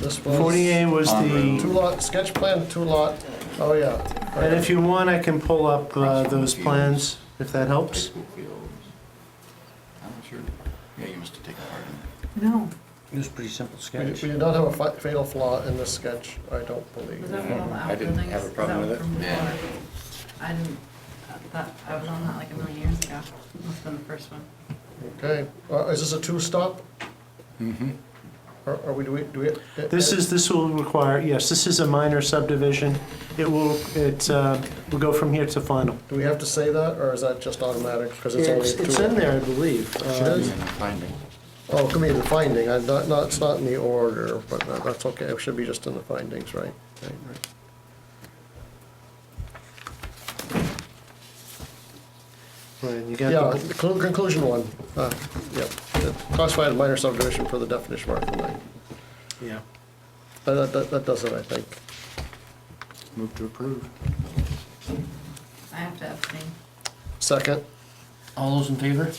This was. 40A was the, Two-lot, sketch plan, two-lot, oh, yeah. and if you want, I can pull up those plans, if that helps. I'm not sure. Yeah, you must have taken part in No. It was a pretty simple We sketch. we did not have a fatal flaw in this sketch, I don't believe. Was that one of the I didn't outbuildings? have a problem Is with that it. from Yeah. before? I didn't, I was on that like a million years ago. Must have been the first one. Okay, is this a two-stop? Mm-hmm. Or are we, do we? This will require, yes, this is a minor subdivision. It will go from here to final. Do we have to say that, or is that just automatic, because it's only two? It's in there, I believe. It is? Finding. Oh, it could be in the finding, it's not in the order, but that's okay, it should be just in the findings, right? Right. Right, you got Yeah, the, the conclusion one, yep, classified as minor subdivision for the definition of Article 9. yeah. That does it, I think. Move to approve. I have to abstain. Second, All those in favor?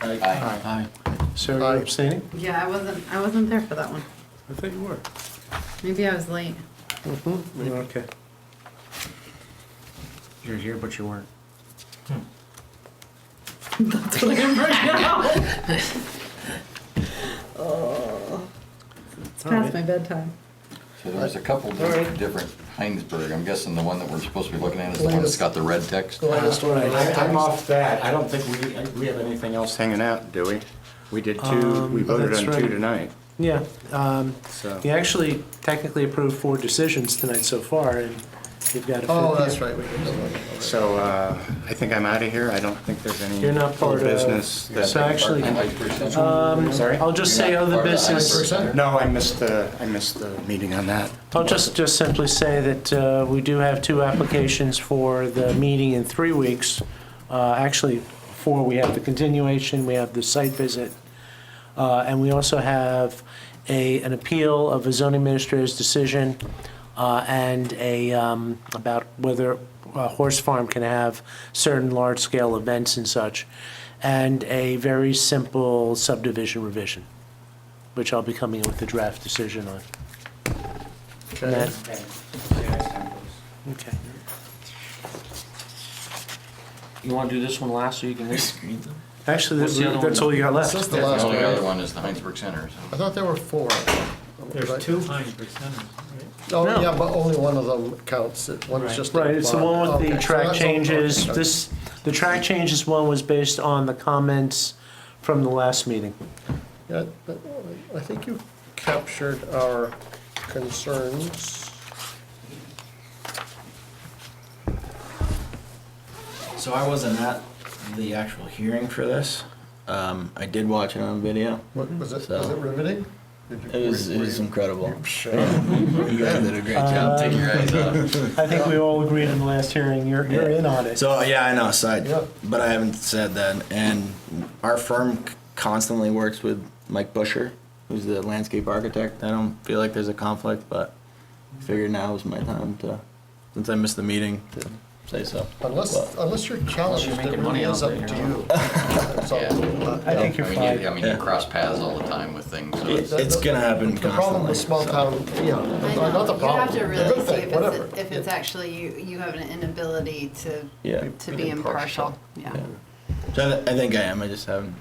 Aye. Aye. So Aye. you're abstaining? Yeah, I wasn't there for that one. I thought you were. Maybe I was late. Okay. You're here, but you weren't. That's what I'm bringing out. Oh. It's past my bedtime. So there's a couple different Hinesburg. I'm guessing the one that we're supposed to be looking at is the one that's got the red text. latest one. I'm off that. I don't think we have anything else hanging out, do we? We did two, we voted that's on right. two tonight, Yeah, so. you actually technically approved 4 decisions tonight so far, and you've got a fifth. Oh, that's right, we did that one. So, I think I'm out of here. I don't think there's any You're not part old of- business that. So actually, Sorry? I'll just say other business. No, I missed the meeting on that. I'll just simply say that we do have 2 applications for the meeting in 3 weeks. Actually, 4, we have the continuation, we have the site visit, and we also have an appeal of a zoning administrator's decision and about whether a horse farm can have certain large-scale events and such, and a very simple subdivision revision, which I'll be coming with the draft decision on. Okay. Matt? Okay. You wanna do this one last so you can read? Actually, What's the other one? that's all you got left. This is the The last only other one. one is the Hinesburg Center. I thought there were 4. There's 2 Hinesburg centers, right? Oh, No. yeah, but only one of them counts. One's Right. just. Right, it's the one with Okay, the so track that's all- changes. okay. The track changes one was based on the comments from the last meeting. Yeah, I think you captured our concerns. So I wasn't at the actual hearing for this. I did watch it on video. What, was it So- riveting? It was incredible. Sure. You guys did a great job. Take your eyes off. I think we all agreed in the last hearing, you're in on it. So yeah, I know. So Yeah. but I haven't said that. And our firm constantly works with Mike Busher, who's the landscape architect. I don't feel like there's a conflict, but I figured now was my time to, since I missed the meeting, to say so. Unless you're challenged, you're it making really money is out up there, to you you. So, I think you're fine. I mean, you cross paths all the time with things, so it's. It's gonna happen The problem with small town, yeah, not the problem. You have to the really good see thing, whatever. if it's actually you have an inability Yeah. to be impartial. Yeah. So I think I am. I just haven't,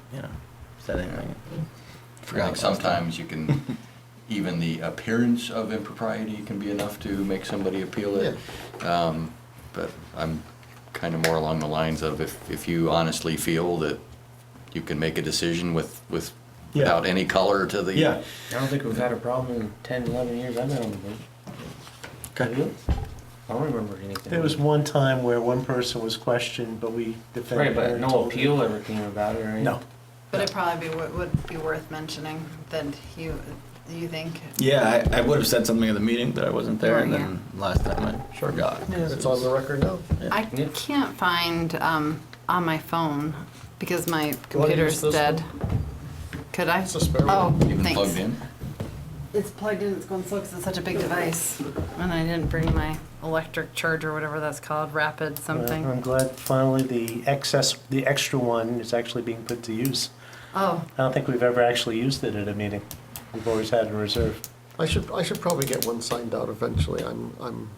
said anything. I think sometimes you can, even the appearance of impropriety can be enough to make somebody appeal it. But I'm kind of more along the lines of if you honestly feel that you can make a decision without any color to the. Yeah. I don't think we've had a problem in 10, 11 years I've been on the board. Okay. Have you? I don't remember anything. There was one time where one person was questioned, but we defended Right, her but and no told her- appeal ever came about it, right? No. But it probably would be worth mentioning that you think. Yeah, I would have said something at the meeting, but I wasn't there, and then last time I forgot. It's on the record now. I can't find on my phone because my You wanna computer's use this dead. Could I? It's a spare Oh, one. Even thanks. plugged in? It's plugged in, it's going slow because it's such a big device. And I didn't bring my electric charger, whatever that's called, rapid something. I'm glad finally the extra one is actually being put to use. Oh, I don't think we've ever actually used it at a meeting. We've always had it in reserve. I should probably get one signed out eventually. I'm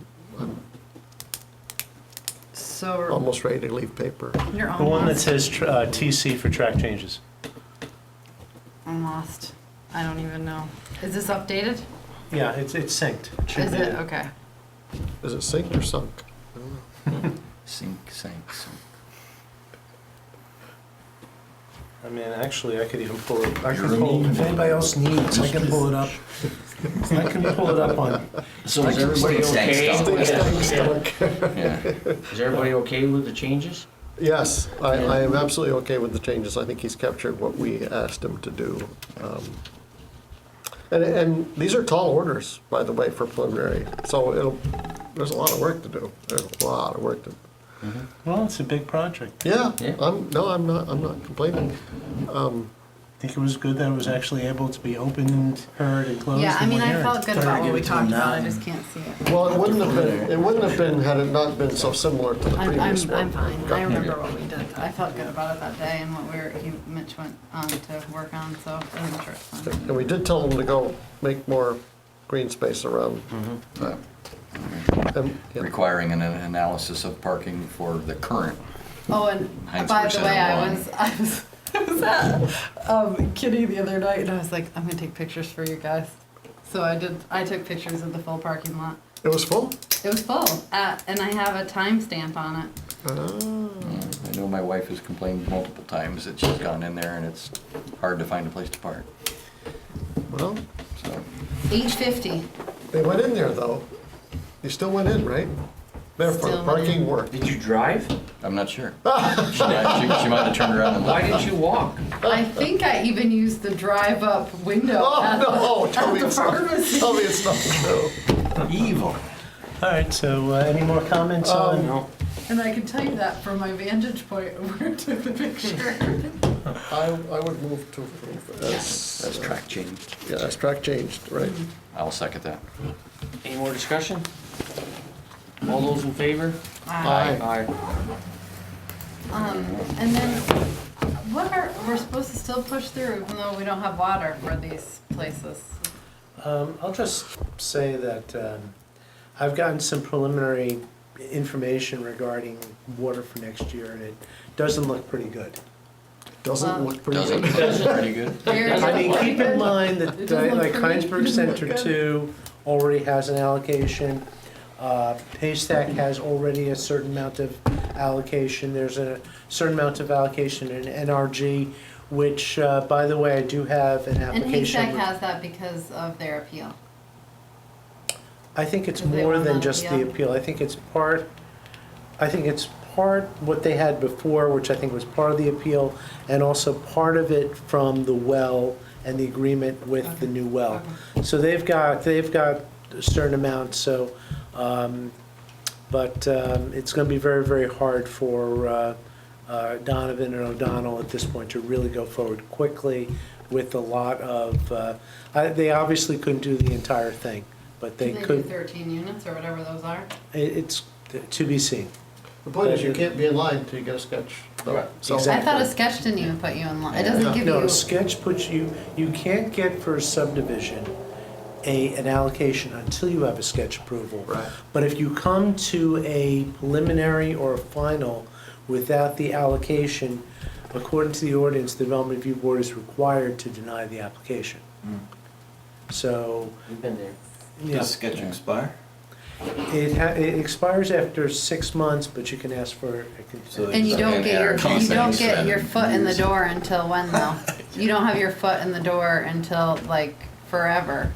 so almost ready to leave paper. you're The one that almost. says TC for track changes. I'm lost. I don't even know. Is this updated? Yeah, it's synced. Should Is be. it? Okay. Is it synced or sunk? I don't know. Sink. I mean, actually, I could even pull it. I could pull. If anybody else needs, I can pull it up. I can pull it up on. So is everybody okay? Yeah. Is everybody okay with the changes? Yes, I am absolutely okay with the changes. I think he's captured what we asked him to do. And these are tall orders, by the way, for preliminary. So there's a lot of work to do. There's a lot of work to do. Well, it's a big project. Yeah, Yeah. I'm not complaining. I think it was good that it was actually able to be opened, heard, and closed. Yeah, I in mean, one I hearing. felt good Better about what give we it to talked him about. now. I just can't see it. Well, it wouldn't have been had it not been so similar to the previous one. I'm fine. I remember what we did. I felt good about it that day and what Mitch went on to work on, so I'm sure it's fine. And we did tell them to go make more green space around. Yeah. Requiring an analysis of parking for the current. Oh, and Hinesburg by the Center way, I one. was at Kitty the other night, and I was like, I'm gonna take pictures for you guys. So I did. I took pictures of the full parking lot. It was full? It was full, and I have a timestamp on it. I know my wife has complained multiple times that she's gone in there and it's hard to find a place to park. Well, So, 8:50. they went in there though. You still went in, right? Therefore, Still went parking in. worked. Did you drive? I'm not sure. She might have turned around and Why left. didn't you walk? I think I even used the drive-up window Oh, at, no, tell me the it's not, pharmacy. tell me it's not true. Evil. All right. So, any more comments on? No. And I can tell you that from my vantage point of where I took the picture. I would move to approve as. That's track changed. Yeah, as track changed, right. I'll second that. Any more discussion? All those in favor? Aye. Aye. And then, we're supposed to still push through even though we don't have water for these places. I'll just say that I've gotten some preliminary information regarding water for next year, and it doesn't look pretty good. Doesn't look pretty Doesn't good. look pretty good. I mean, keep in mind that It doesn't look like pretty Hinesburg Center 2 already has an allocation. Haystack has already a certain amount of allocation. There's a certain amount of allocation in NRG, which, by the way, I do have an And application. Haystack has that because of their appeal. I think it's Because they more won than that just the appeal. appeal. I think it's part what they had before, which I think was part of the appeal, and also part of it from the well and the agreement with the new well. So they've got a certain amount, so, but it's gonna be very, very hard for Donovan and O'Donnell at this point to really go forward quickly with a lot of, they obviously couldn't do the entire thing, but they Can they do could, 13 units or whatever those are? it's to be seen. The point is, you can't be in line until you get a sketch. though. So- I thought a sketch didn't even put you in line. It doesn't give No, you. a sketch puts you can't get for a subdivision an allocation until you have a sketch approval. Right. But if you come to a preliminary or a final without the allocation, according to the ordinance, the Development Review Board is required to deny the application. So, We've been there. yeah, Does sketch expire? it expires after 6 months, but you can ask for a And you don't get your, Consent you don't is get your rather foot in the used. door until when though? You don't have your foot in the door until like forever.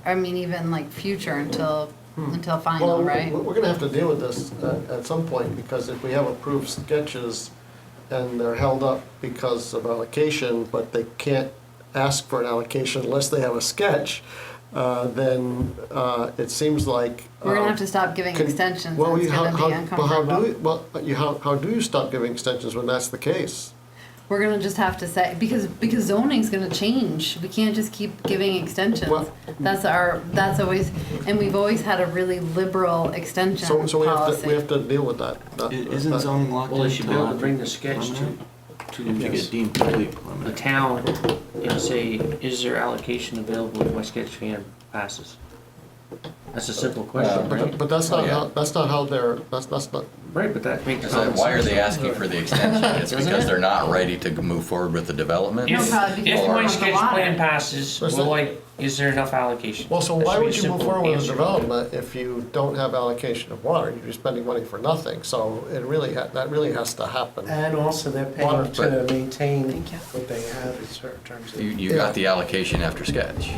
I mean, even like future until final, Well, right? we're gonna have to deal with this at some point, because if we have approved sketches and they're held up because of allocation, but they can't ask for an allocation unless they have a sketch, then it seems like. We're gonna have to stop giving extensions, Well, it's gonna be uncomfortable. how do you stop giving extensions when that's the case? We're gonna just have to say, because zoning's gonna change, we can't just keep giving extensions. Well- That's always, and we've always had a really liberal extension So we policy. have to deal with that. Isn't zoning locked in? Well, they should be able to bring the sketch to to get deemed complete the preliminary. town and say, is there allocation available if my sketch plan passes? That's a simple question, right? But that's not how, that's not how they're, that's not, Right, but that makes Is sense. that- Why are they asking for the extension? It's Doesn't because it? they're not ready to move forward with the development? If, probably because if we're my on the sketch water. plan passes, is there enough allocation? well, so That why should be would a you move simple forward with a answer. development if you don't have allocation of water? You're spending money for nothing, so it really, that really has to happen. And also they're Water, paying to but- maintain Thank you. what they have in certain terms of. You got the allocation after sketch.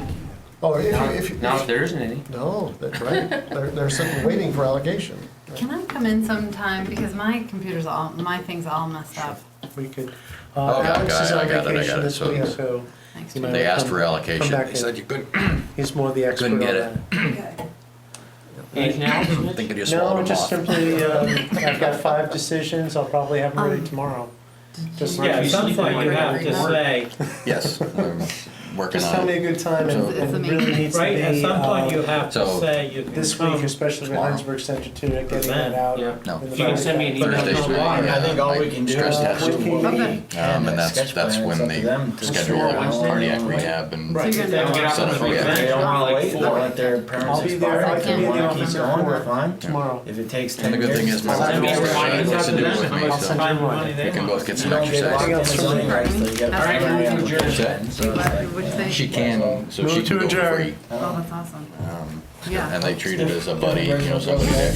Oh, Now, if you, now if there isn't any. no, that's right, they're simply waiting for allocation. Can I come in sometime, because my my thing's all messed up. We could, Oh, Alex is on I got it. vacation this So week, so. Thanks. you might They wanna asked for come allocation. back They in. said you couldn't. He's more the expert on Couldn't get it. that. Anything else? I think they just No, swallowed them just off. simply, I've got 5 decisions, I'll probably have them ready tomorrow. Just Yeah, at some point you have to say, Yes, I'm working Just tell on me it. a good time, and It's it really needs to be. right, at some point you have to So- say you can This week, come. especially with tomorrow. Heinsberg Center too, getting that out. Yeah. No. in the If you can send me an email. Thursday's no the- water. I think all we my can do stress is test. Okay. Okay. And that's sketch when plan, it's up they to them to schedule Sure, a Wednesday, cardiac right? rehab and So you're They don't gonna get Set out up of a the rehab. They don't wanna Okay. wait, they let their parents I'll be just there, follow I it. can be in the They office keep at going, we're 4 fine. tomorrow. If it takes 10 And the good thing years, is my it's wife fine. wants to do it with me, I'll so send you one. we can both get some You don't get exercise. locked in zoning rights till you get a All right, primary move to application, so it's like- What'd you say? She can, so Move she to can go for adjourn. free. Oh, that's awesome. Yeah. And they treat it as a buddy, you know, somebody there.